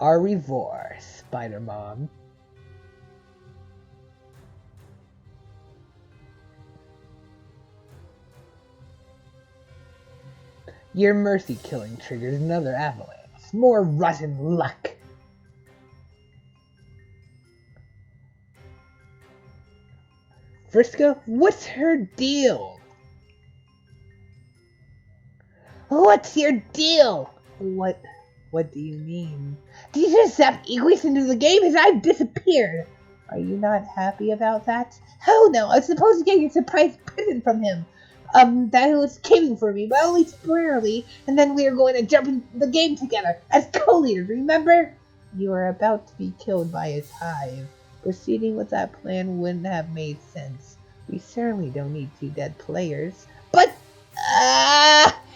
Au revoir, Spider Mom. Your mercy killing triggers another avalanche. More rotten luck. Vriska, what's her deal? What's your deal? What do you mean? Did you just zap Equus into the game as I've disappeared? Are you not happy about that? Hell no, I was supposed to get your surprise present from him. That he was caving for me, but only temporarily, and then we were going to jump in the game together as co-leaders, remember? You were about to be killed by his hive. Proceeding with that plan wouldn't have made sense. We certainly don't need 2 dead players. But,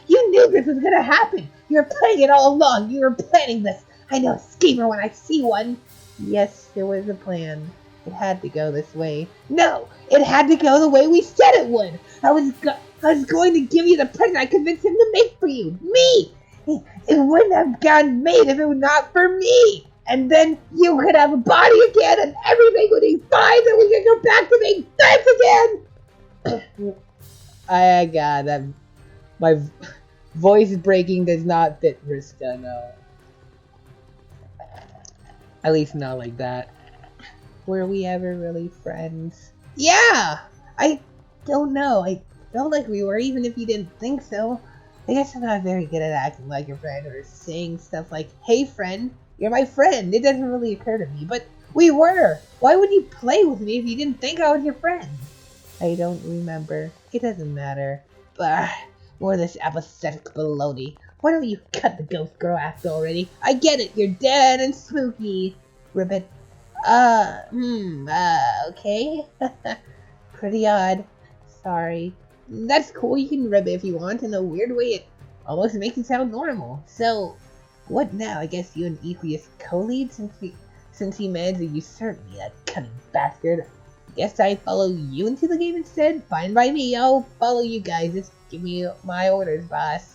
you knew this was gonna happen! You were planning it all along! You were planning this! I know a schemer when I see one! Yes, there was a plan. It had to go this way. No! It had to go the way we said it would! I was going to give you the present I convinced him to make for you! Me! It wouldn't have gotten made if it were not for me! And then you could have a body again and everything would be fine and we could go back to being friends again! God, my voice breaking does not fit Rista, no. At least not like that. Were we ever really friends? Yeah! I don't know. I felt like we were, even if you didn't think so. I guess I'm not very good at acting like your friend or saying stuff like, hey friend, you're my friend. It doesn't really occur to me, but we were. Why would you play with me if you didn't think I was your friend? I don't remember. It doesn't matter. Bah, more of this apathetic baloney. Why don't you cut the ghost girl act already? I get it, you're dead and spooky. Ribbit. Okay. Pretty odd. Sorry. That's cool, you can rib it if you want. In a weird way, it almost makes it sound normal. So, what now? I guess you and Equius co-lead since he managed to usurp me, that cunning bastard. Guess I follow you into the game instead? Fine by me, I'll follow you guys. Just give me my orders, boss.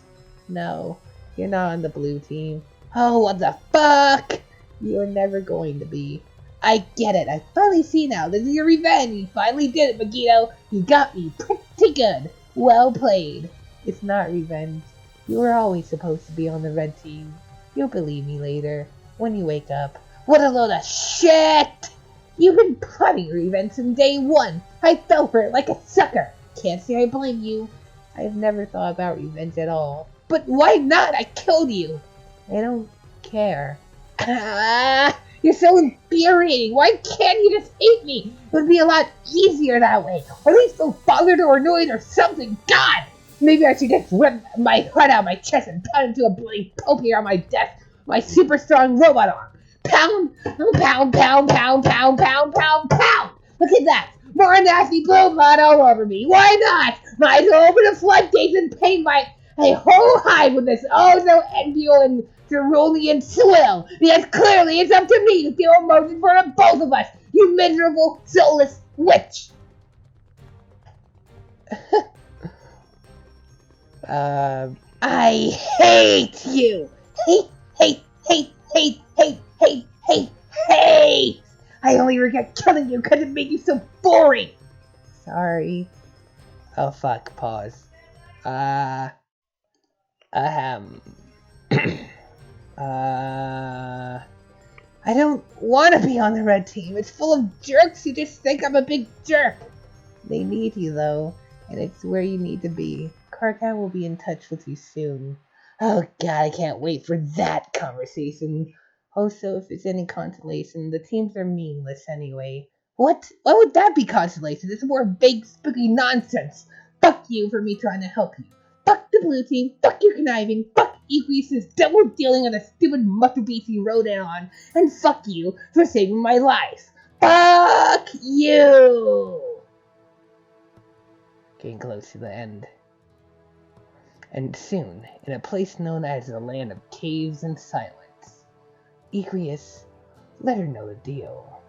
No, you're not on the blue team. Oh, what the fuck? You're never going to be. I get it. I finally see now. This is your revenge. You finally did it, Magito. You got me pretty good. Well played. It's not revenge. You were always supposed to be on the red team. You'll believe me later, when you wake up. What a load of shit! You've been plotting revenge from day one. I fell for it like a sucker. Can't say I blame you. I've never thought about revenge at all. But why not? I killed you. I don't care. You're so infuriating. Why can't you just hate me? It would be a lot easier that way. Or at least feel bothered or annoyed or something. God! Maybe I should just rip my heart out of my chest and pound into a bloody pulp here on my desk. My super strong robot arm. Pound, pound, pound, pound, pound, pound, pound, pound. Look at that. More nasty blue blood all over me. Why not? Might as well open the floodgates and paint my whole hide with this oh so enviable and cerulean swill. Because clearly it's up to me to feel emotion for the both of us. You miserable, soulless witch. I hate you. Hate, hate, hate, hate, hate, hate, hate, hate. I only regret killing you because it made you so boring. Sorry. Oh fuck, pause. Ahem. I don't want to be on the red team. It's full of jerks who just think I'm a big jerk. They need you though, and it's where you need to be. Karkat will be in touch with you soon. Oh god, I can't wait for that conversation. Also, if it's any consolation, the teams are meaningless anyway. What? Why would that be consolation? It's more vague, spooky nonsense. Fuck you for me trying to help you. Fuck the blue team. Fuck your conniving. Fuck Equius' double dealing on the stupid masterpiece he rode in on. And fuck you for saving my life. Fuck you! Getting close to the end. And soon, in a place known as the land of caves and silence, Equius let her know the deal.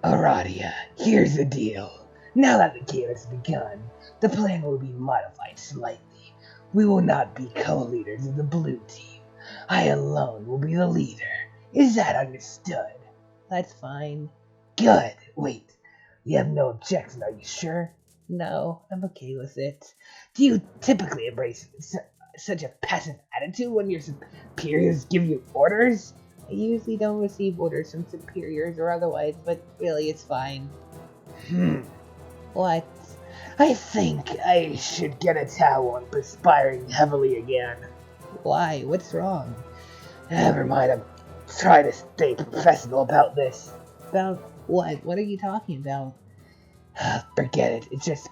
Aradia, here's the deal. Now that the game has begun, the plan will be modified slightly. We will not be co-leaders of the blue team. I alone will be the leader. Is that understood? That's fine. Good. Wait, you have no objection, are you sure? No, I'm okay with it. Do you typically embrace such a passive attitude when your superiors give you orders? I usually don't receive orders from superiors or otherwise, but really it's fine. What? I think I should get a towel on perspiring heavily again. Why? What's wrong? Never mind, I'm trying to stay professional about this. About what? What are you talking about? Forget it. It's just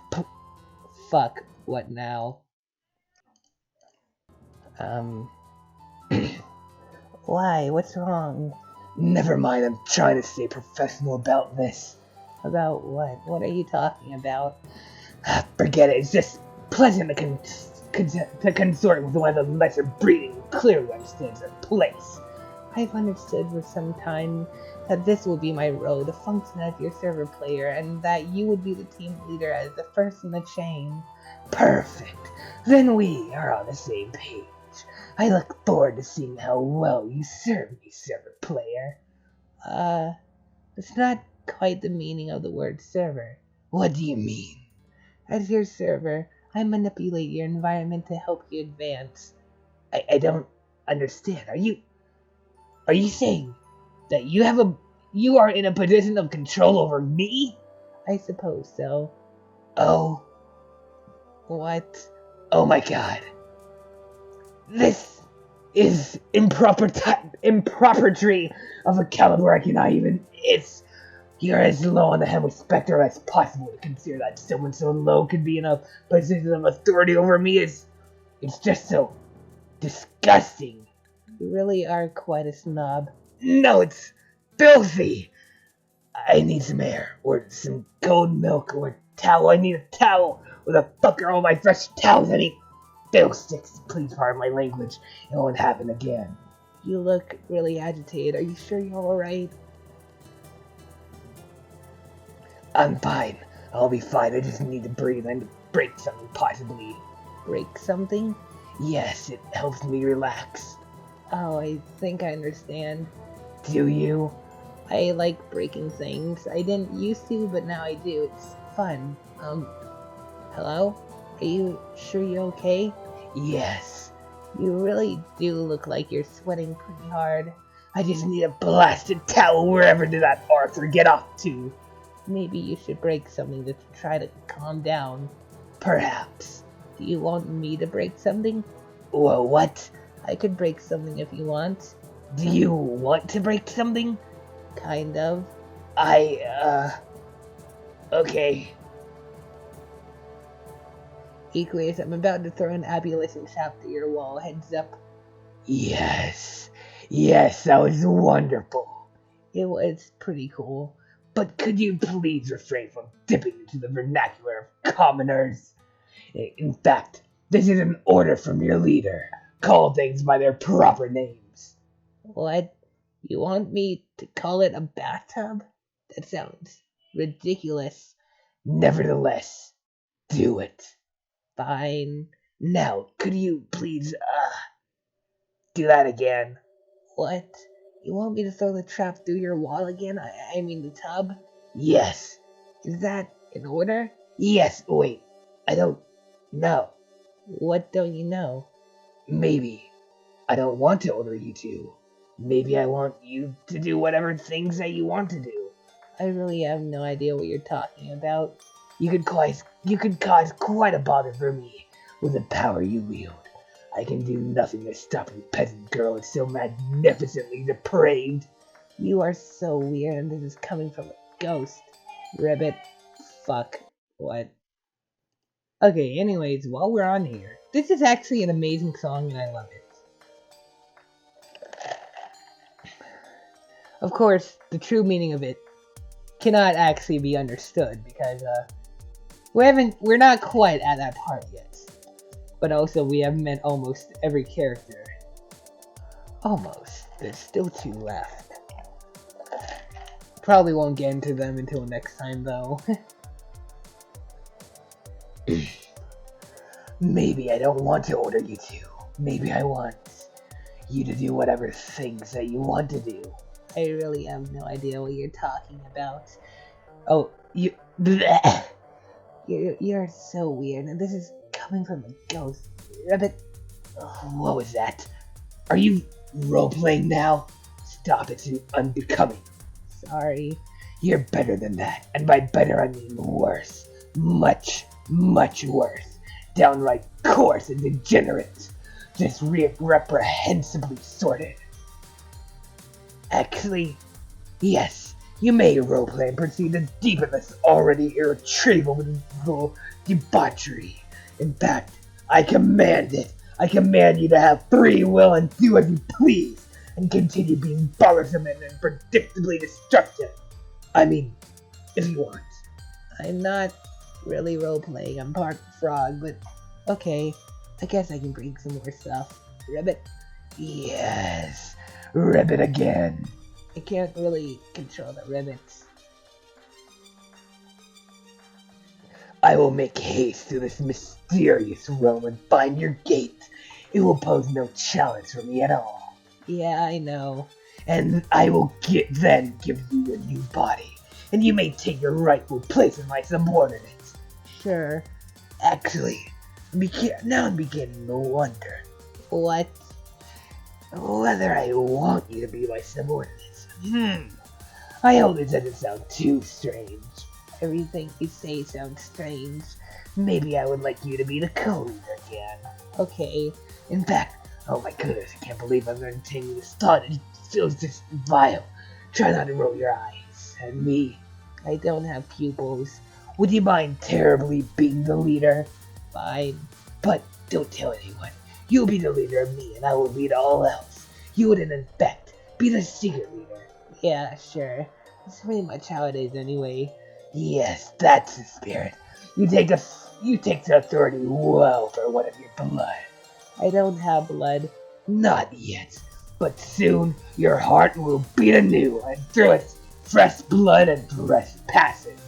fuck. What now? Why? What's wrong? Never mind. I'm trying to stay professional about this. About what? What are you talking about? Forget it. It's just pleasant to consort with one of the lesser breeding who clearly understands their place. I've understood for some time that this will be my role to function as your server player, and that you would be the team leader as the first in the chain. Perfect. Then we are on the same page. I look forward to seeing how well you serve me, server player. That's not quite the meaning of the word server. What do you mean? As your server, I manipulate your environment to help you advance. I don't understand. Are you saying that you are in a position of control over me? I suppose so. Oh. What? Oh my god. This is improperty of a caliber I cannot even. You're as low on the heavy spectrum as possible to consider that someone so low could be in a position of authority over me. It's just so disgusting. You really are quite a snob. No, it's filthy. I need some air, or some cold milk, or a towel. I need a towel. Where the fuck are all my fresh towels? I need fiddle sticks. Please pardon my language. It won't happen again. You look really agitated. Are you sure you're alright? I'm fine. I'll be fine. I just need to breathe. I need to break something, possibly. Break something? Yes, it helps me relax. Oh, I think I understand. Do you? I like breaking things. I didn't used to, but now I do. It's fun. Hello? Are you sure you're okay? Yes. You really do look like you're sweating pretty hard. I just need a blasted towel. Wherever did that Arthur get off to? Maybe you should break something to try to calm down. Perhaps. Do you want me to break something? Well, what? I could break something if you want. Do you want to break something? Kind of. Okay. Aqueous, I'm about to throw an abolition shaft through your wall. Heads up. Yes, that was wonderful. It was pretty cool. But could you please refrain from dipping into the vernacular of commoners? In fact, this is an order from your leader. Call things by their proper names. What? You want me to call it a bathtub? That sounds ridiculous. Nevertheless, do it. Fine. Now, could you please, do that again? What? You want me to throw the trap through your wall again? I mean the tub? Yes. Is that in order? Yes, wait. I don't know. What don't you know? Maybe I don't want to order you to. Maybe I want you to do whatever things that you want to do. I really have no idea what you're talking about. You could cause quite a bother for me with the power you wield. I can do nothing to stop you, peasant girl. It's so magnificently depraved. You are so weird, and this is coming from a ghost. Ribbit. Fuck. What? Okay, anyways, while we're on here, this is actually an amazing song, and I love it. Of course, the true meaning of it cannot actually be understood, because, we're not quite at that part yet. But also, we have met almost every character. Almost. There's still 2 left. Probably won't get into them until next time, though. Maybe I don't want to order you to. Maybe I want you to do whatever things that you want to do. I really have no idea what you're talking about. Oh, you're so weird, and this is coming from a ghost. Rabbit. What was that? Are you role-playing now? Stop, it's unbecoming. Sorry. You're better than that, and by better I mean worse. Much, much worse. Downright coarse and degenerate. Just reprehensibly sorted. Actually, yes, you may roleplay and proceed to deepen this already irretrievable debauchery. In fact, I command it. I command you to have free will and do as you please, and continue being bothersome and predictably destructive. I mean, if you want. I'm not really role-playing, I'm part frog, but okay, I guess I can bring some more stuff. Ribbit? Yes, Ribbit again. I can't really control the ribbons. I will make haste to this mysterious realm and find your gate. It will pose no challenge for me at all. Yeah, I know. And I will then give you a new body, and you may take your rightful place as my subordinate. Sure. Actually, now I'm beginning to wonder What? whether I want you to be my subordinate. I hope it doesn't sound too strange. Everything you say sounds strange. Maybe I would like you to be the co-leader again. Okay. In fact, oh my goodness, I can't believe I'm entertaining this thought. It feels just vile. Try not to roll your eyes at me. I don't have pupils. Would you mind terribly being the leader? Fine. But don't tell anyone. You'll be the leader of me, and I will lead all else. You would, in fact, be the secret leader. Yeah, sure. That's pretty much how it is anyway. Yes, that's the spirit. You take the authority well for one of your blood. I don't have blood. Not yet, but soon your heart will beat anew, and through it, fresh blood and breath passes.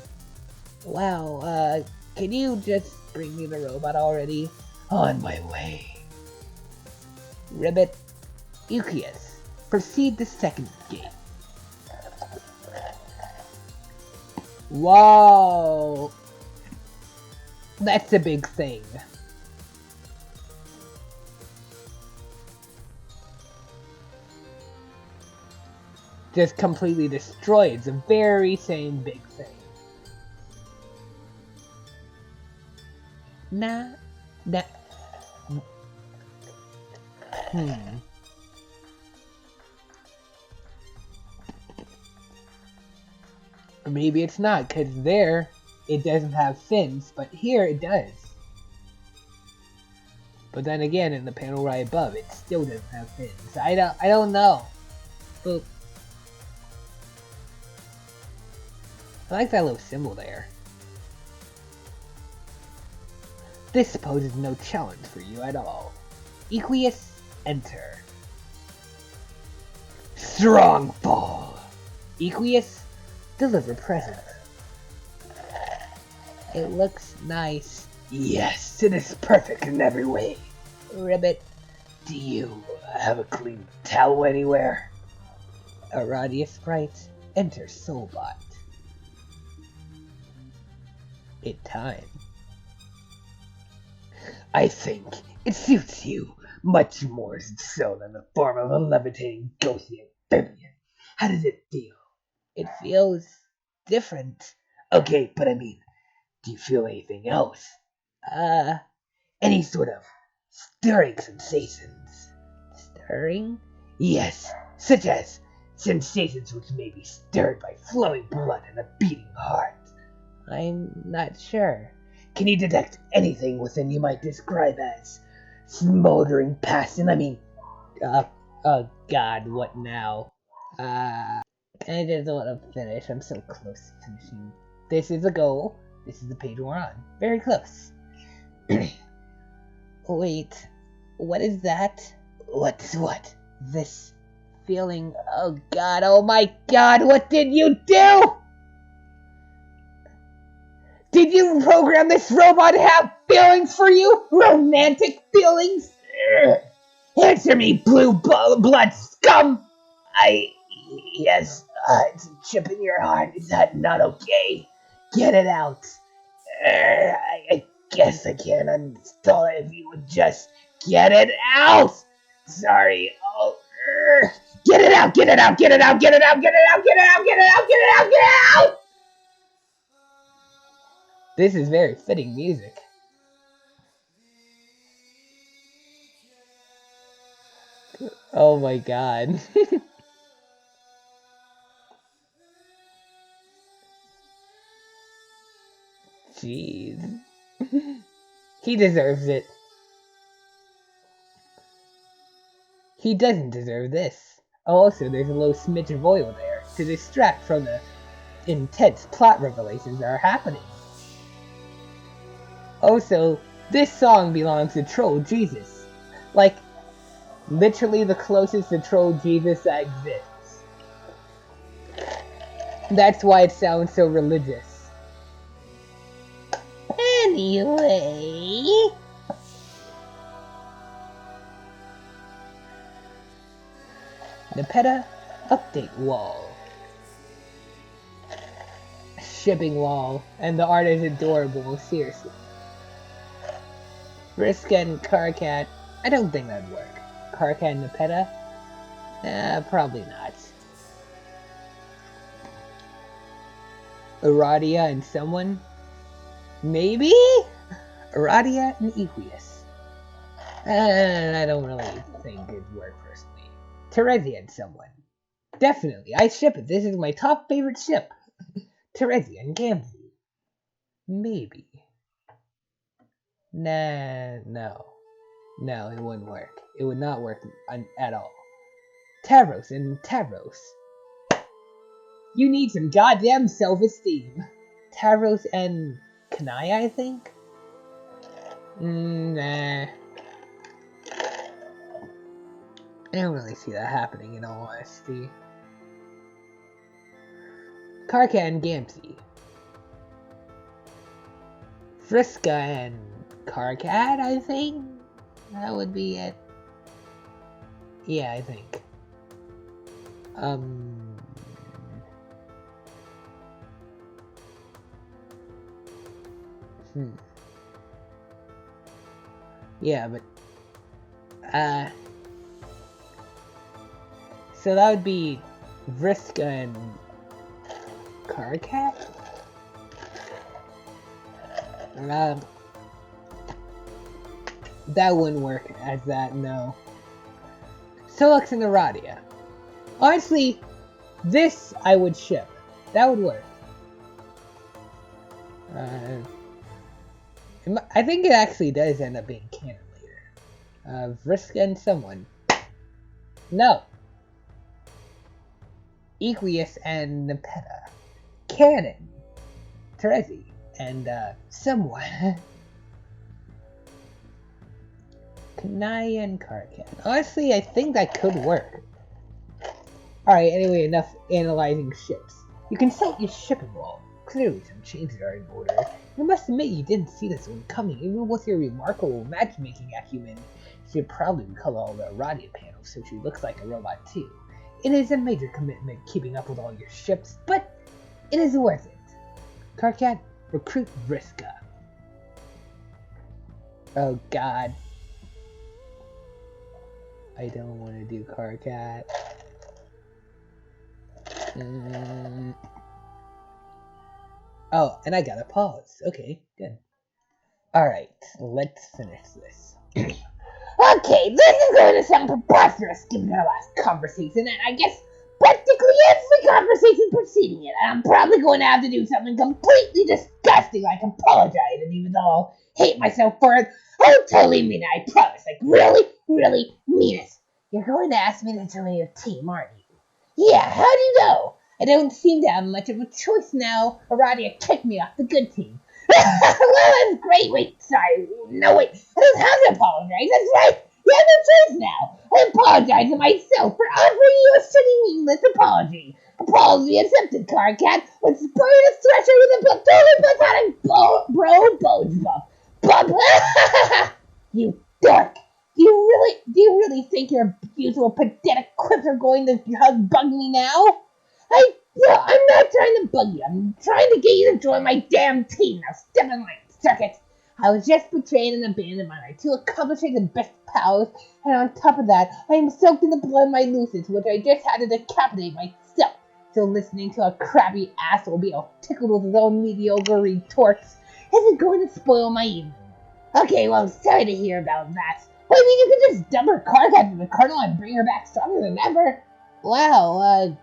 Wow, can you just bring me the robot already? On my way. Ribbit, Euchius, proceed to second gate. Whoa! That's a big thing. Just completely destroyed the very same big thing. Nah. Or maybe it's not, because there it doesn't have fins, but here it does. But then again, in the panel right above, it still doesn't have fins. I don't know. Boop. I like that little symbol there. This poses no challenge for you at all. Euchius, enter. Strong fall. Euchius, deliver present. It looks nice. Yes, it is perfect in every way. Ribbit, Do you have a clean towel anywhere? Aradia Sprite, enter Soulbot. It time. I think it suits you much more so than the form of a levitating ghostly amphibian. How does it feel? It feels different. Okay, but I mean, do you feel anything else? Any sort of stirring sensations? Stirring? Yes, such as sensations which may be stirred by flowing blood and a beating heart. I'm not sure. Can you detect anything within you might describe as smoldering passion? Oh god, what now? I just want to finish. I'm so close to finishing. This is a goal. This is the page we're on. Very close. Wait, what is that? What's what? This feeling. Oh god, oh my god, what did you do? Did you program this robot to have feelings for you? Romantic feelings? Answer me, blue blood scum! Yes, it's a chip in your heart. Is that not okay? Get it out. I guess I can't uninstall it if you would just get it out. Sorry. Oh, get it out, get it out, get it out, get it out, get it out, get it out, get it out, get it out, get it out! This is very fitting music. Oh my god. Jeez. He deserves it. He doesn't deserve this. Also, there's a little smidge of oil there to distract from the intense plot revelations that are happening. Also, this song belongs to Troll Jesus. Like, Literally the closest to Troll Jesus that exists. That's why it sounds so religious. Anyway... Nepeta update wall. Shipping wall. And the art is adorable, seriously. Vriska and Karkat. I don't think that'd work. Karkat and Nepeta? Probably not. Aradia and someone? Maybe? Aradia and Equius. I don't really think it'd work personally. Terezia and someone. Definitely, I ship it. This is my top favorite ship. Terezia and Gamzee. Maybe. Nah, no. No, it wouldn't work. It would not work at all. Tavros and Tavros. You need some goddamn self-esteem. Tavros and Kanai, I think? Nah. I don't really see that happening, in all honesty. Karkat and Gamzee. Vriska and Karkat, I think? That would be it. Yeah, I think. Yeah, but... So that would be Vriska and Karkat? That wouldn't work as that, no. Solux and Aradia. Honestly, this I would ship. That would work. I think it actually does end up being canon later. Vriska and someone. No. Equius and Nepeta. Canon. Terezi. And, someone. Kanai and Karkat. Honestly, I think that could work. Alright, anyway, enough analyzing ships. You consult your shipping wall. Clearly some changes are in order. You must admit you didn't see this one coming, even with your remarkable matchmaking acumen. You should probably recolor all the Aradia panels so she looks like a robot too. It is a major commitment keeping up with all your ships, but it is worth it. Karkat, recruit Vriska. Oh god. I don't want to do Karkat. Oh, and I got a pause. Okay, good. Alright, let's finish this. Okay, this is going to sound preposterous given our last conversation, and I guess practically every conversation preceding it. I'm probably going to have to do something completely disgusting like apologize, and even though I'll hate myself for it, I'll totally mean it, I promise. Like, really, really mean it. You're going to ask me to join your team, aren't you? Yeah, how do you know? I don't seem to have much of a choice now. Aradia kicked me off the good team. Well, that's great. Wait, sorry. No, wait. I don't have to apologize. That's right. You have no choice now. I apologize to myself for offering you a shitty, meaningless apology. Apology accepted, Karkat. Let's burn the thresher with a totally platonic bro bones buff. You dork. Do you really think your usual pathetic quips are going to bug me now? I'm not trying to bug you. I'm trying to get you to join my damn team. Now step in line, suck it. I was just betrayed and abandoned by my two accomplishing the best powers, and on top of that, I am soaked in the blood of my Lucids, which I just had to decapitate myself. So listening to a crappy asshole be all tickled with his own mediocre retorts isn't going to spoil my evening. Okay, well, sorry to hear about that. But I mean, you could just dump her Karkat to the Colonel and bring her back stronger than ever. Wow,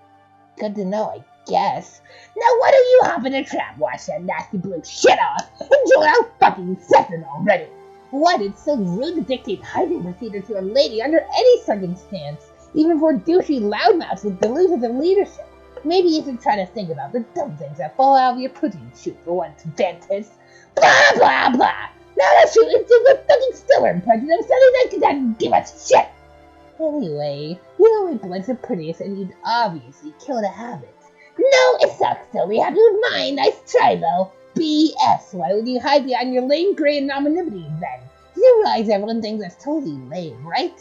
good to know, I guess. Now why don't you hop in a trap, wash that nasty blue shit off, and join our fucking session already? What? It's so rude to dictate hiding procedure to a lady under any circumstance, even for douchey loudmouths with delusions of leadership. Maybe you should try to think about the dumb things that fall out of your protein shoot for once, dentist. Blah, blah, blah. Now let's shoot into the fucking Stiller impression of something that can give us shit. Anyway, you know my blood's the prettiest and you'd obviously kill to have it. No, it sucks. Totally happy with mine. Nice try, though. BS, why would you hide behind your lame gray anonymity then? You realize everyone thinks that's totally lame, right?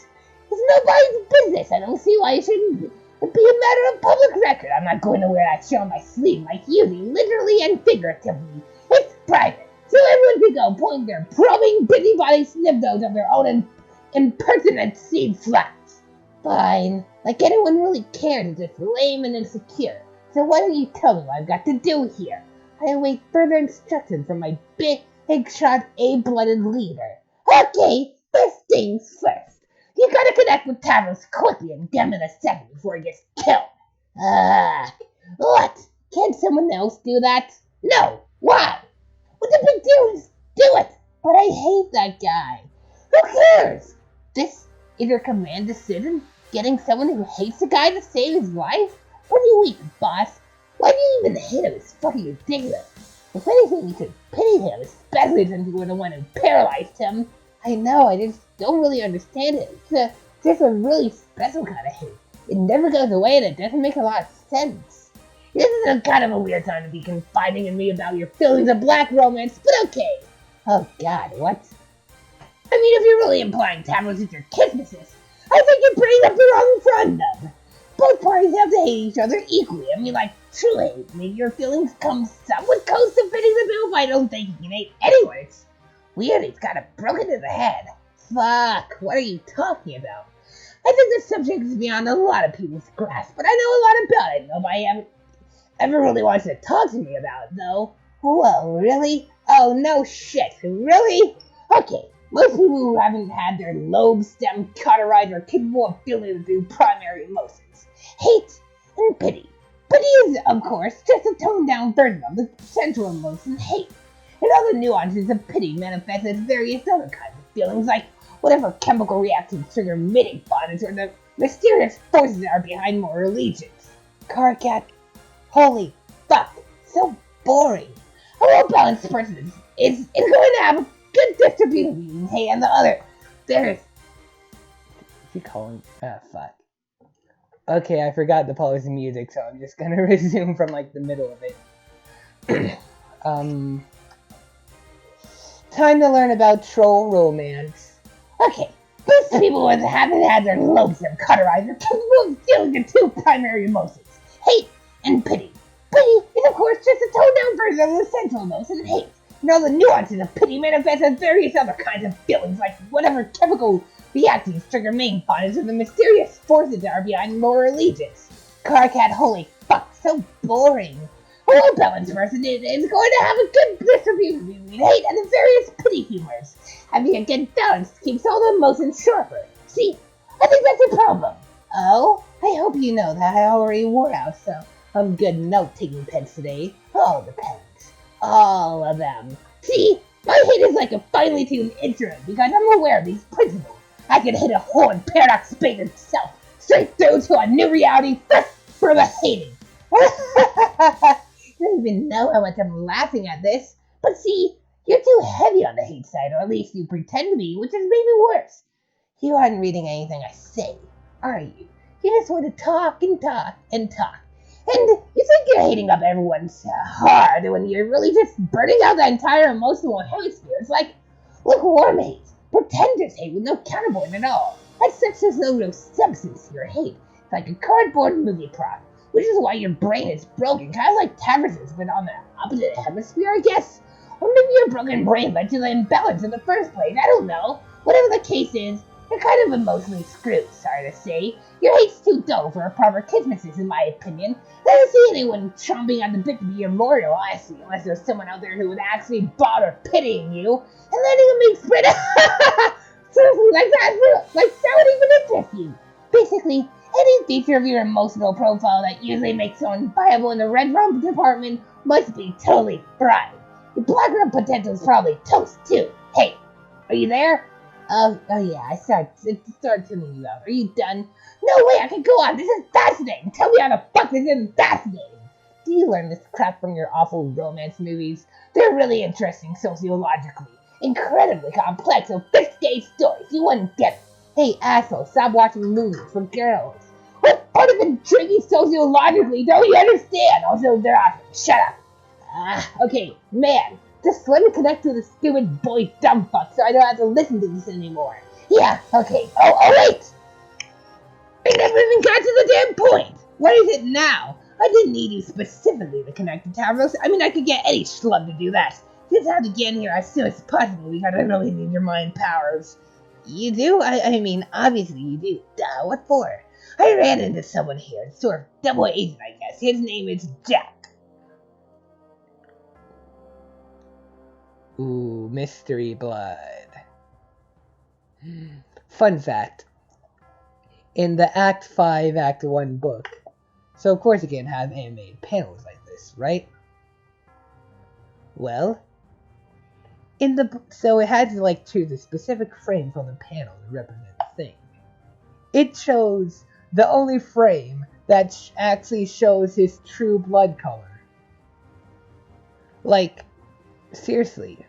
It's nobody's business. I don't see why it shouldn't be a matter of public record. I'm not going to wear that shit on my sleeve like you do, literally and figuratively. It's private, so everyone can go point their probing, busybody sniff nose of their own impertinent seed flats. Fine, like anyone really cared is just lame and insecure. So why don't you tell me what I've got to do here? I await further instructions from my big shot A-blooded leader. Okay, first things first. You gotta connect with Tavros quickly and get him in a second before he gets killed. What? Can't someone else do that? No. Why? What the big deal is? Do it. But I hate that guy. Who cares? This is your command decision? Getting someone who hates the guy to save his life? What do you mean, boss? Why do you even hate him? It's fucking ridiculous. If anything, you should pity him, especially since you were the one who paralyzed him. I know, I just don't really understand it. It's just a really special kind of hate. It never goes away and it doesn't make a lot of sense. This is a kind of a weird time to be confiding in me about your feelings of black romance, but okay. Oh god, what? I mean, if you're really implying Tavros is your kiss missus, I think you're bringing up the wrong friend of. Both parties have to hate each other equally. I mean, like, true hate. Maybe your feelings come somewhat close to fitting the bill, but I don't think you can hate anyone. It's weird, he's got it broken in the head. Fuck, what are you talking about? I think the subject is beyond a lot of people's grasp, but I know a lot about it. Nobody ever really wants to talk to me about it, though. Whoa, really? Oh, no shit, really? Okay, most people who haven't had their lobe stem cauterized are capable of feeling the two primary emotions. Hate and pity. Pity is, of course, just a toned-down version of the central emotion, hate. And other nuances of pity manifest as various other kinds of feelings, like whatever chemical reactions trigger mating bonds or the mysterious forces that are behind moral allegiance. Karkat, holy fuck, so boring. A well-balanced person is going to have a good distribution between hate and the other. There's... Is he calling? Ah, fuck. Okay, I forgot the pause music, so I'm just gonna resume from, like, the middle of it. Time to learn about troll romance. Okay, most people who haven't had their lobes cauterized are capable of feeling the two primary emotions, hate and pity. Pity is, of course, just a toned-down version of the central emotion, hate. And all the nuances of pity manifest as various other kinds of feelings, like whatever chemical reactions trigger main bonds or the mysterious forces that are behind moral allegiance. Karkat, holy fuck, so boring. A well-balanced person is going to have a good distribution between hate and the various pity humors. Having a good balance keeps all the emotions sharper. See, I think that's a problem. Oh, I hope you know that I already wore out some good note-taking pens today. All the pens. All of them. See, my hate is like a finely tuned instrument because I'm aware of these principles. I can hit a hole in Paradox Space itself, straight through to a new reality first for the hating. You don't even know how much I'm laughing at this. But see, you're too heavy on the hate side, or at least you pretend to be, which is maybe worse. You aren't reading anything I say, are you? You just want to talk and talk and talk. And you think you're hating up everyone's hard when you're really just burning out the entire emotional hemisphere. It's like lukewarm hate, pretentious hate with no counterpoint at all. That's such as no real substance to your hate. It's like a cardboard movie prop, which is why your brain is broken, kind of like Tavros's, but on the opposite hemisphere, I guess. Or maybe your broken brain led to the imbalance in the first place. I don't know. Whatever the case is, you're kind of emotionally screwed, sorry to say. Your hate's too dull for a proper kiss missus, in my opinion. I don't see anyone chomping at the bit to be immortal, honestly, unless there's someone out there who would actually bother pitying you and letting him make spread. Seriously, like that would even interest you. Basically, any feature of your emotional profile that usually makes someone viable in the red rum department must be totally fried. Your black rum potential is probably toast too. Hey, are you there? Oh yeah, it started tuning you out. Are you done? No way, I can go on. This is fascinating. Tell me how the fuck this isn't fascinating. Do you learn this crap from your awful romance movies? They're really interesting sociologically, incredibly complex, sophisticated stories. You wouldn't get it. Hey, asshole, stop watching movies for girls. What part of intriguing sociologically don't you understand? Also, they're awesome. Shut up. Okay, man. Just let me connect to the stupid boy dumb fuck so I don't have to listen to this anymore. Yeah, okay. Oh, wait! I never even got to the damn point! What is it now? I didn't need you specifically to connect to Tavros. I mean, I could get any schlub to do that. You just have to get in here as soon as possible because I really need your mind powers. You do? I mean, obviously you do. Duh, what for? I ran into someone here, sort of double agent, I guess. His name is Jack. Ooh, mystery blood. Fun fact. In the Act 5, Act 1 book, so of course it can't have animated panels like this, right? Well, so it had to like choose a specific frame from the panel to represent the thing. It chose the only frame that actually shows his true blood color. Like, seriously.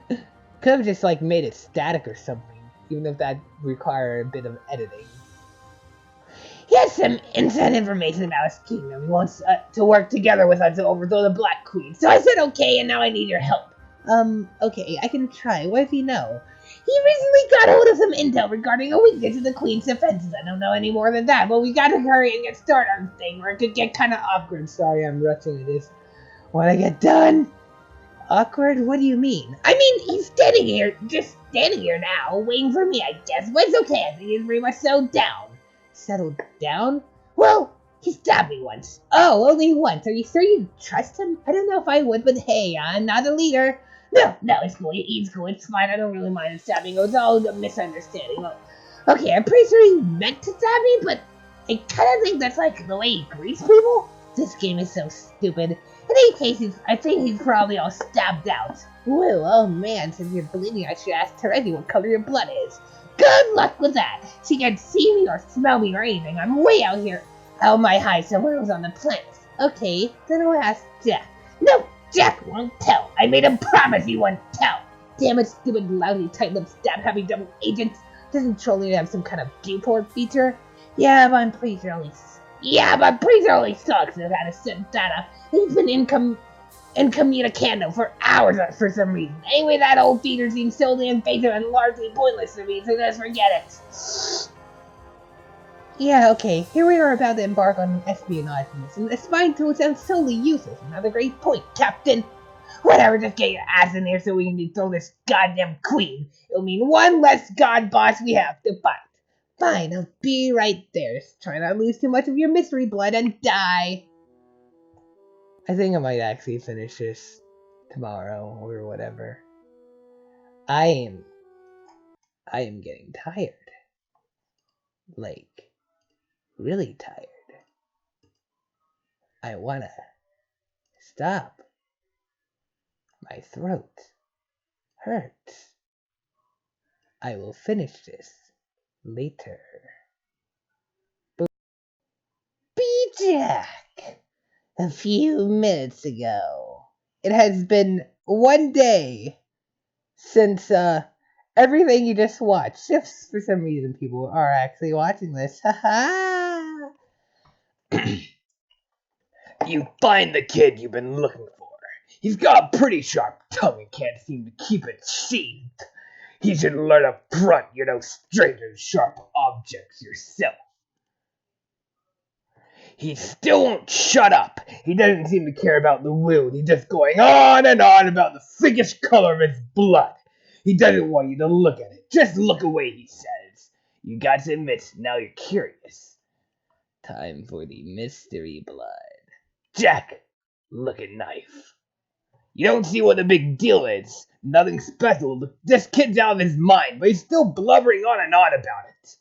Could have just like made it static or something, even if that required a bit of editing. He has some inside information about his kingdom. He wants to work together with us to overthrow the Black Queen. So I said okay, and now I need your help. Okay, I can try. What does he know? He recently got hold of some intel regarding a weakness in the Queen's defenses. I don't know any more than that, but we gotta hurry and get started on the thing, or it could get kinda awkward. Sorry, I'm rushing it. Is wanna get done? Awkward? What do you mean? I mean, he's just standing here now, waiting for me, I guess. But it's okay, I think he's pretty much settled down. Settled down? Well, he stabbed me once. Oh, only once. Are you sure you trust him? I don't know if I would, but hey, I'm not a leader. No, it's cool. He's cool. It's fine. I don't really mind him stabbing. It was all a misunderstanding. Well, okay, I'm pretty sure he meant to stab me, but I kind of think that's like the way he greets people. This game is so stupid. In any case, I think he's probably all stabbed out. Whoa, oh man, since you're bleeding, I should ask Terezi what color your blood is. Good luck with that. She can't see me or smell me or anything. I'm way out here. Out my high somewhere else on the planet. Okay, then I'll ask Jack. No, Jack won't tell. I made him promise he won't tell. Damn it, stupid, lousy, tight-lipped, stab-happy double agent. Doesn't Trolley have some kind of viewport feature? Yeah, but I'm pretty sure only sucks at how to set that up. He's been incommunicado for hours for some reason. Anyway, that old feature seems solely invasive and largely pointless to me, so just forget it. Yeah, okay, here we are about to embark on an espionage mission. The spying tool sounds solely useless. Another great point, Captain. Whatever, just get your ass in here so we can dethrone this goddamn queen. It'll mean one less god boss we have to fight. Fine, I'll be right there. Just try not to lose too much of your mystery blood and die. I think I might actually finish this tomorrow or whatever. I am getting tired. Like, really tired. I wanna stop. My throat hurts. I will finish this later. B-Jack! A few minutes ago. It has been one day since everything you just watched. If for some reason people are actually watching this. Haha. You find the kid you've been looking for. He's got a pretty sharp tongue and can't seem to keep it sheathed. He should learn up front you're no stranger to sharp objects yourself. He still won't shut up. He doesn't seem to care about the wound. He's just going on and on about the freakish color of his blood. He doesn't want you to look at it. Just look away, he says. You got to admit, now you're curious. Time for the mystery blood. Jack, look at knife. You don't see what the big deal is. Nothing special. This kid's out of his mind, but he's still blubbering on and on about it.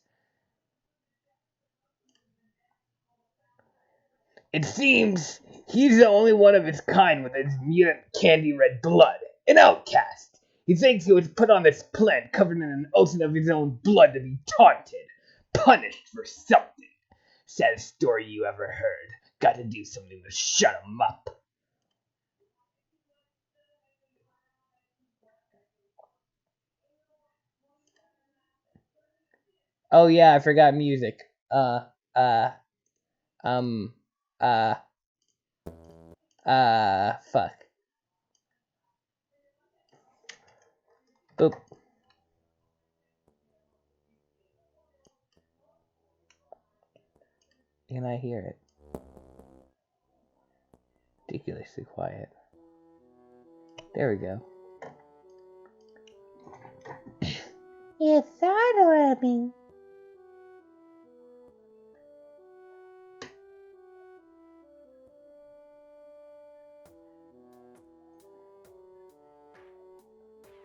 It seems he's the only one of his kind with his mutant candy red blood. An outcast. He thinks he was put on this planet covered in an ocean of his own blood to be taunted. Punished for something. Saddest story you ever heard. Got to do something to shut him up. Oh yeah, I forgot music. Uh, um, uh, fuck. Boop. Can I hear it? Ridiculously quiet. There we go. It's so adorable.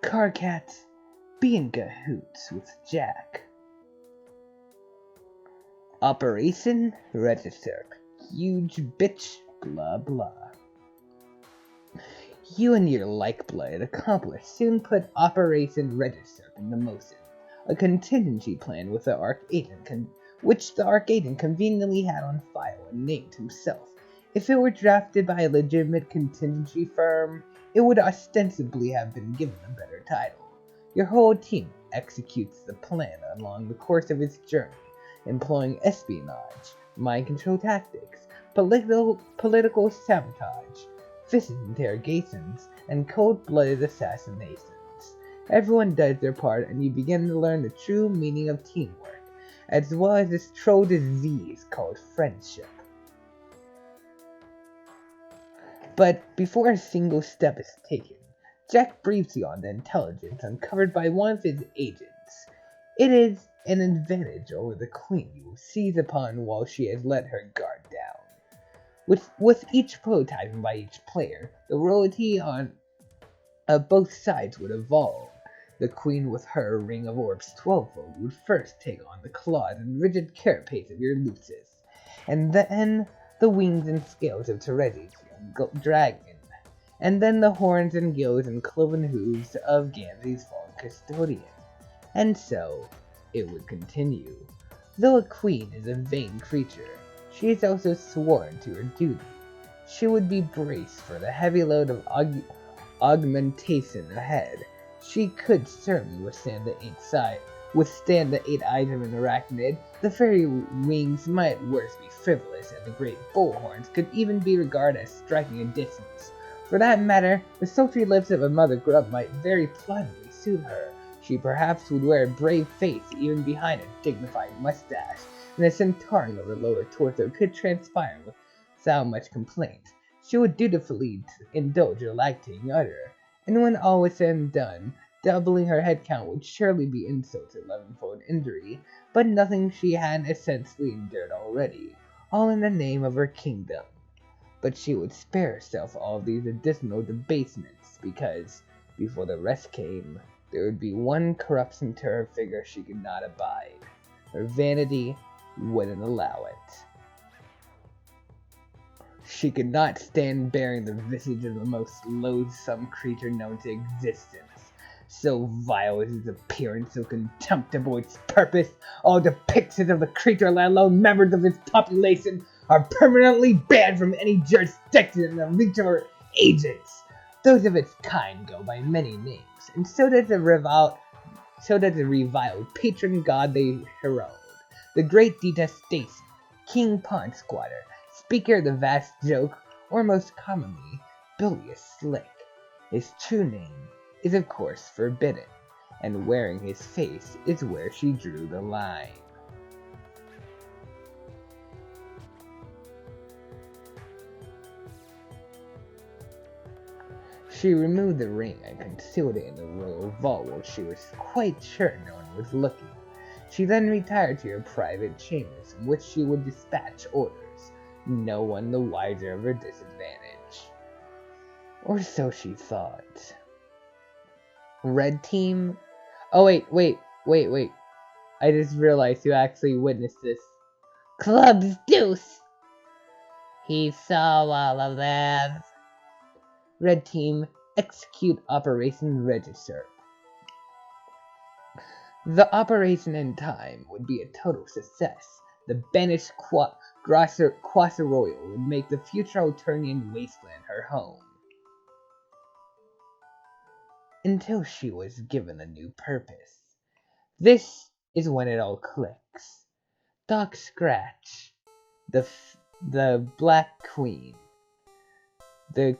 Carcat, be in cahoots with Jack. Operation Register. Huge bitch, blah blah. You and your like-blooded accomplice soon put Operation Register into motion, a contingency plan with the which the Arc Agent conveniently had on file and named himself. If it were drafted by a legitimate contingency firm, it would ostensibly have been given a better title. Your whole team executes the plan along the course of its journey, employing espionage, mind control tactics, political sabotage, vicious interrogations, and cold-blooded assassinations. Everyone does their part, and you begin to learn the true meaning of teamwork, as well as this troll disease called friendship. But before a single step is taken, Jack briefs you on the intelligence uncovered by one of his agents. It is an advantage over the Queen you will seize upon while she has let her guard down. With each prototyping by each player, the royalty on both sides would evolve. The Queen with her Ring of Orbs 12-fold would first take on the claws and rigid carapace of your Lucis, and then the wings and scales of Terezi's young dragon, and then the horns and gills and cloven hooves of Gamzee's fallen custodian. And so, it would continue. Though a queen is a vain creature, she is also sworn to her duty. She would be braced for the heavy load of augmentation ahead. She could certainly withstand the eight eyes of an arachnid. The fairy wings might worse be frivolous, and the great bull horns could even be regarded as striking a distance. For that matter, the sultry lips of a mother grub might very plausibly suit her. She perhaps would wear a brave face even behind a dignified mustache, and the centauring of her lower torso could transpire without much complaint. She would dutifully indulge her lactating udder, and when all was said and done, doubling her head count would surely be insult to 11-fold injury, but nothing she hadn't essentially endured already, all in the name of her kingdom. But she would spare herself all these additional debasements, because, before the rest came, there would be one corruption to her figure she could not abide. Her vanity wouldn't allow it. She could not stand bearing the visage of the most loathsome creature known to existence. So vile is its appearance, so contemptible its purpose, all depictions of the creature, let alone members of its population, are permanently banned from any jurisdiction in the reach of her agents. Those of its kind go by many names, and so does the reviled patron god they herald, the great detestation, King Pond Squatter, speaker of the vast joke, or most commonly, Bilious Slick. His true name is of course forbidden, and wearing his face is where she drew the line. She removed the ring and concealed it in the royal vault where she was quite sure no one was looking. She then retired to her private chambers, in which she would dispatch orders, no one the wiser of her disadvantage. Or so she thought. Red team? Oh wait. I just realized who actually witnessed this. Club's deuce! He saw all of them. Red team, execute Operation Register. The operation in time would be a total success. The banished Quasar would make the future Alternian wasteland her home. Until she was given a new purpose. This is when it all clicks. Doc Scratch, the Black Queen, the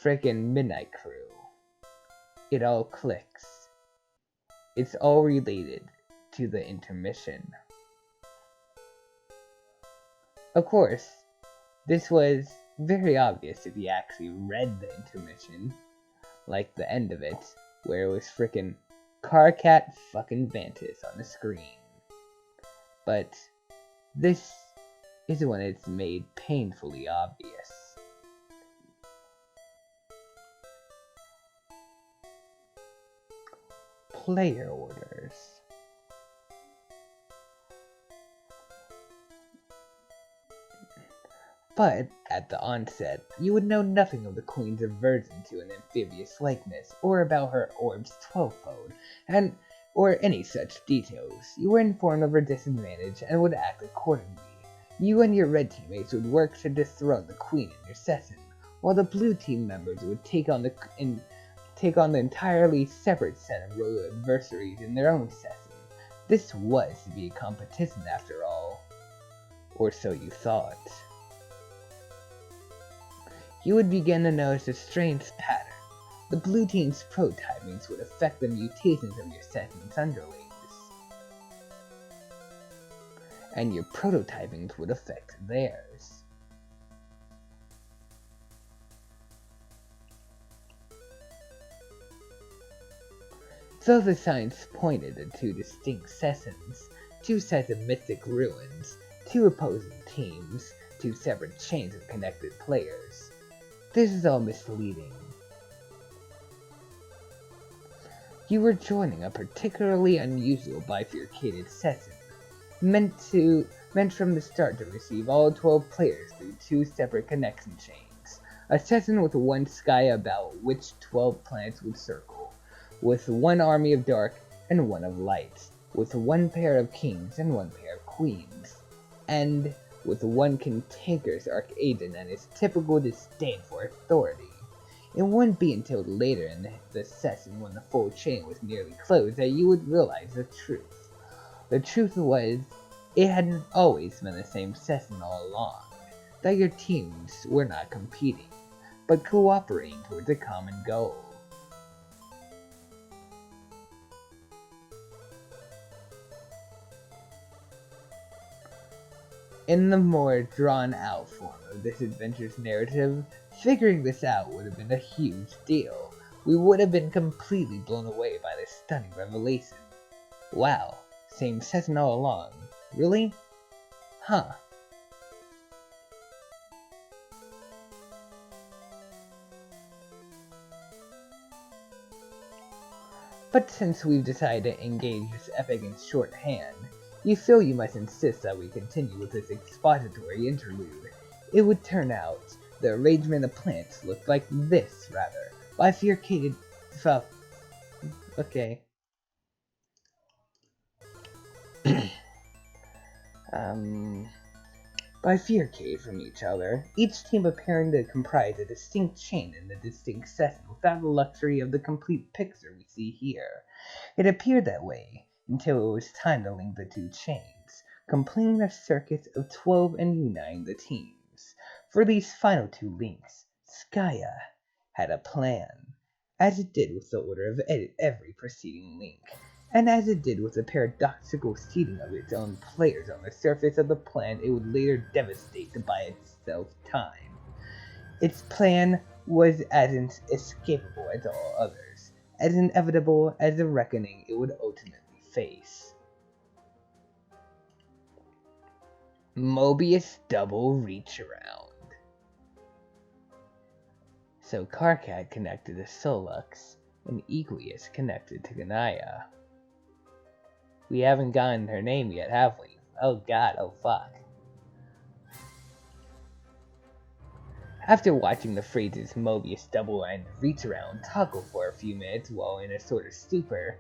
frickin' Midnight Crew. It all clicks. It's all related to the intermission. Of course, this was very obvious if you actually read the intermission, like the end of it, where it was frickin' Carcat fucking Vantis on the screen. But this is when it's made painfully obvious. Player orders. But, at the onset, you would know nothing of the Queen's aversion to an amphibious likeness, or about her orb's 12-fold, or any such details. You were informed of her disadvantage, and would act accordingly. You and your red teammates would work to dethrone the Queen in your session, while the blue team members would take on the entirely separate set of royal adversaries in their own session. This was to be a competition after all. Or so you thought. You would begin to notice a strange pattern. The blue team's prototypings would affect the mutations of your session's underlings. And your prototypings would affect theirs. Though the signs pointed to two distinct sessions, two sets of mystic ruins, two opposing teams, two separate chains of connected players, this is all misleading. You were joining a particularly unusual bifurcated session, meant from the start to receive all 12 players through two separate connection chains, a session with one sky about which 12 planets would circle, with one army of dark and one of light, with one pair of kings and one pair of queens, and with one cantankerous archagent and his typical disdain for authority. It wouldn't be until later in the session, when the full chain was nearly closed, that you would realize the truth. The truth was, it hadn't always been the same session all along, that your teams were not competing, but cooperating towards a common goal. In the more drawn-out form of this adventure's narrative, figuring this out would have been a huge deal. We would have been completely blown away by this stunning revelation. Wow, same session all along. Really? Huh. But since we've decided to engage this epic in shorthand, you feel you must insist that we continue with this expository interlude. It would turn out the arrangement of planets looked like this, rather. Bifurcated... Okay. Bifurcated from each other, each team appearing to comprise a distinct chain in a distinct session without the luxury of the complete picture we see here. It appeared that way until it was time to link the two chains, completing a circuit of 12 and uniting the teams. For these final two links, Skya had a plan, as it did with the order of every preceding link, and as it did with the paradoxical seating of its own players on the surface of the planet it would later devastate to buy itself time. Its plan was as inescapable as all others, as inevitable as the reckoning it would ultimately face. Mobius double reach around. So Carcat connected to Solux, and Equius connected to Ganaya. We haven't gotten her name yet, have we? Oh god, oh fuck. After watching the phrases Mobius double and reach around toggle for a few minutes while in a sort of stupor,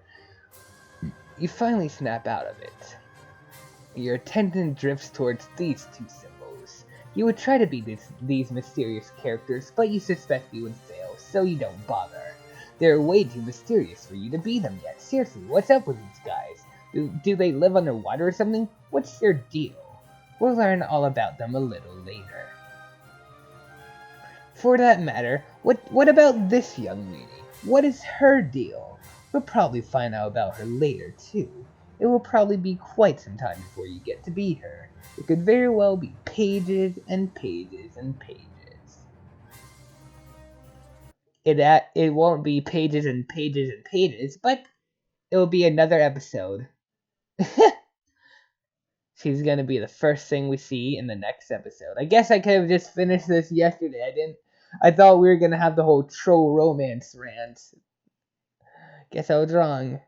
you finally snap out of it. Your attention drifts towards these two symbols. You would try to beat these mysterious characters, but you suspect you would fail, so you don't bother. They're way too mysterious for you to beat them yet. Seriously, what's up with these guys? Do they live underwater or something? What's their deal? We'll learn all about them a little later. For that matter, what about this young lady? What is her deal? We'll probably find out about her later, too. It will probably be quite some time before you get to meet her. It could very well be pages and pages and pages. It won't be pages and pages and pages, but it will be another episode. She's gonna be the first thing we see in the next episode. I guess I could have just finished this yesterday. I thought we were gonna have the whole troll romance rant. Guess I was wrong.